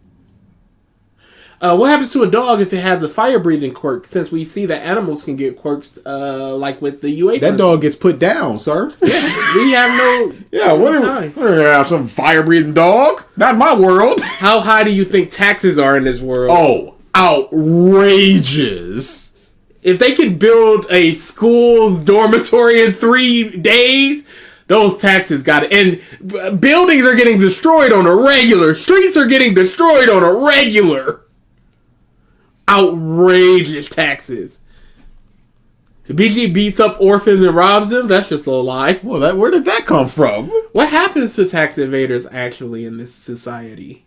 What happens to a dog if it has a fire-breathing quirk? Since we see that animals can get quirks, like with the UA. That dog gets put down, sir. Yeah, we have no. Yeah, what are we have some fire-breathing dog? Not in my world. How high do you think taxes are in this world? Oh, outrageous! If they could build a school's dormitory in 3 days, those taxes got it. And buildings are getting destroyed on a regular. Streets are getting destroyed on a regular. Outrageous taxes. BG beats up orphans and robs them. That's just a lie. Well, where did that come from? What happens to tax evaders actually in this society?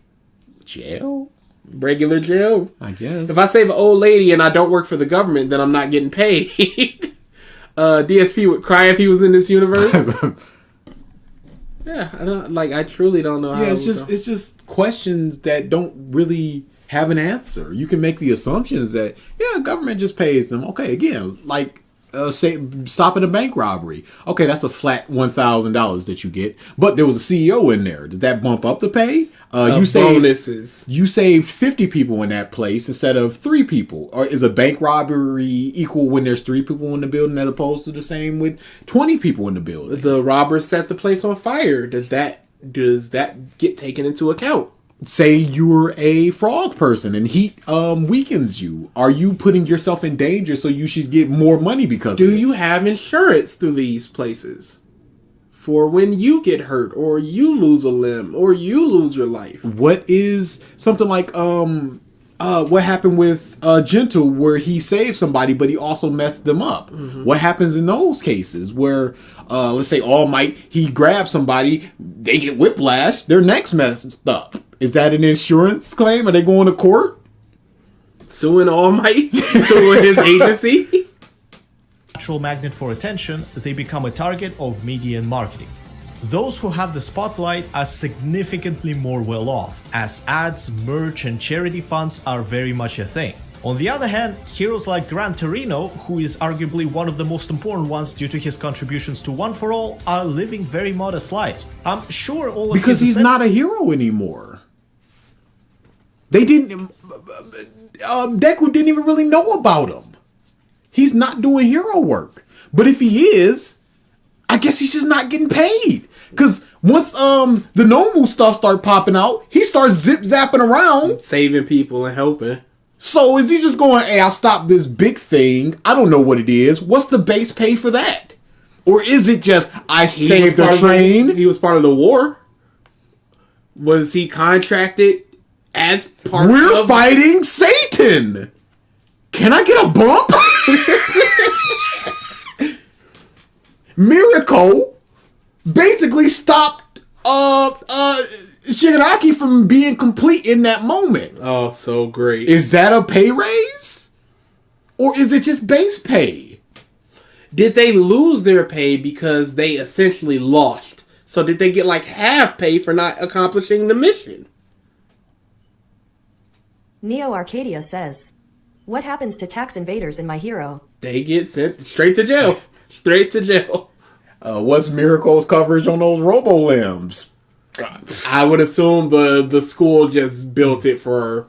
Jail? Regular jail, I guess. If I save an old lady and I don't work for the government, then I'm not getting paid. DSP would cry if he was in this universe. Yeah, I truly don't know how. Yeah, it's just questions that don't really have an answer. You can make the assumptions that government just pays them. Okay, again, like say stopping a bank robbery. Okay, that's a flat $1,000 that you get, but there was a CEO in there. Did that bump up the pay? Bonuses. You saved 50 people in that place instead of 3 people. Or is a bank robbery equal when there's 3 people in the building as opposed to the same with 20 people in the building? The robbers set the place on fire. Does that get taken into account? say you're a frog person and heat weakens you. Are you putting yourself in danger so you should get more money because of it? Do you have insurance through these places? For when you get hurt or you lose a limb or you lose your life. What is something like what happened with Gentle where he saved somebody but he also messed them up? What happens in those cases where let's say All Might, he grabs somebody, they get whiplash, their neck's messed up. Is that an insurance claim? Are they going to court? Suing All Might? Suing his agency? Natural magnet for attention, they become a target of media and marketing. Those who have the spotlight are significantly more well off, as ads, merch, and charity funds are very much a thing. On the other hand, heroes like Gran Torino, who is arguably one of the most important ones due to his contributions to One for All, are living very modest lives. I'm sure all of because he's not a hero anymore. They didn't. Deku didn't even really know about him. He's not doing hero work. But if he is, I guess he's just not getting paid. Because once the normal stuff start popping out, he starts zip-zapping around. Saving people and helping. So is he just going, hey, I stopped this big thing. I don't know what it is. What's the base pay for that? Or is it just, I saved the train? He was part of the war. Was he contracted as part We're fighting Satan. Can I get a bump? Miracle basically stopped Shigaraki from being complete in that moment. Oh, so great. Is that a pay raise? Or is it just base pay? Did they lose their pay because they essentially lost? So did they get like half pay for not accomplishing the mission? Neo Arcadia says, what happens to tax invaders in My Hero? They get sent straight to jail. Straight to jail. What's Miracle's coverage on those robo limbs? I would assume the school just built it for...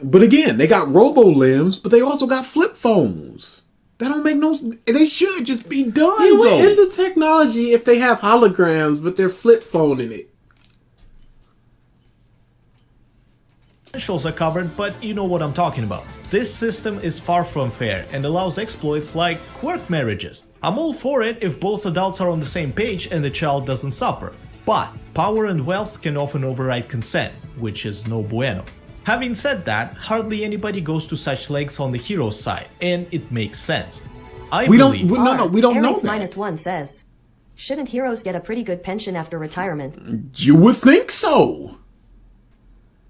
But again, they got robo limbs, but they also got flip phones. That don't make no... They should just be done. Yeah, what in the technology if they have holograms, but they're flip phoning it? Essentials are covered, but you know what I'm talking about. This system is far from fair and allows exploits like quirk marriages. I'm all for it if both adults are on the same page and the child doesn't suffer. But power and wealth can often override consent, which is no bueno. Having said that, hardly anybody goes to such lengths on the hero's side, and it makes sense. We don't know Aries that. -1 says, shouldn't heroes get a pretty good pension after retirement? You would think so.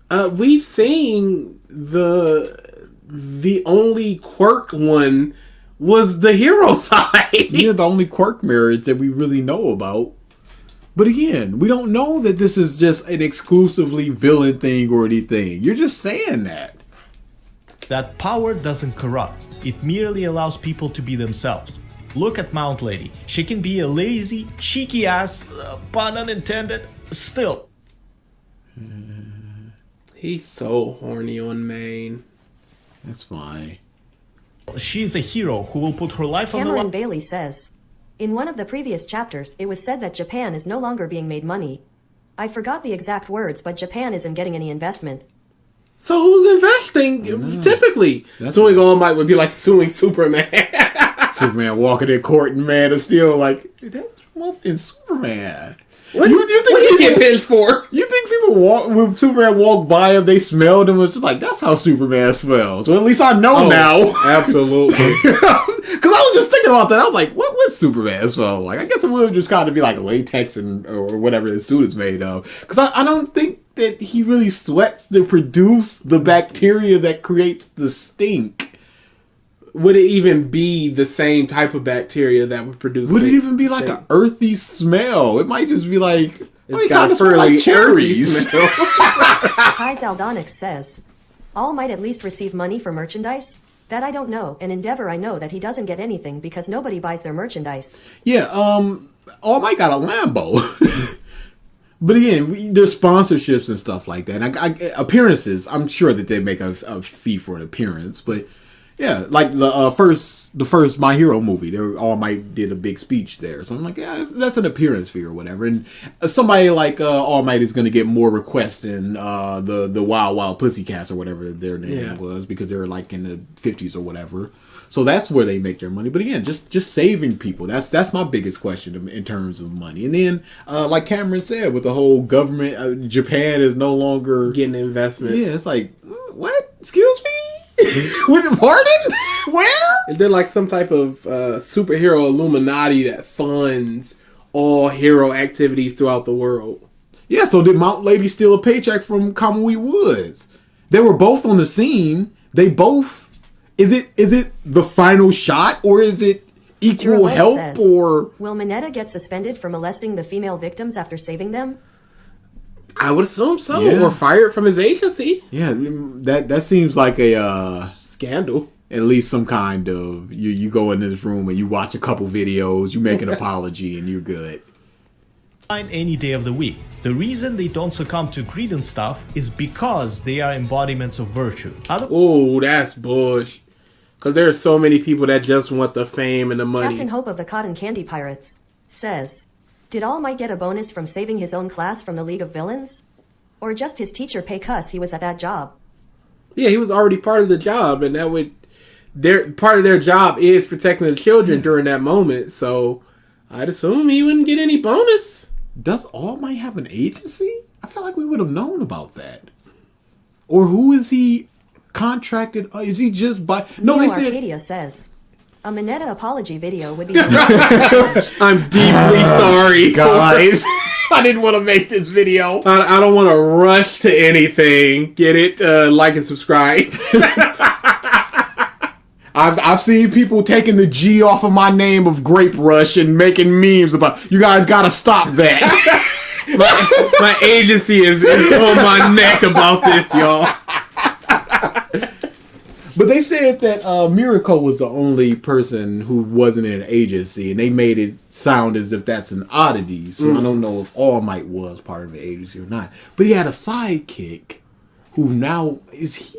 We've seen the only quirk one was the hero side. Yeah, the only quirk marriage that we really know about. But again, we don't know that this is just an exclusively villain thing or anything. You're just saying that. That power doesn't corrupt. It merely allows people to be themselves. Look at Mount Lady. She can be a lazy, cheeky ass, pun unintended, still. He's so horny on MaIn. That's fine. She's a hero who will put her life on the Cameron line. Bailey says, in one of the previous chapters, it was said that Japan is no longer being made money. I forgot the exact words, but Japan isn't getting any investment. So who's investing typically? Suing All Might would be like suing Superman. Superman walking in court and Man of Steel like, that's in Superman. What do you think he get pinched for? You think people when Superman walked by him, they smelled him? It was just like, that's how Superman smells. Well, at least I know now. Absolutely. Because I was just thinking about that. I was like, what would Superman smell like? I guess it would just kind of be like latex or whatever his suit is made of. Because I don't think that he really sweats to produce the bacteria that creates the stink. Would it even be the same type of bacteria that would produce? Would it even be like an earthy smell? It might just be like, it's got a fairly cherries. Kai Zaldonix says, All Might at least receive money for merchandise? That I don't know. In Endeavor I know that he doesn't get anything because nobody buys their merchandise. Yeah, All Might got a Lambo. But again, there's sponsorships and stuff like that. And appearances, I'm sure that they make a fee for an appearance, but Yeah, like the first My Hero movie, All Might did a big speech there. So I'm like, yeah, that's an appearance fee or whatever. And somebody like All Might is going to get more requests than the Wild Wild Pussycats or whatever their name was, because they're like in the 50s or whatever. So that's where they make their money. But again, just saving people. That's my biggest question in terms of money. And then, like Cameron said, with the whole government, Japan is no longer getting investment. Yeah, it's like, what? Excuse me? Pardon? Where? They're like some type of superhero Illuminati that funds all hero activities throughout the world. Yeah, so did Mount Lady steal a paycheck from Kamui Woods? They were both on the scene. They both... Is it the final shot, or is it equal help, says, or... Will Mineta get suspended for molesting the female victims after saving them? I would assume so, Yeah. or fired from his agency. Yeah, that seems like a scandal. At least some kind of you go into this room and you watch a couple videos, you make an apology, and you're good. Any day of the week. The reason they don't succumb to greed and stuff is because they are embodiments of virtue. Oh, that's bullshit. Because there are so many people that just want the fame and the money. Captain Hope of the Cotton Candy Pirates says, did All Might get a bonus from saving his own class from the League of Villains? Or just his teacher pay cuss he was at that job? Yeah, he was already part of the job, and that would... part of their job is protecting the children during that moment, so I'd assume he wouldn't get any bonus. Does All Might have an agency? I feel like we would have known about that. Or who is he contracted? Is he just by... No, they said... Arcadia says, a Mineta apology video would be... I'm deeply sorry, guys. I didn't want to make this video. I don't want to rush to anything. Get it? Like and subscribe. I've seen people taking the G off of my name of Grape Rush and making memes about, you guys gotta stop that. my agency is on my neck about this, y'all. But they said that Miracle was the only person who wasn't in an agency, and they made it sound as if that's an oddity. So I don't know if All Might was part of the agency or not. But he had a sidekick who now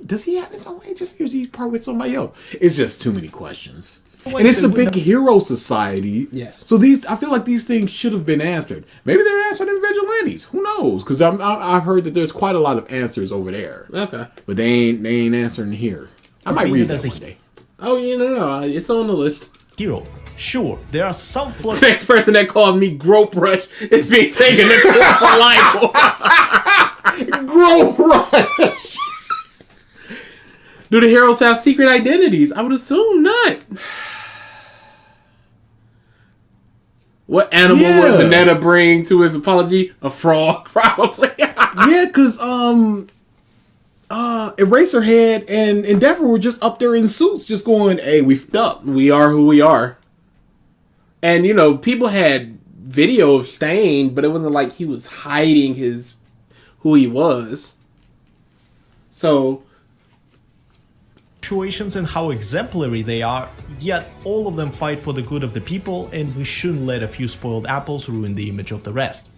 does he have his own agency, or is he part with somebody else? It's just too many questions. And it's the big hero society. Yes. So I feel like these things should have been answered. Maybe they're answered in Vigilantes. Who knows? Because I've heard that there's quite a lot of answers over there. Okay. But they ain't answering here. I might read that one day. Oh, no. It's on the list. Hero. Sure, there are some flaws. Next person that called me Grope Rush is being taken to court for libel. Grope Rush! Do the heroes have secret identities? I would assume not. What animal would Mineta bring to his apology? A frog, probably. Yeah, because Eraserhead and Endeavor were just up there in suits, just going, "Hey, we f***ed up. We are who we are." And people had video of Stain, but it wasn't like he was hiding who he was. So situations and how exemplary they are, yet all of them fight for the good of the people, and we shouldn't let a few spoiled apples ruin the image of the rest.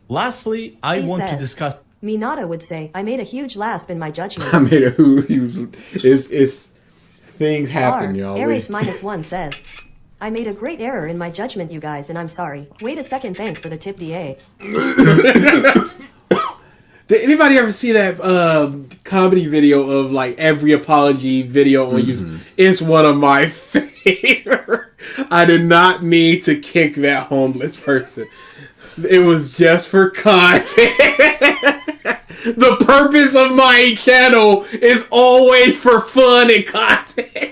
Lastly, I want to discuss... Minata would say, I made a huge lasp in my judgment. I made a huge... It's things happen, y'all. Ares -1 says, I made a great error in my judgment, you guys, and I'm sorry. Wait a second, thank for the tip, DA. Did anybody ever see that comedy video of like every apology video on YouTube? It's one of my favorite. I did not mean to kick that homeless person. It was just for content. The purpose of my channel is always for fun and content.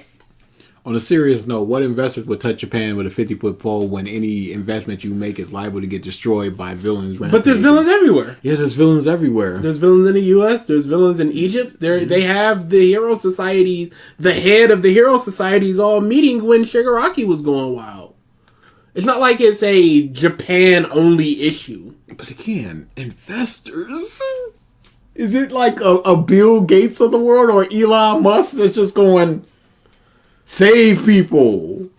On a serious note, what investors would touch Japan with a 50-foot pole when any investment you make is liable to get destroyed by villains? But there's villains everywhere. Yeah, there's villains everywhere. There's villains in the U.S. There's villains in Egypt. They have the Hero Society. The head of the Hero Society is all meeting when Shigaraki was going wild. It's not like it's a Japan-only issue. But again, investors... Is it like a Bill Gates of the world or Elon Musk that's just going... Save people.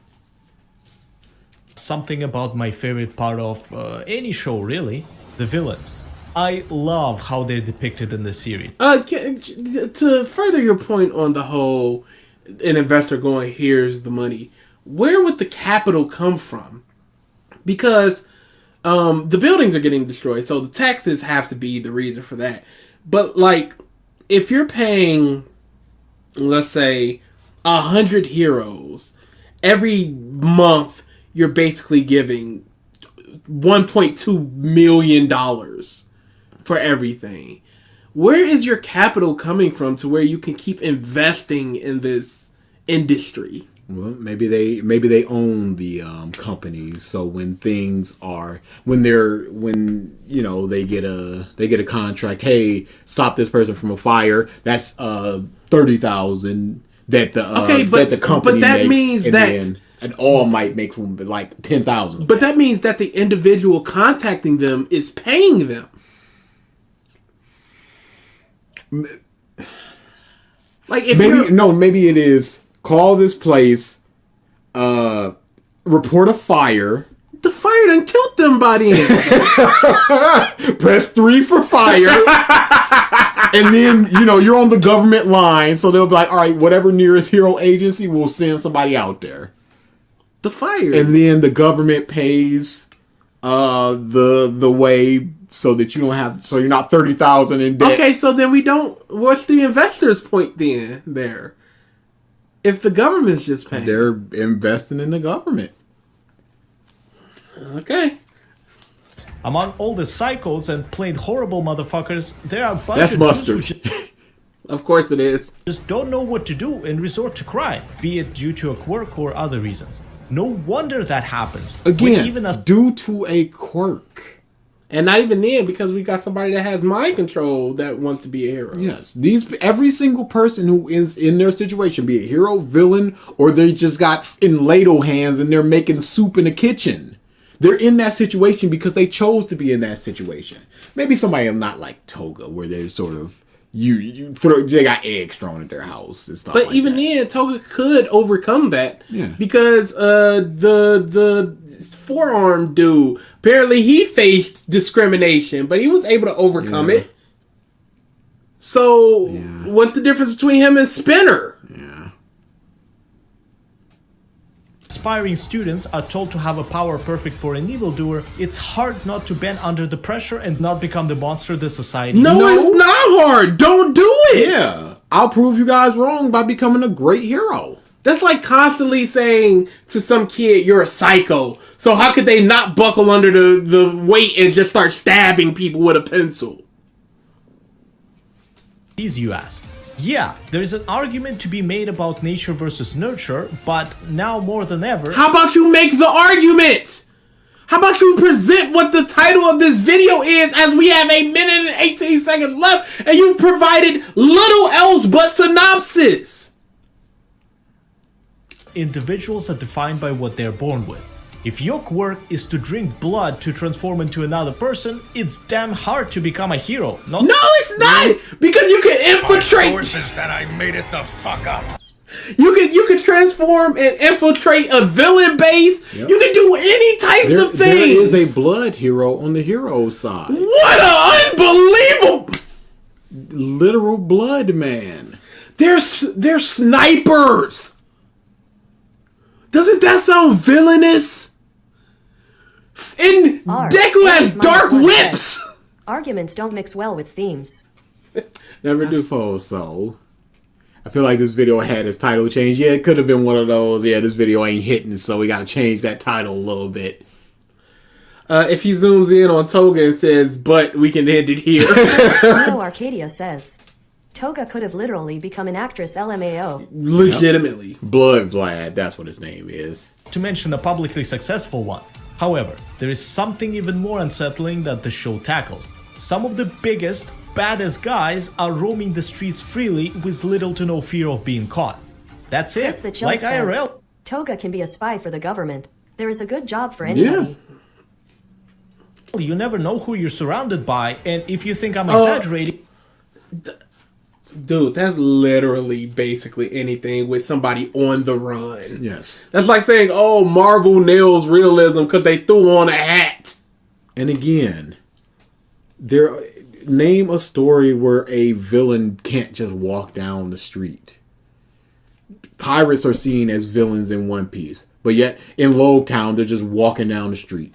Something about my favorite part of any show, really, the villains. I love how they're depicted in the series. To further your point on the whole, an investor going, here's the money. Where would the capital come from? Because the buildings are getting destroyed, so the taxes have to be the reason for that. But like, if you're paying, let's say, 100 heroes every month, you're basically giving $1.2 million for everything. Where is your capital coming from to where you can keep investing in this industry? Well, maybe they own the companies, so when things are when they get a contract, hey, stop this person from a fire, that's 30,000 that the company but that makes, means and that then an all might make from like 10,000. But that means that the individual contacting them is paying them. Like if maybe it is. Call this place, report a fire. The fire done killed them by then. Press 3 for fire. And then, you're on the government line, so they'll be like, all right, whatever nearest hero agency, will send somebody out there. The fire. And then the government pays the way so that you're not 30,000 in debt. Okay, so then what's the investor's point then there? If the government's just paying. They're investing in the government. Okay. Among all the psychos and plain horrible motherfuckers, there are a bunch That's of mustard. dudes who Of course it is. just don't know what to do and resort to crime, be it due to a quirk or other reasons. No wonder that happens. Again, even due to a quirk. And not even then, because we got somebody that has mind control that wants to be a hero. Yes, every single person who is in their situation, be it hero, villain, or they just got in ladle hands and they're making soup in the kitchen. They're in that situation because they chose to be in that situation. Maybe somebody not like Toga, where they're sort of they got eggs thrown at their house and stuff. But like even that. then, Toga could overcome that. Yeah. Because the forearm dude, apparently he faced discrimination, but he was able to overcome it. So, what's the difference between him and Spinner? Yeah. aspiring students are told to have a power perfect for an evildoer, it's hard not to bend under the pressure and not become the monster the society. No, it's not hard. Don't do it. Yeah. I'll prove you guys wrong by becoming a great hero. That's like constantly saying to some kid, you're a psycho. So how could they not buckle under the weight and just start stabbing people with a pencil? Easy, you ask. Yeah, there's an argument to be made about nature versus nurture, but now more than ever... How about you make the argument? How about you present what the title of this video is, as we have 1 minute and 18 seconds left, and you provided little else but synopsis. Individuals are defined by what they're born with. If your quirk is to drink blood to transform into another person, it's damn hard to become a hero. No, it's not! Because you can infiltrate... My source is that I made it the fuck up. You can transform and infiltrate a villain base. Yep. You can do any types of things. There is a blood hero on the hero side. What an unbelievable... Literal blood man. They're snipers. Doesn't that sound villainous? And Deku has dark whips. Arguments don't mix well with themes. Never do. So I feel like this video had its title changed. Yeah, it could have been one of those. Yeah, this video ain't hitting, so we got to change that title a little bit. If he zooms in on Toga and says, but we can end it here. Arcadia says, Toga could have literally become an actress LMAO. Legitimately. Yep. Blood Vlad, that's what his name is. To mention a publicly successful one. However, there is something even more unsettling that the show tackles. Some of the biggest, baddest guys are roaming the streets freely with little to no fear of being caught. That's it. Like IRL. Toga can be a spy for the government. There is a good job for anybody. Yeah. You never know who you're surrounded by, and if you think I'm exaggerating... Dude, that's literally basically anything with somebody on the run. Yes. That's like saying, oh, Marvel nails realism because they threw on a hat. And again, name a story where a villain can't just walk down the street. Pirates are seen as villains in One Piece, but yet in Log Town they're just walking down the street.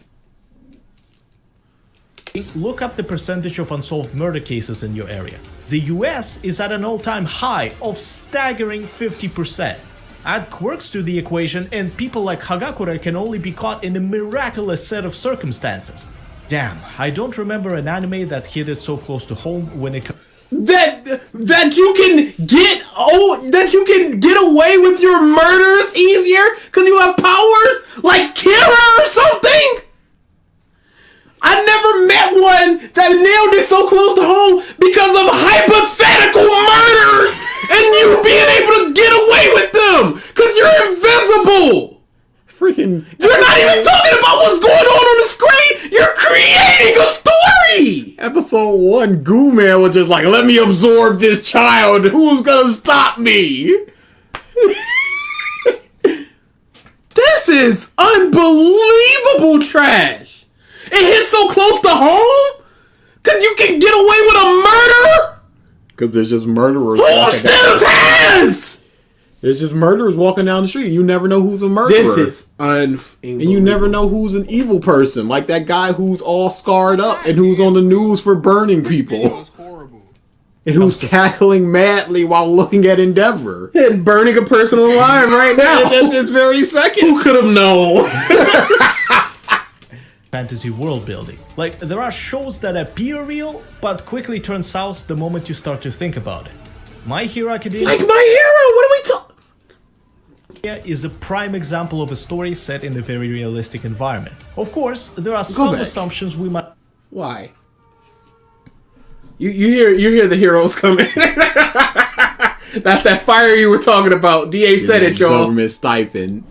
Look up the percentage of unsolved murder cases in your area. The US is at an all-time high of staggering 50%. Add quirks to the equation and people like Hagakure can only be caught in a miraculous set of circumstances. Damn, I don't remember an anime that hit it so close to home when it that you can get away with your murders easier because you have powers like Kira or something. I never met one that nailed it so close to home because of hypothetical murders and you being able to get away with them because you're invisible. Freaking, you're not even talking about what's going on the screen. You're creating a story. Episode 1, Goo Man was just like, let me absorb this child. Who's gonna stop me? This is unbelievable trash. It hits so close to home? Because you can get away with a murder? Because there's just murderers. Who still has? There's just murderers walking down the street. You never know who's a murderer. This is unbelievable. And you never know who's an evil person. Like that guy who's all scarred up and who's on the news for burning people. And who's cackling madly while looking at Endeavor. And burning a person alive right now. At this very second. Who could have known? fantasy world building. Like, there are shows that appear real, but quickly turn south the moment you start to think about it. My Hero Academia... Like My Hero? What are we talking... ...is a prime example of a story set in a very realistic environment. Of course, there are some assumptions we might... Why? You hear the heroes coming. That's that fire you were talking about. DA said it, y'all. Government stipend.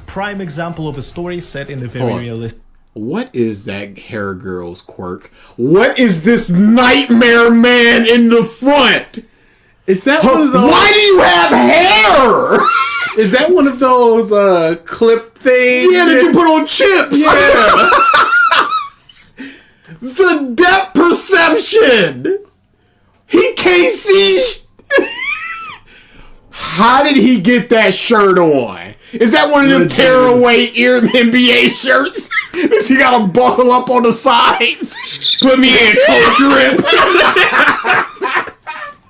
Prime example of a story set in a very realistic... What is that hair girl's quirk? What is this nightmare man in the front? Is that one of those... Why do you have hair? Is that one of those clip things? Yeah, that you put on chips. Yeah. The depth perception. He can't see. How did he get that shirt on? Is that one of them tearaway ear NBA shirts? She got to buckle up on the sides. Put me in, Coach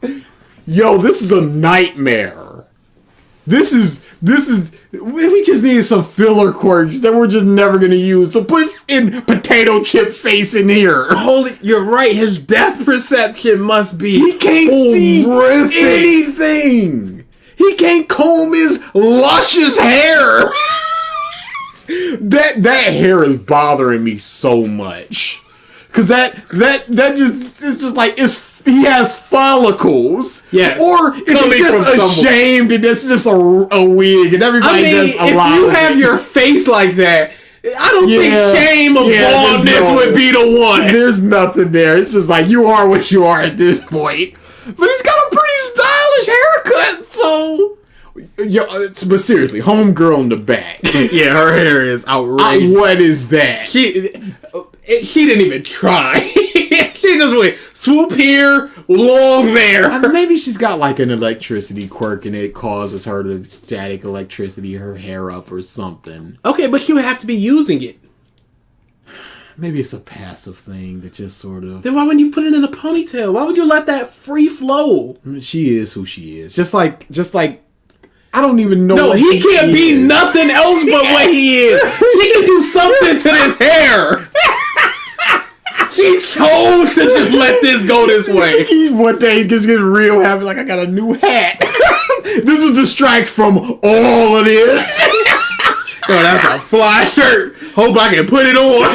Rip. Yo, this is a nightmare. This is. We just need some filler quirks that we're just never gonna use. So put in potato chip face in here. Holy, you're right. His depth perception must be. He can't see anything. He can't comb his luscious hair. That hair is bothering me so much. Cause that just it's just like he has follicles. Yes. Or is he just ashamed and it's just a wig and everybody just allows if you have your face like that, I don't think shame of baldness would be the one. There's nothing there. It's just like you are what you are at this point. But he's got a pretty stylish haircut, so... but seriously, homegirl in the back. Yeah, her hair is outrageous. What is that? She didn't even try. She just went swoop here, long there. Maybe she's got like an electricity quirk and it causes her to static electricity her hair up or something. Okay, but she would have to be using it. Maybe it's a passive thing that just sort of... Then why wouldn't you put it in a ponytail? Why would you let that free flow? She is who she is. Just like I don't even know. No, he can't be nothing else but what he is. He can do something to this hair. She chose to just let this go this way. One day he just get real happy, like I got a new hat. This is the strike from all of this. Oh, that's a fly shirt. Hope I can put it on.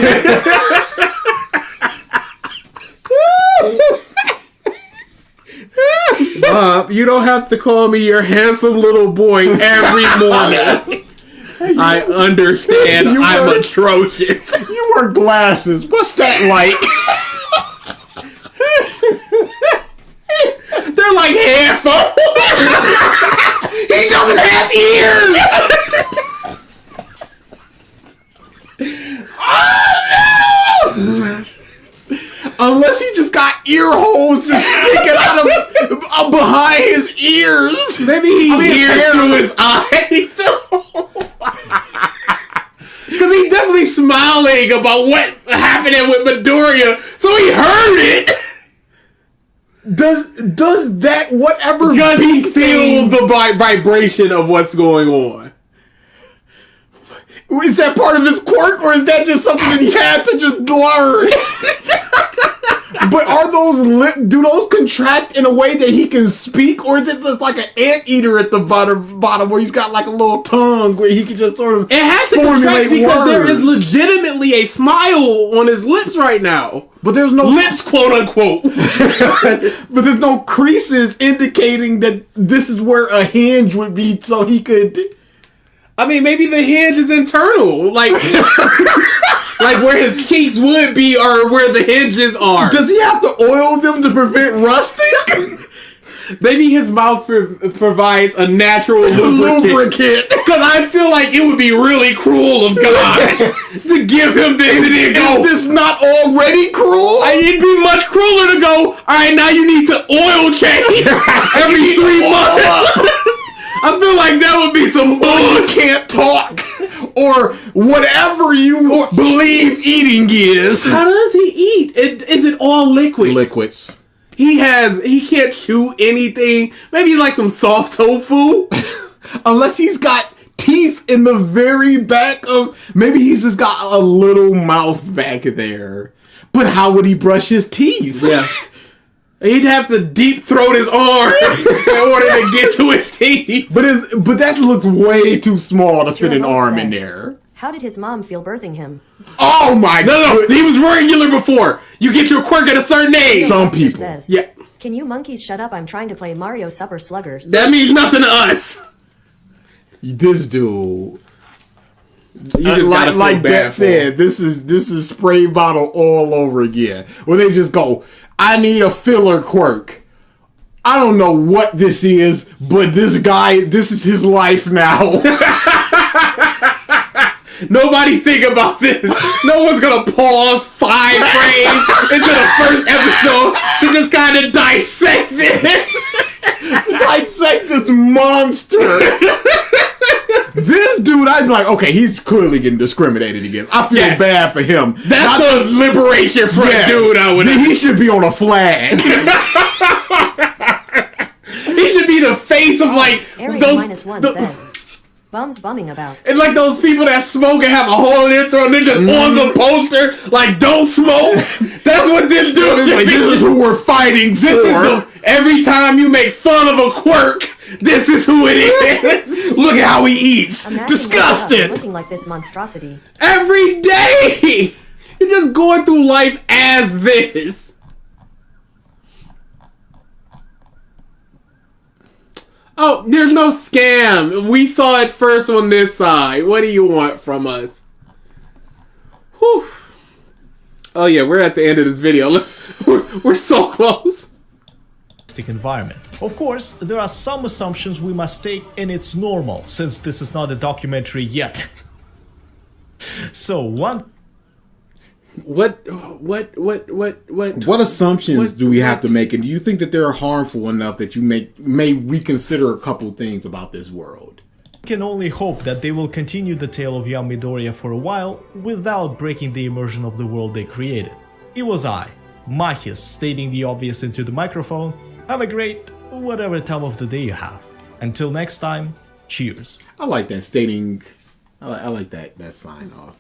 Bob, you don't have to call me your handsome little boy every morning. I understand I'm atrocious. You wear glasses. What's that like? They're like headphones. He doesn't have ears. Oh no! Unless he just got ear holes just sticking out behind his ears. Maybe he hears through his eyes. Because he's definitely smiling about what happening with MiDoRiYa, so he heard it. Does that whatever? Does he feel the vibration of what's going on? Is that part of his quirk, or is that just something that he had to just learn? But are do those contract in a way that he can speak, or is it just like an anteater at the bottom where he's got like a little tongue where he can just sort of it has to formulate because there is legitimately a smile on his lips right now. But there's no lips, quote unquote. But there's no creases indicating that this is where a hinge would be, so he could. I mean, maybe the hinge is internal, like like where his cheeks would be, or where the hinges are. Does he have to oil them to prevent rusting? Maybe his mouth provides a natural lubricant. Because I feel like it would be really cruel of God to give him this and then go. Is this not already cruel? It'd be much crueler to go, all right, now you need to oil change every 3 months. I feel like that would be some bull. You can't talk. Or whatever you believe eating is. How does he eat? Is it all liquids? Liquids. He can't chew anything. Maybe like some soft tofu. Unless he's got teeth in the very back of... Maybe he's just got a little mouth back there. But how would he brush his teeth? Yeah. He'd have to deep throat his arm in order to get to his teeth. But that looks way too small to fit an arm in there. How did his mom feel birthing him? Oh my god! No, he was regular before. You get your quirk at a certain age. Some people. Says, yeah. Can you monkeys shut up? I'm trying to play Mario Super Sluggers. That means nothing to us. This dude. Like Dad said, this is spray bottle all over again. Where they just go, I need a filler quirk. I don't know what this is, but this guy, this is his life now. Nobody think about this. No one's gonna pause 5 frames into the first episode to just kind of dissect this. Dissect this monster. This dude, I'd be like, okay, he's clearly getting discriminated against. I feel bad for him. That's the liberation front dude I would. He should be on a flag. He should be the face of like those. Says, bums bumming about. And like those people that smoke and have a hole in their throat, and they're just on the poster, like, don't smoke. That's what this dude should be. This is who we're fighting for. Every time you make fun of a quirk, this is who it is. Look at how he eats. Disgusted. Looking like this monstrosity. Every day. You're just going through life as this. Oh, there's no scam. We saw it first on this side. What do you want from us? Whew. Oh yeah, we're at the end of this video. We're so close. Environment. Of course, there are some assumptions we must take, and it's normal, since this is not a documentary yet. So, What assumptions do we have to make, and do you think that they're harmful enough that you may reconsider a couple things about this world? Can only hope that they will continue the tale of young MiDoRiYa for a while without breaking the immersion of the world they created. It was I, Mahis, stating the obvious into the microphone. Have a great whatever time of the day you have. Until next time, cheers. I like that stating. I like that sign off.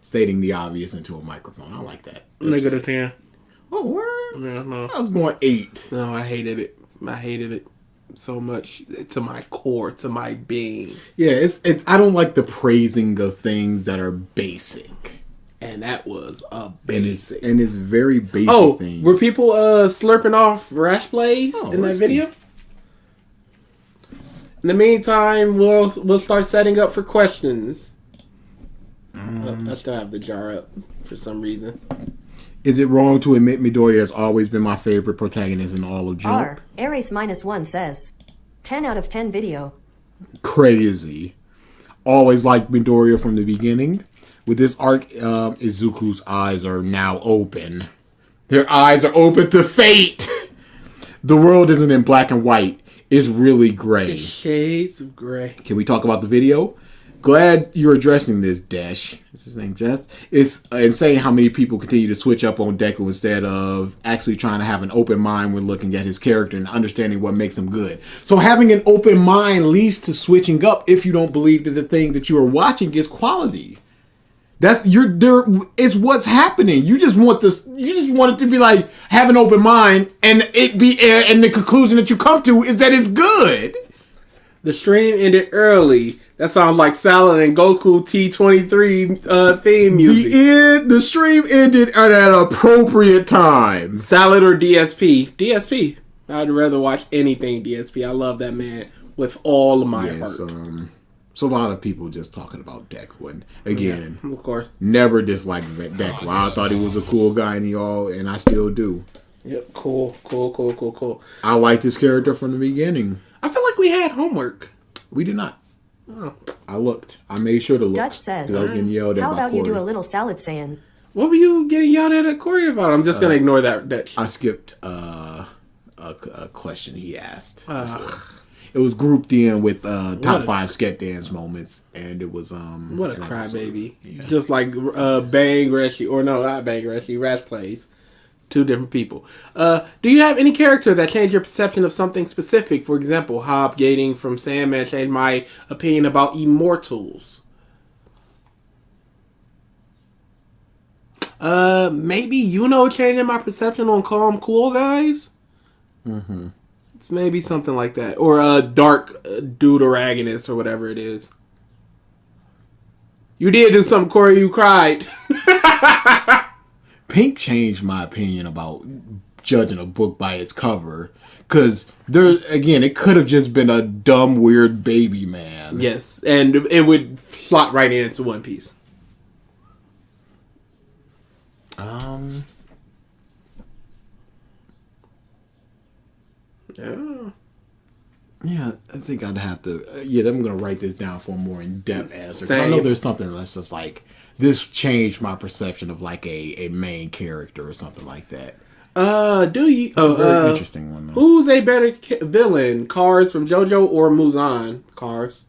Stating the obvious into a microphone. I like that. -10. Oh, word? No. I was going 8. No, I hated it. I hated it so much to my core, to my being. Yeah, it's. I don't like the praising of things that are basic. And that was a basic. And it's very basic things. Were people slurping off Rash Plays in that video? In the meantime, we'll start setting up for questions. I still have the jar up for some reason. Is it wrong to admit MiDoRiYa has always been my favorite protagonist in all of Jump? Ares -1 says, 10 out of 10 video. Crazy. Always liked MiDoRiYa from the beginning. With this arc, Izuku's eyes are now open. Their eyes are open to fate. the world isn't in black and white. It's really gray. Shades of gray. Can we talk about the video? Glad you're addressing this, Dash. Is his name Jess? It's insane how many people continue to switch up on Deku instead of actually trying to have an open mind when looking at his character and understanding what makes him good. So having an open mind leads to switching up if you don't believe that the thing that you are watching is quality. There is what's happening. You just want this. You just want it to be like have an open mind, and and the conclusion that you come to is that it's good. The stream ended early. That sounds like Salad and Goku T23 theme music. The stream ended at an appropriate time. Salad or DSP? DSP. I'd rather watch anything DSP. I love that man with all of my heart. So a lot of people just talking about Deku. And again, yeah, of course, never disliked Deku. I thought he was a cool guy and y'all, and I still do. Yep, cool. I liked his character from the beginning. I feel like we had homework. We did not. Oh. I looked. I made sure to look. Dutch says, I was getting yelled at how by about Corey. you do a little salad saying? What were you getting yelled at Corey about? I'm just going to ignore that, Dutch. I skipped a question he asked. It was grouped in with top 5 sketch dance moments, and it was what a crybaby. Yeah. Just like Bang Reshi, or no, not Bang Reshi, Rash Plays. 2 different people. Do you have any character that changed your perception of something specific? For example, Hob Gating from Sandman changed my opinion about Immortals. Maybe changing my perception on Calm Cool Guys? Mm-hmm. It's maybe something like that. Or Dark Deuteragonist or whatever it is. You did do something, Corey. You cried. Pink changed my opinion about judging a book by its cover. Because, it could have just been a dumb, weird baby man. Yes, and it would slot right into One Piece. Yeah, I think I'd have to... I'm going to write this down for a more in-depth answer. Because I know there's something that's just like... This changed my perception of like a main character or something like that. Do you? It's a very interesting one. Though. Who's a better villain, Cars from JoJo or Muzan? Cars.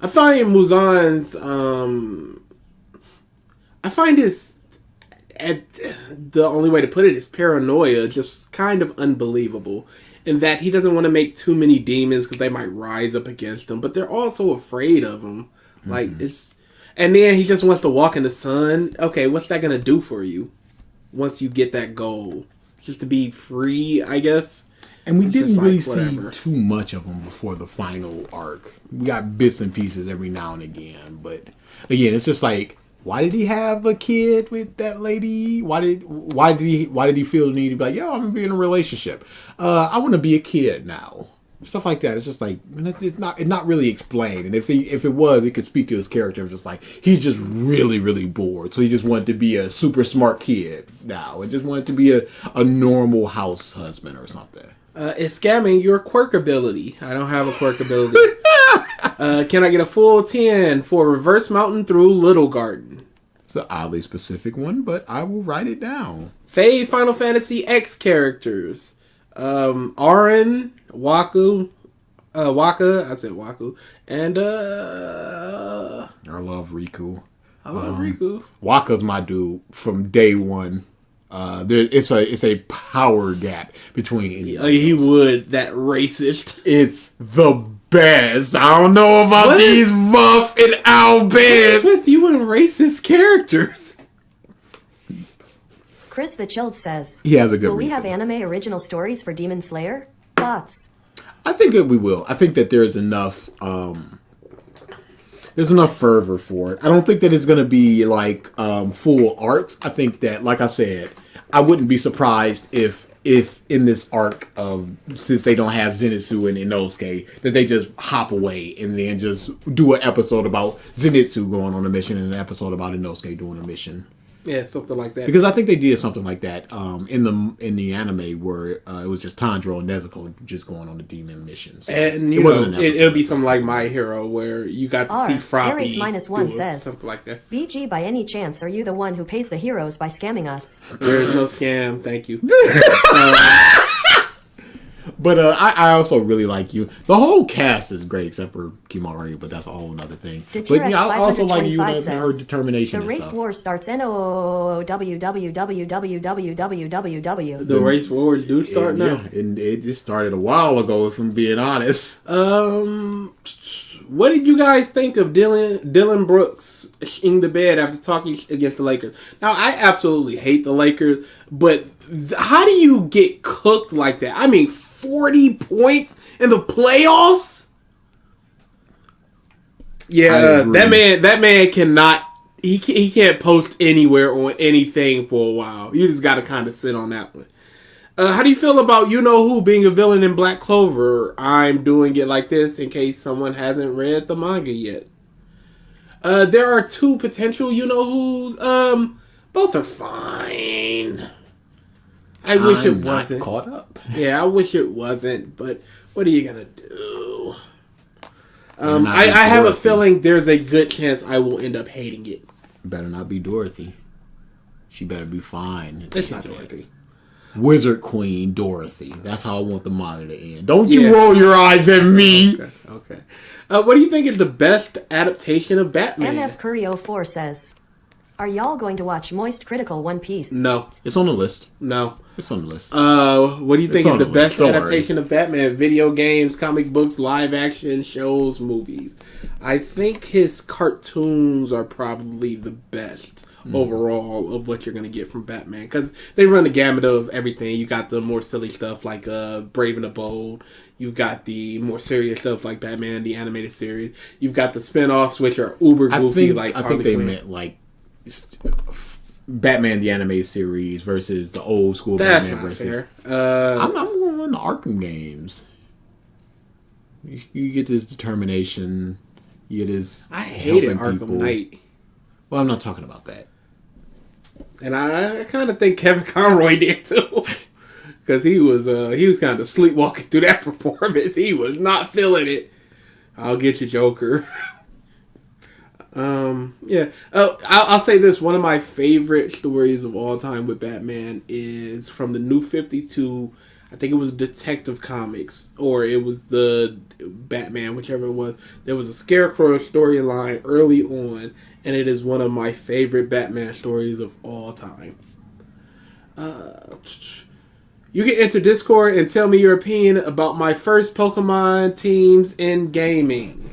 I find Muzan's. I find his. The only way to put it is paranoia, just kind of unbelievable. In that he doesn't want to make too many demons because they might rise up against him, but they're also afraid of him. Like it's. And then he just wants to walk in the sun. Okay, what's that going to do for you once you get that goal? Just to be free, I guess. And we didn't really see too much of him before the final arc. We got bits and pieces every now and again. But again, it's just like, why did he have a kid with that lady? Why did he feel the need to be like, yo, I'm going to be in a relationship. I want to be a kid now. Stuff like that. It's just like it's not really explained. And if it was, it could speak to his character. It's just like he's just really, really bored. So he just wanted to be a super smart kid now, and just wanted to be a normal house husband or something. It's scamming your quirk ability. I don't have a quirk ability. Can I get a full 10 for Reverse Mountain through Little Garden? It's an oddly specific one, but I will write it down. Fade Final Fantasy X characters. Auron, Waka, I said Waku, and I love Riku. I love Riku. Waka's my dude from day one. It's a power gap between any of he would, that racist. It's the best. I don't know about these buff and owl bears. What's with you and racist characters? Chris the Chilled says, he has a good will reason. We have anime original stories for Demon Slayer? Thoughts? I think that we will. I think that there's enough fervor for it. I don't think that it's going to be like full arcs. I think that, like I said, I wouldn't be surprised if in this arc of, since they don't have Zenitsu and Inosuke, that they just hop away and then just do an episode about Zenitsu going on a mission and an episode about Inosuke doing a mission. Yeah, something like that. Because I think they did something like that in the anime where it was just Tanjiro and Nezuko just going on the demon missions. And it'll be something like My Hero where you got to see Froppy Aries-1 says, something like that. BG, by any chance, are you the one who pays the heroes by scamming us? There's no scam, thank you. But I also really like you. The whole cast is great except for Kimari, but that's a whole other thing. But yeah, I also like you and her determination. The race war starts www. The race wars do start now. Yeah, and it just started a while ago, if I'm being honest. What did you guys think of Dylan Brooks in the bed after talking against the Lakers? Now, I absolutely hate the Lakers, but how do you get cooked like that? I mean, 40 points in the playoffs? Yeah, that man cannot. He can't post anywhere on anything for a while. You just got to kind of sit on that one. How do you feel about you-know-who being a villain in Black Clover? I'm doing it like this in case someone hasn't read the manga yet. There are two potential you-know-whos. Both are fine. I wish it wasn't. Caught up. Yeah, I wish it wasn't, but what are you going to do? I have a feeling there's a good chance I will end up hating it. Better not be Dorothy. She better be fine. It's not Dorothy. Wizard Queen Dorothy. That's how I want the manga to end. Don't you roll your eyes at me. Okay. What do you think is the best adaptation of Batman? MF Curio 4 says, "Are y'all going to watch Moist Critical One Piece?" No. It's on the list. No. It's on the list. What do you think is the best Don't adaptation of Batman? Video games, comic books, live action, shows, movies. I think his cartoons are probably the best overall of what you're going to get from Batman. Because they run the gamut of everything. You got the more silly stuff like Brave and the Bold. You've got the more serious stuff like Batman, the animated series. You've got the spin-offs, which are uber goofy like I think they meant like Batman the animated series versus the old school That's Batman not versus. fair. I'm going the Arkham games. You get this determination. You get this. I hated helping Arkham Knight. Well, I'm not talking about that. And I kind of think Kevin Conroy did too, because he was kind of sleepwalking through that performance. He was not feeling it. I'll get you, Joker. Yeah. I'll say this: one of my favorite stories of all time with Batman is from the New 52. I think it was Detective Comics, or it was the Batman, whichever it was. There was a Scarecrow storyline early on, and it is one of my favorite Batman stories of all time. You can enter Discord and tell me your opinion about my first Pokemon teams in gaming.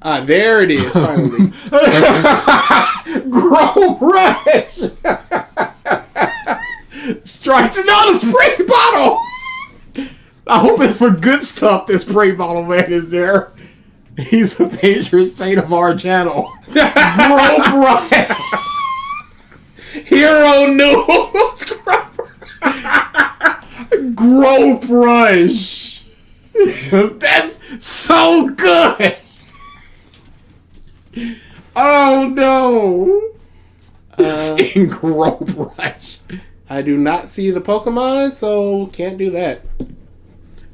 There it is, finally. Grow Rush! Strikes another spray bottle! I hope it's for good stuff this spray bottle man is there. He's the patron saint of our channel. Grow Rush! Hero News! Grow Rush! That's so good! Oh no! Grow Rush. I do not see the Pokemon, so can't do that.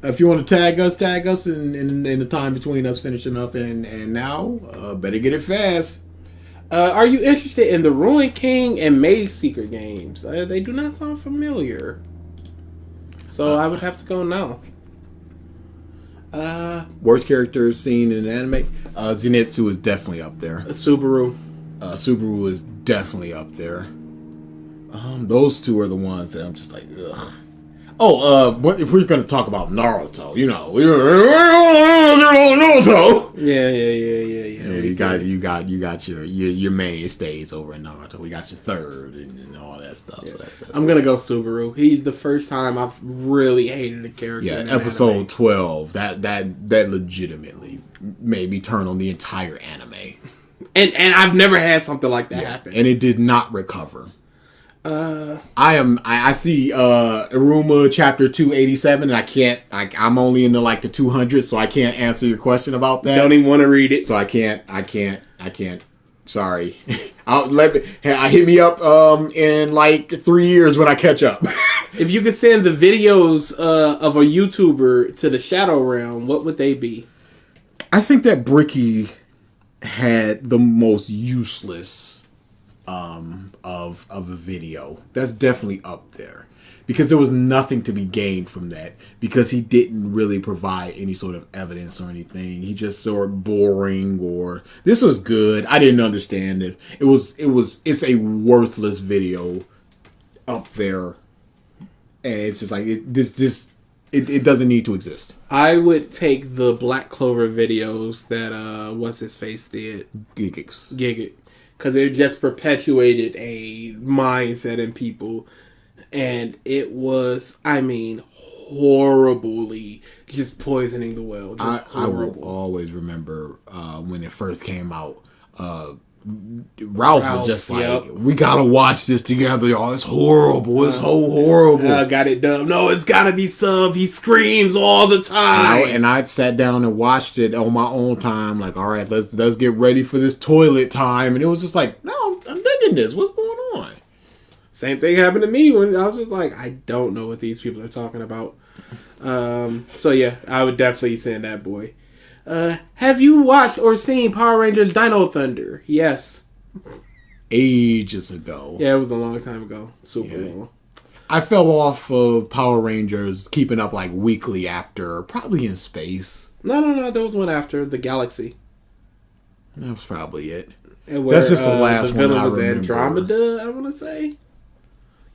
If you want to tag us in the time between us finishing up and now, better get it fast. Are you interested in the Ruin King and Maze Seeker games? They do not sound familiar. So I would have to go no. Worst character seen in an anime? Zenitsu is definitely up there. Subaru. Subaru is definitely up there. Those two are the ones that I'm just like, ugh. Oh, but if we're gonna talk about Naruto, Naruto. Yeah. You got your mainstays over in Naruto. We got your third and all that stuff. Yeah. So that's I'm gonna go Subaru. He's the first time I've really hated a character. Yeah, in episode anime. 12. That legitimately made me turn on the entire anime. And I've never had something like that happen. And it did not recover. I see Iruma chapter 287 and I'm only into like the 200, so I can't answer your question about that. Don't even want to read it. So I can't. Sorry. Hit me up in like 3 years when I catch up. If you could send the videos of a YouTuber to the Shadow Realm, what would they be? I think that Bricky had the most useless of a video. That's definitely up there. because there was nothing to be gained from that, because he didn't really provide any sort of evidence or anything. He just sort of boring, or this was good. I didn't understand it. It's a worthless video up there, and it's just like it doesn't need to exist. I would take the Black Clover videos that what's his face did, Gigit, because it just perpetuated a mindset in people. And it was, I mean, horribly just poisoning the well. I will always remember when it first came out. Ralph was just like, we gotta watch this together, y'all. It's horrible. It's so horrible. Got it dubbed. No, it's gotta be subbed. He screams all the time. And I sat down and watched it on my own time. Like, all right, let's get ready for this toilet time. And it was just like, no, I'm digging this. What's going on? Same thing happened to me when I was just like, I don't know what these people are talking about. So yeah, I would definitely send that boy. Have you watched or seen Power Rangers Dino Thunder? Yes. Ages ago. Yeah, it was a long time ago. Super long. I fell off of Power Rangers keeping up like weekly after, probably in space. No, there was one after the Galaxy. That was probably it. Where, that's just the last the one I was remember. Andromeda, I want to say.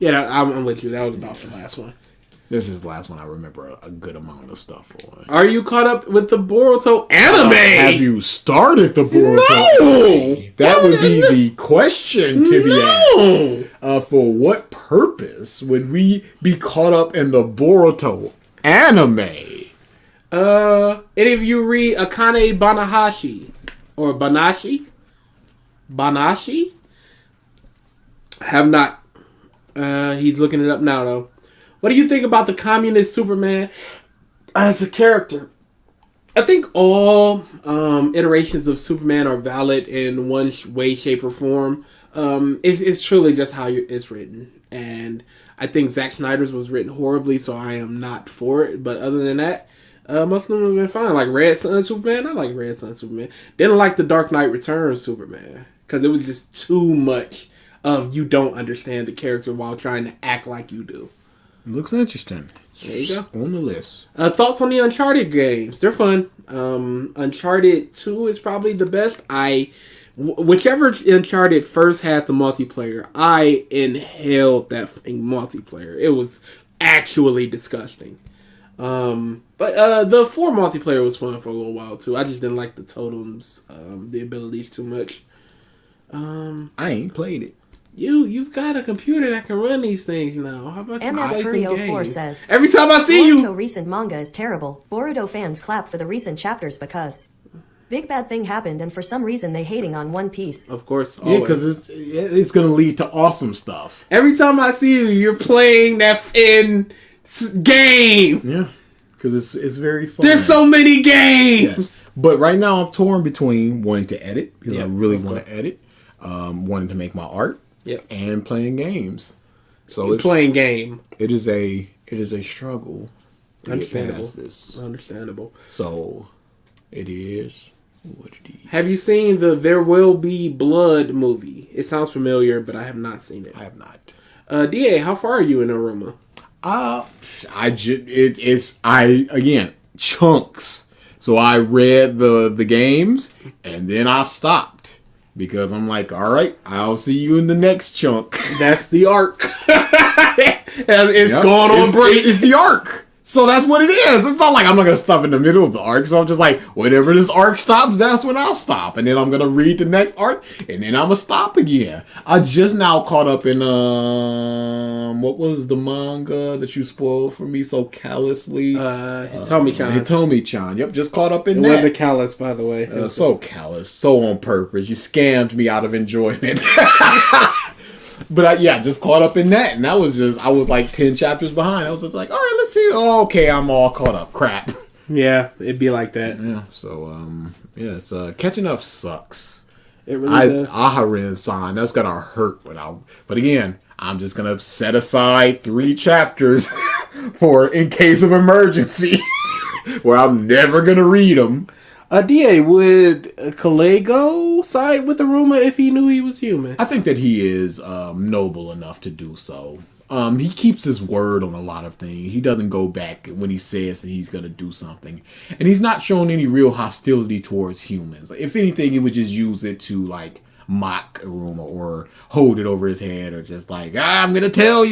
Yeah, I'm with you. That was about the last one. This is the last one I remember a good amount of stuff on. Are you caught up with the Boruto anime? Have you started the Boruto anime? That would be the question to be asked. For what purpose would we be caught up in the Boruto anime? Any of you read Akane Banahashi? Or Banashi? Banashi? Have not. He's looking it up now, though. What do you think about the communist Superman as a character? I think all iterations of Superman are valid in one way, shape, or form. It's truly just how it's written. And I think Zack Snyder's was written horribly, so I am not for it. But other than that, most of them have been fine. Like Red Sun Superman, I like Red Sun Superman. Didn't like the Dark Knight Returns Superman, because it was just too much of you don't understand the character while trying to act like you do. Looks interesting. There you go. On the list. Thoughts on the Uncharted games? They're fun. Uncharted 2 is probably the best. Whichever Uncharted first had the multiplayer, I inhaled that multiplayer. It was actually disgusting. But the 4 multiplayer was fun for a little while too. I just didn't like the totems, the abilities too much. I ain't played it. You've got a computer that can run these things now. How about you play some games? Says, every time I see Boruto recent manga is terrible. Boruto fans clap for the recent chapters because big bad thing happened, and for some reason they hating on One Piece. Of course, always. Yeah, because it's gonna lead to awesome stuff. Every time I see you, you're playing that game. Yeah, because it's very fun. There's so many games. Yes. But right now I'm torn between wanting to edit, because I really want to edit, wanting to make my art. Yep. And playing games. So playing game. It is a struggle. Understandable. So it is what it is. Have you seen the There Will Be Blood movie? It sounds familiar, but I have not seen it. I have not. DA, how far are you in Aruma? Again, chunks. So I read the games and then I stopped. Because I'm like, all right, I'll see you in the next chunk. That's the arc. It's going on break. It's the arc. So that's what it is. It's not like I'm not going to stop in the middle of the arc. So I'm just like, whenever this arc stops, that's when I'll stop. And then I'm going to read the next arc. And then I'm going to stop again. I just now caught up in, what was the manga that you spoiled for me so callously? Hitomi-chan. Yep, just caught up in that. It wasn't callous, by the way. So callous. So on purpose. You scammed me out of enjoyment. But just caught up in that. And I was like 10 chapters behind. I was just like, all right, let's see. Oh, okay, I'm all caught up. Crap. Yeah, it'd be like that. Yeah, so, it's, catching up sucks. It really does. Aharen-san, that's gonna hurt but again, I'm just gonna set aside 3 chapters for in case of emergency, where I'm never gonna read them. DA, would Kalego side with Aruma if he knew he was human? I think that he is noble enough to do so. He keeps his word on a lot of things. He doesn't go back when he says that he's going to do something. And he's not shown any real hostility towards humans. Like, if anything, he would just use it to, like, mock Aruma or hold it over his head or just like, I'm going to tell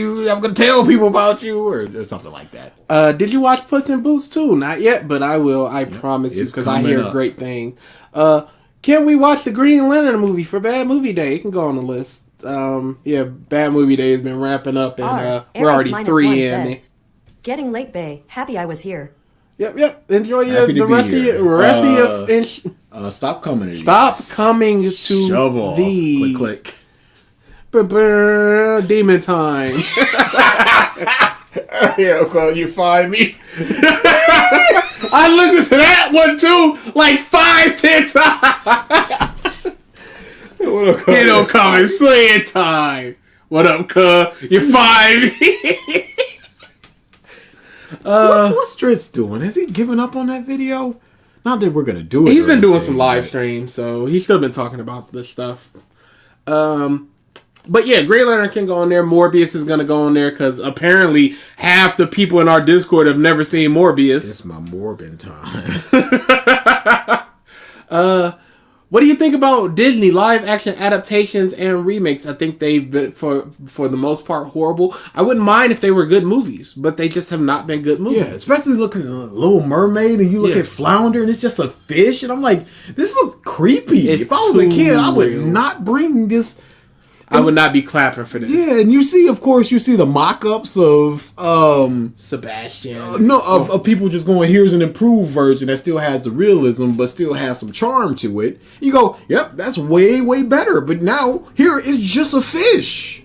people about you or something like that. Did you watch Puss in Boots 2? Not yet, but I will. I promise you, because I hear great things. Can we watch the Green Lantern movie for Bad Movie Day? It can go on the list. Bad Movie Day has been wrapping up, and we're already 3 in. Getting late, bae. Happy I was here. Yep. Enjoy the rest of your. Stop coming to Stop coming to Shovel. these. Click. Demon time. Yeah, well, you find me. I listened to that one too, like 5-10 times. You don't call it slaying time. What up, cuz? You find me. What's Dritz doing? Has he given up on that video? Not that we're gonna do it. He's been doing some live streams, so he's still been talking about this stuff. But yeah, Green Lantern can go on there. Morbius is gonna go on there because apparently half the people in our Discord have never seen Morbius. It's my Morbin time. What do you think about Disney live action adaptations and remakes? I think they've been, for the most part, horrible. I wouldn't mind if they were good movies, but they just have not been good movies. Yeah, especially looking at Little Mermaid and you look at Flounder and it's just a fish and I'm like, this looks creepy. If I was a kid, I would not bring this. I would not be clapping for this. Yeah, and you see the mock-ups of Sebastian. Of people just going, here's an improved version that still has the realism but still has some charm to it. You go, yep, that's way, way better. But now here it's just a fish.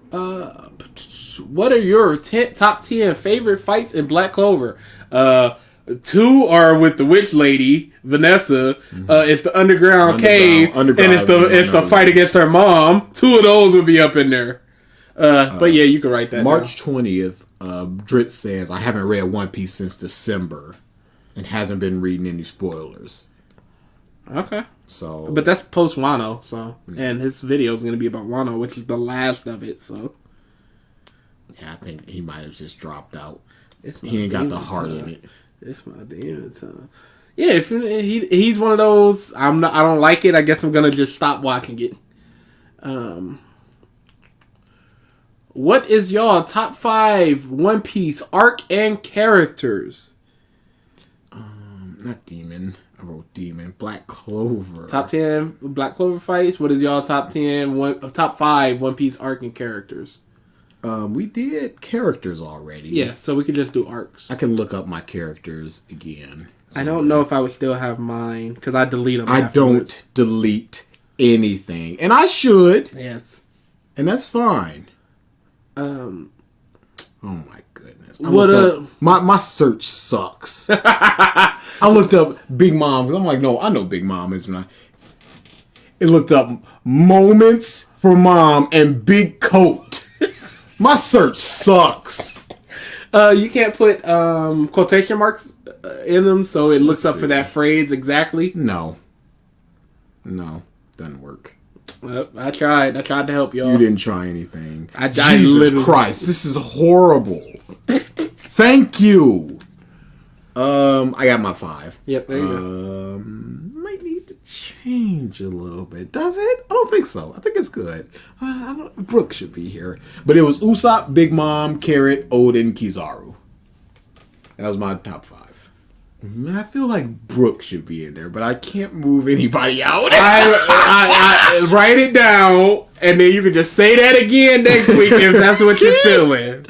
What are your top 10 favorite fights in Black Clover? 2 are with the witch lady, Vanessa. It's the underground cave, and it's the fight against her mom. 2 of those would be up in there. But yeah, you can write that. March 20th, Dritz says, I haven't read One Piece since December and hasn't been reading any spoilers. Okay. So, but that's post Wano, and his video is going to be about Wano, which is the last of it. So yeah, I think he might have just dropped out. He ain't got the heart in it. It's my damn time. Yeah, if he's one of those, I don't like it. I guess I'm gonna just stop watching it. What is y'all top 5 One Piece arc and characters? Not Demon. I wrote Demon. Black Clover. Top 10 Black Clover fights. What is y'all top 5 One Piece arc and characters? We did characters already. Yeah, so we could just do arcs. I can look up my characters again. I don't know if I would still have mine because I delete them. I don't delete anything, and I should. Yes, and that's fine. Oh my goodness! My search sucks. I looked up Big Mom because I'm like, no, I know Big Mom is not. It looked up moments for Mom and Big Coat. My search sucks. You can't put quotation marks in them, so it looks up for that phrase exactly. No, doesn't work. Well, I tried to help y'all. You didn't try anything. Jesus Christ, this is horrible. Thank you. I got my 5. Yep, there you go. Might need to change a little bit. Does it? I don't think so. I think it's good. Brooke should be here. But it was Usopp, Big Mom, Carrot, Odin, Kizaru. That was my top 5. I feel like Brooke should be in there, but I can't move anybody out. I write it down, and then you can just say that again next week if that's what you're feeling.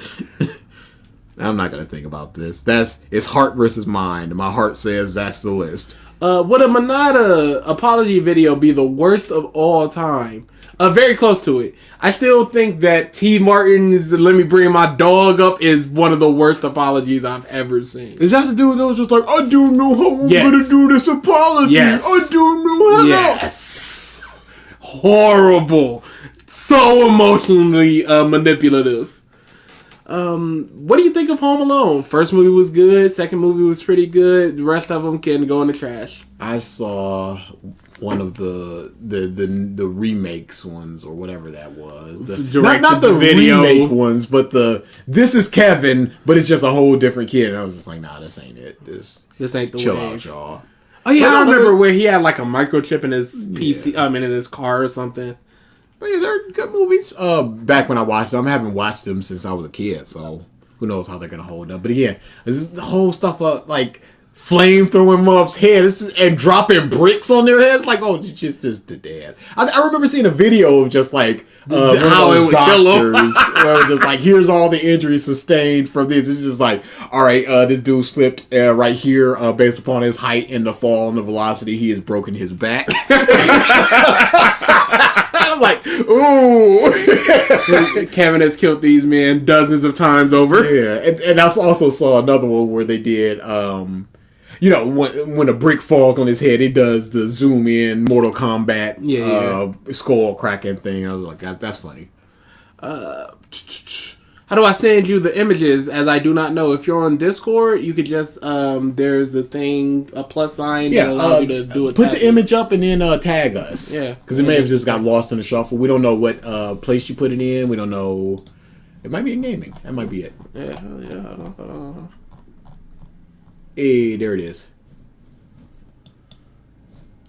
I'm not going to think about this. It's heart versus mind. My heart says that's the list. Would a Manada apology video be the worst of all time? Very close to it. I still think that T. Martin's "Let Me Bring My Dog Up" is one of the worst apologies I've ever seen. Is that to do with those just like, I don't know how I'm going to do this apology. Yes. I don't know how. Yes. Horrible. So emotionally manipulative. What do you think of Home Alone? First movie was good. Second movie was pretty good. The rest of them can go in the trash. I saw one of the remakes ones or whatever that was. Not the remake ones, but this is Kevin, but it's just a whole different kid. And I was just like, nah, this ain't it. This ain't the chill wave. Out, y'all. Oh yeah, I remember where he had like a microchip in his PC. I mean, in his car or something. But yeah, they're good movies. Back when I watched them, I haven't watched them since I was a kid, so who knows how they're gonna hold up. But again, the whole stuff like flame throwing mobs' heads and dropping bricks on their heads, like, oh, just the dad. I remember seeing a video of just like how it would doctors where it was just like, here's all the injuries sustained from this. It's just like, all right, this dude slipped right here based upon his height and the fall and the velocity. He has broken his back. I'm like, ooh. Kevin has killed these men dozens of times over. Yeah, and I also saw another one where they did, when a brick falls on his head, it does the zoom in Mortal Kombat skull cracking thing. I was like, that's funny. How do I send you the images? As I do not know. If you're on Discord, you could just there's a thing, a plus sign that allows you to do it. Put the image up and then tag us. Yeah, because it may have just got lost in the shuffle. We don't know what place you put it in. We don't know. It might be in gaming. That might be it. Yeah. Hold on. Hey, there it is.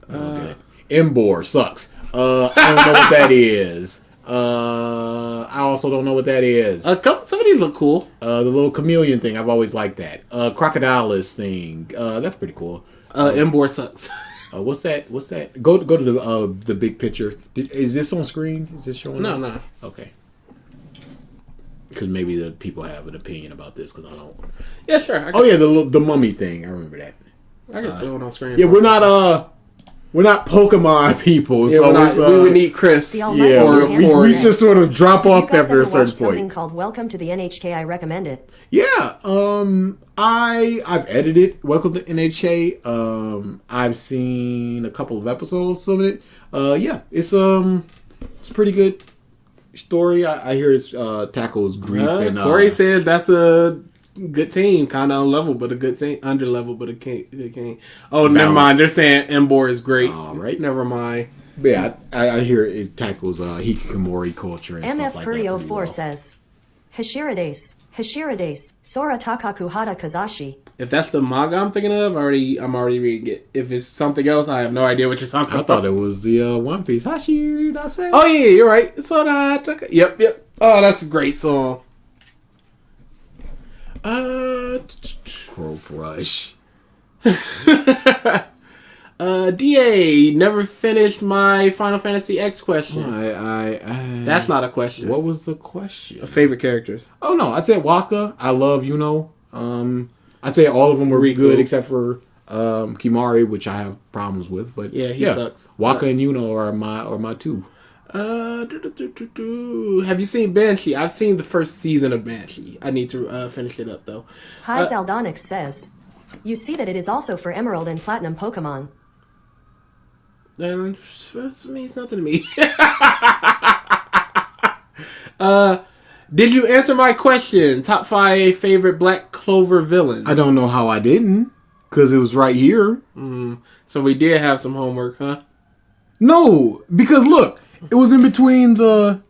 Embor sucks. I don't know what that is. I also don't know what that is. Some of these look cool. The little chameleon thing, I've always liked that. Crocodilis thing, that's pretty cool. Embor sucks. What's that? Go to the big picture. Is this on screen? Is this showing? No. Okay. Because maybe the people have an opinion about this. Because I don't. Yeah, sure. The mummy thing. I remember that. I can throw it on screen. Yeah, we're not Pokemon people. Yeah, so we would need Chris. We just sort of drop off after a certain point. Something called Welcome to the NHK. I recommend it. Yeah, I've edited Welcome to NHK. I've seen a couple of episodes of it. Yeah, it's pretty good story. I hear it tackles grief and Corey said that's a good team, kind of unlevel, but a good team. Underlevel, but a good king. Oh, never mind. They're saying Embor is great. All right, never mind. Yeah, I hear it tackles hikikomori culture and stuff like that. MF Furio4 says, Hashirades, Sora Takaku Hara Kazashi. If that's the manga I'm thinking of, I'm already reading it. If it's something else, I have no idea what you're talking about. I thought it was the One Piece. Hashirase. Oh yeah, you're right. Sora Takaku. Yep. Oh, that's a great song. Crow Brush. DA never finished my Final Fantasy X question. That's not a question. What was the question? Favorite characters. Oh no, I said Waka. I love I'd say all of them were good except for Kimari, which I have problems with. But yeah, he sucks. Waka and Yuno are my two. Have you seen Banshee? I've seen the first season of Banshee. I need to finish it up though. Hi Zaldonix says, you see that it is also for Emerald and Platinum Pokemon. That means nothing to me. Did you answer my question? Top 5 favorite Black Clover villains. I don't know how I didn't, because it was right here. So we did have some homework, huh? No, because look, it was in between the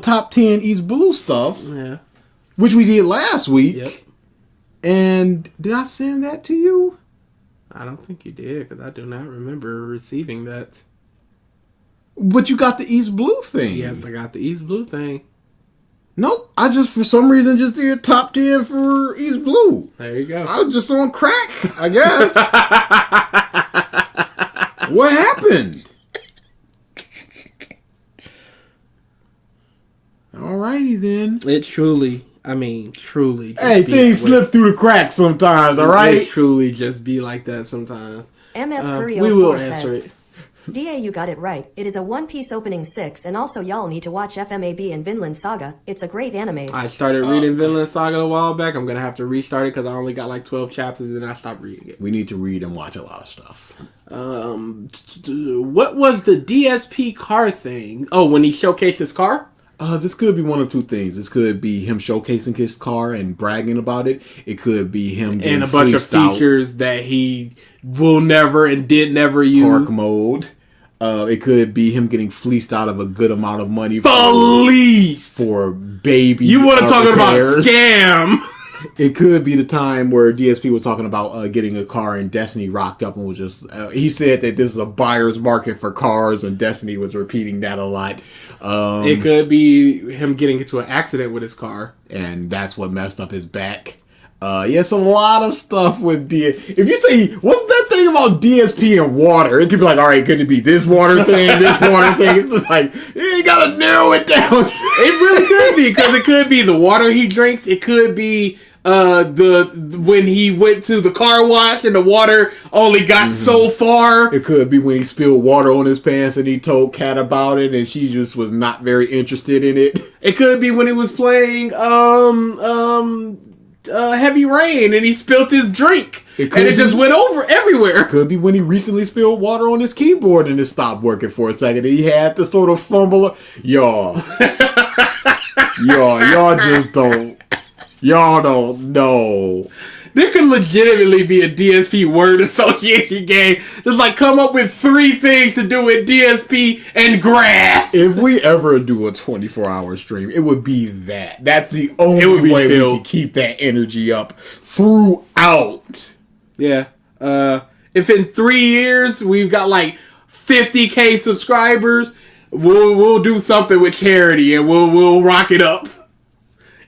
top 10 East Blue stuff, which we did last week. Yep. And did I send that to you? I don't think you did, because I do not remember receiving that. But you got the East Blue thing. Yes, I got the East Blue thing. Nope, I just for some reason just did top 10 for East Blue. There you go. I was just on crack, I guess. What happened? Alrighty then. It truly. Hey, things slip through the cracks sometimes, alright? It truly just be like that sometimes. MF we will answer says, it. DA, you got it right. It is a One Piece opening 6, and also y'all need to watch FMAB and Vinland Saga. It's a great anime. I started reading Vinland Saga a while back. I'm gonna have to restart it because I only got like 12 chapters and I stopped reading it. We need to read and watch a lot of stuff. What was the DSP car thing? Oh, when he showcased his car? This could be one of two things. This could be him showcasing his car and bragging about it. It could be him getting and a bunch of features that he will never and did never use. Park mode. It could be him getting fleeced out of a good amount of money. For baby. You want to talk about a repairs. scam? It could be the time where DSP was talking about getting a car and Destiny rocked up and was just... he said that this is a buyer's market for cars, and Destiny was repeating that a lot. It could be him getting into an accident with his car. And that's what messed up his back. It's a lot of stuff with If you say, what's that thing about DSP and water? It could be like, all right, could it be this water thing, this water thing? It's just like, you gotta narrow it down. It really could be, because it could be the water he drinks. It could be when he went to the car wash and the water only got so far. It could be when he spilled water on his pants and he told Kat about it and she just was not very interested in it. It could be when he was playing Heavy Rain and he spilled his drink and it just went over everywhere. Could be when he recently spilled water on his keyboard and it stopped working for a second and he had to sort of fumble. Y'all just don't. Y'all don't know. There could legitimately be a DSP word association game. Just like come up with 3 things to do with DSP and grass. If we ever do a 24-hour stream, it would be that. That's the only way we can keep that energy up throughout. Yeah. If in 3 years we've got like 50K subscribers, we'll do something with charity and we'll rock it up.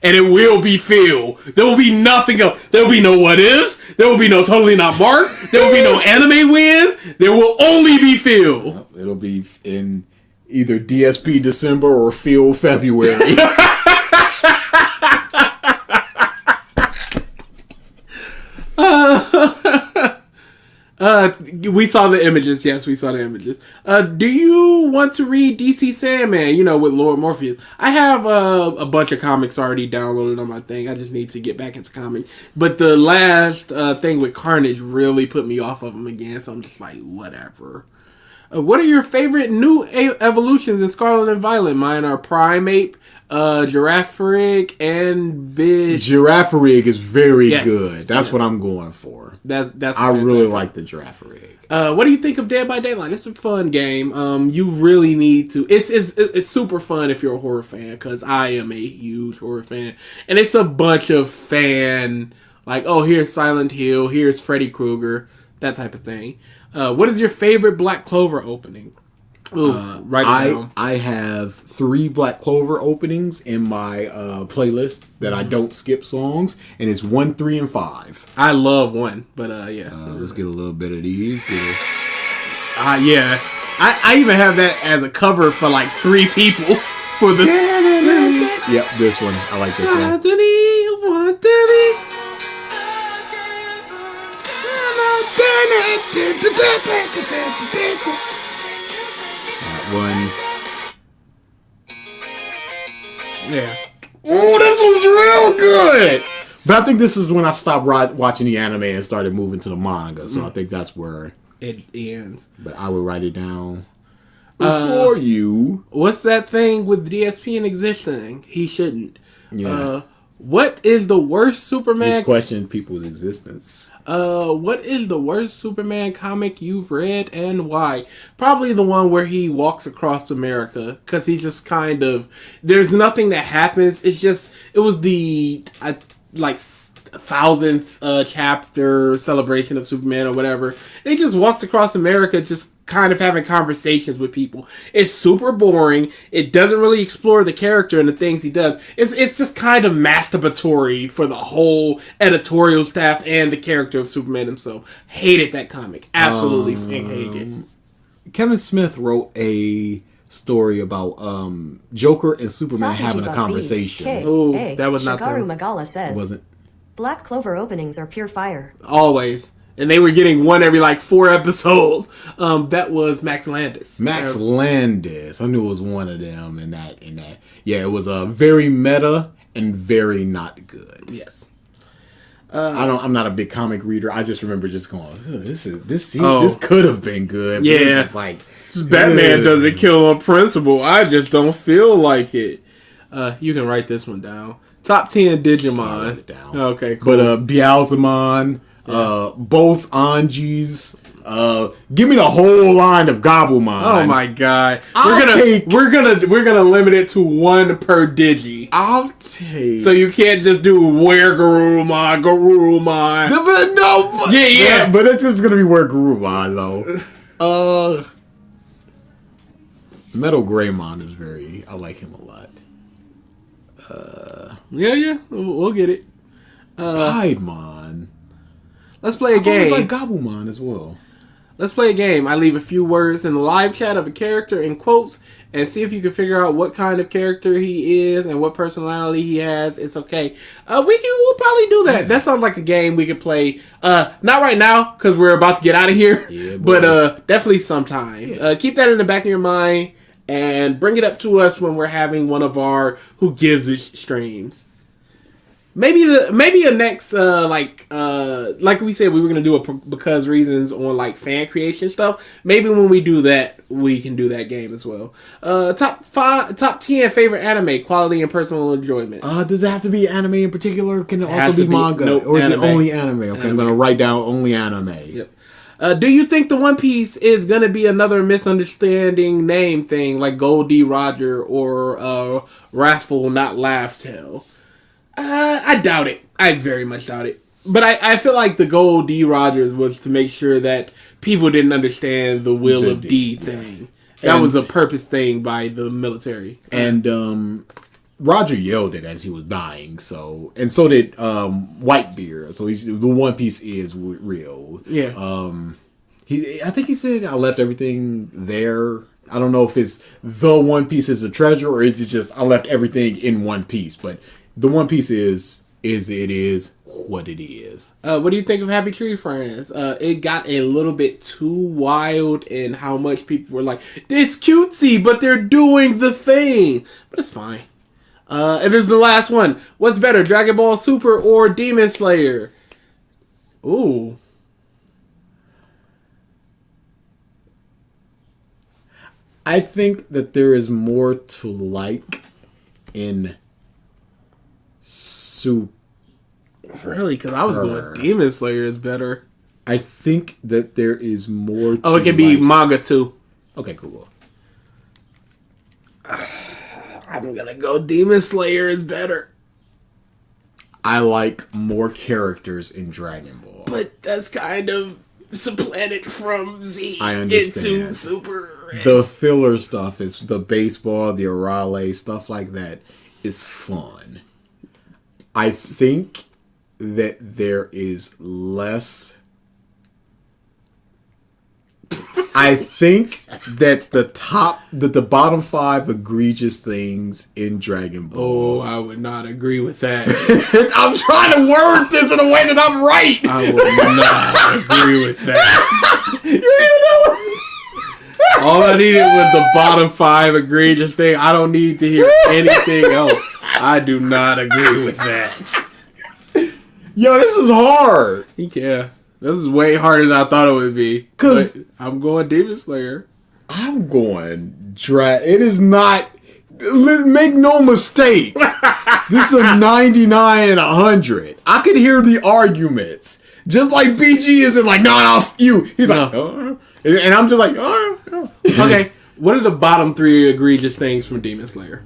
And it will be Phil. There will be nothing else. There will be no what ifs. There will be no Totally Not Mark. There will be no anime wins. There will only be Phil. It'll be in either DSP December or Phil February. We saw the images. Yes, we saw the images. Do you want to read DC Sandman, with Lord Morpheus? I have a bunch of comics already downloaded on my thing. I just need to get back into comics. But the last thing with Carnage really put me off of him again, so I'm just like, whatever. What are your favorite new evolutions in Scarlet and Violet? Mine are Primeape, Girafarig, and BiD. Girafarig is very good. That's what I'm going for. That's I really like the Girafarig. What do you think of Dead by Daylight? It's a fun game. You really need to. It's super fun if you're a horror fan, because I am a huge horror fan, and it's a bunch of fan like, oh, here's Silent Hill, here's Freddy Krueger, that type of thing. What is your favorite Black Clover opening? I have 3 Black Clover openings in my playlist that I don't skip songs, and it's 1, 3, and 5. I love 1, but yeah. Let's get a little bit of these. Yeah. I even have that as a cover for like 3 people for the. Yep, this one. I like this one. One. Yeah. Oh, this was real good. But I think this is when I stopped watching the anime and started moving to the manga. So I think that's where it ends. But I would write it down before you. What's that thing with DSP and existing? He shouldn't. Yeah. What is the worst Superman? He's questioning people's existence. What is the worst Superman comic you've read and why? Probably the one where he walks across America, because he just kind of, there's nothing that happens. It's just, it was the 1000th chapter celebration of Superman or whatever. And he just walks across America, just kind of having conversations with people. It's super boring. It doesn't really explore the character and the things he does. It's just kind of masturbatory for the whole editorial staff and the character of Superman himself. Hated that comic. Absolutely hated it. Kevin Smith wrote a story about Joker and Superman having a conversation. Oh, that was not Shikaru Magala says, it wasn't. Black Clover openings are pure fire. Always. And they were getting one every like 4 episodes. That was Max Landis. Max Landis. I knew it was one of them in that. Yeah, it was very meta and very not good. Yes. I'm not a big comic reader. I just remember just going, this could have been good. But yeah. It's just like Batman doesn't kill on principle. I just don't feel like it. You can write this one down. Top 10 Digimon. I'll write it down. Okay, cool. But Beelzemon, both Anjis. Give me the whole line of Gabumon. Oh my god. We're gonna limit it to 1 per Digi. I'll take. So you can't just do Where Garurumon. No. Yeah. But it's just gonna be Where Garurumon though. Metal Greymon is I like him a lot. Yeah. We'll get it. Piedmon. Let's play a game. I like Gabumon as well. Let's play a game. I leave a few words in the live chat of a character in quotes and see if you can figure out what kind of character he is and what personality he has. It's okay. We'll probably do that. That sounds like a game we could play. Not right now because we're about to get out of here. Yeah, but definitely sometime. Yeah. Keep that in the back of your mind and bring it up to us when we're having one of our Who Gives It streams. Maybe a next like we said we were gonna do a because reasons on like fan creation stuff. Maybe when we do that we can do that game as well. Top 10 favorite anime quality and personal enjoyment. Does it have to be anime in particular? Can it also be manga? Nope, or is anime. It only anime? Okay, I'm gonna write down only anime. Yep. Do you think the One Piece is gonna be another misunderstanding name thing like Gold D. Roger or Wrathful Not Laugh Tale? I doubt it. I very much doubt it. But I feel like the goal D. Rogers was to make sure that people didn't understand the Will of D thing. That was a purpose thing by the military. And Roger yelled it as he was dying. So did Whitebeard. So the One Piece is real. Yeah. I think he said I left everything there. I don't know if it's the One Piece is a treasure or is it just I left everything in One Piece, but the One Piece is what it is. What do you think of Happy Tree Friends? It got a little bit too wild in how much people were like, it's cutesy, but they're doing the thing. But it's fine. And this is the last one. What's better, Dragon Ball Super or Demon Slayer? Ooh. I think that there is more to like in Super. Really? Because I was going Demon Slayer is better. I think that there is more to it can be manga too. Okay, cool. I'm gonna go Demon Slayer is better. I like more characters in Dragon Ball. But that's kind of supplanted from Z into Super. The filler stuff is the baseball, the Arale, stuff like that is fun. I think that there is less. I think that the bottom 5 egregious things in Dragon Ball. Oh, I would not agree with that. I'm trying to word this in a way that I'm right. I would not agree with that. You don't even know. All I needed was the bottom 5 egregious thing. I don't need to hear anything else. I do not agree with that. Yo, this is hard. Yeah, this is way harder than I thought it would be. Cause I'm going Demon Slayer. I'm going It is not. Make no mistake. This is a 99 and 100. I could hear the arguments. Just like BG isn't like, no, you. He's like, and I'm just like, Okay, what are the bottom 3 egregious things from Demon Slayer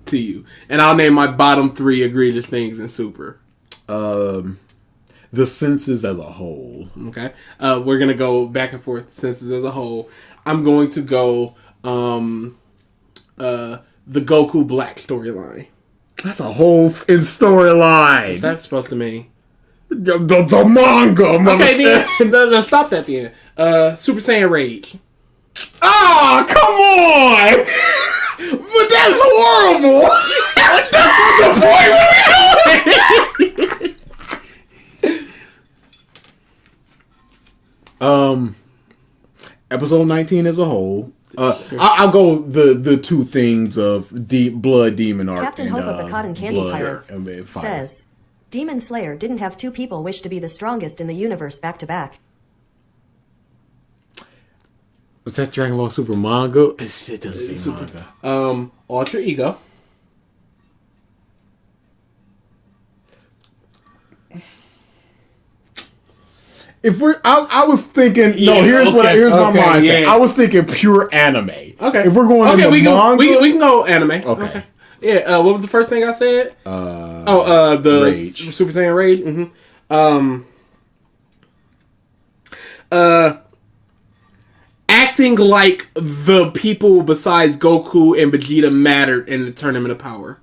to you? And I'll name my bottom 3 egregious things in Super. The senses as a whole. Okay. We're gonna go back and forth. Senses as a whole. I'm going to go the Goku Black storyline. That's a whole in storyline. What's that supposed to mean? The manga. Okay, then stop that then. Super Saiyan Rage. Ah, come on! But that's horrible. That's what the point was. Episode 19 as a whole. I'll go the two things of Blood Demon Arc Captain and Hope of the Cotton Candy Blood Pirates Fire. says, Demon Slayer didn't have two people wish to be the strongest in the universe back to back. Was that Dragon Ball Super manga? It doesn't say manga. Alter Ego. If we're, I was thinking. Yeah, no, here's my mindset. yeah. I was thinking pure anime. Okay. If we're going into manga, we can go anime. Okay. Yeah. What was the first thing I said? The Rage. Super Saiyan Rage. Acting like the people besides Goku and Vegeta mattered in the Tournament of Power.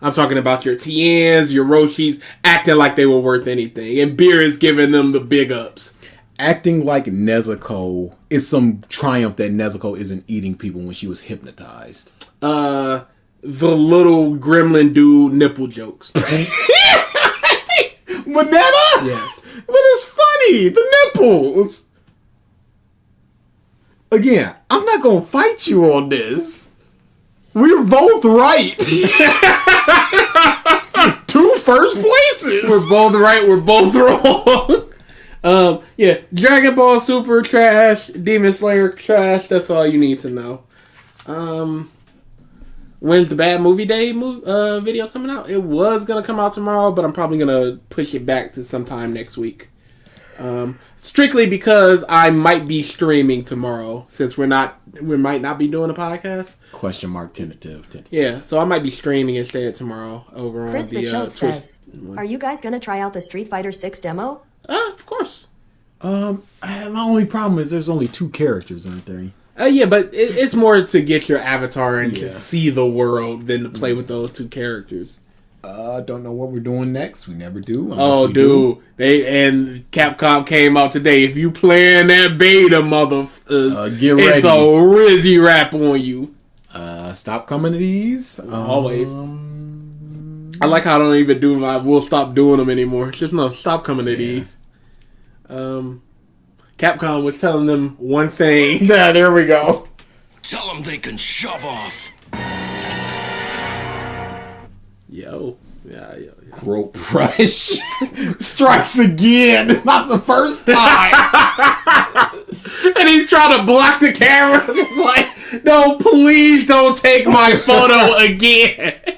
I'm talking about your Tiens, your Roshis, acting like they were worth anything. And Beer is giving them the big ups. acting like Nezuko is some triumph that Nezuko isn't eating people when she was hypnotized. The little gremlin dude nipple jokes. Manetta? Yes. But it's funny. The nipples. Again, I'm not going to fight you on this. We're both right. 2 first places. We're both right. We're both wrong. Yeah. Dragon Ball Super trash. Demon Slayer trash. That's all you need to know. When's the BaD Movie Day video coming out? It was going to come out tomorrow, but I'm probably going to push it back to sometime next week. Strictly because I might be streaming tomorrow, since we might not be doing a podcast. Question mark tentative. Yeah, so I might be streaming instead tomorrow over Chris on the the Choke Twitch. says, are you guys gonna try out the Street Fighter 6 demo? Of course. My only problem is there's only 2 characters, aren't there? Yeah, but it's more to get your avatar and to see the world than to play with those 2 characters. Don't know what we're doing next. We never do. Oh, dude. And Capcom came out today. If you playing that beta, get ready. It's a Rizzy rap on you. Stop coming to these. Always. I like how I don't even do my we'll stop doing them anymore. Just no, stop coming to these. Capcom was telling them one thing. Yeah, there we go. Tell them they can shove off. Yo. Yeah. Rope Rush strikes again. It's not the first time. And he's trying to block the camera. Like, no, please don't take my photo again.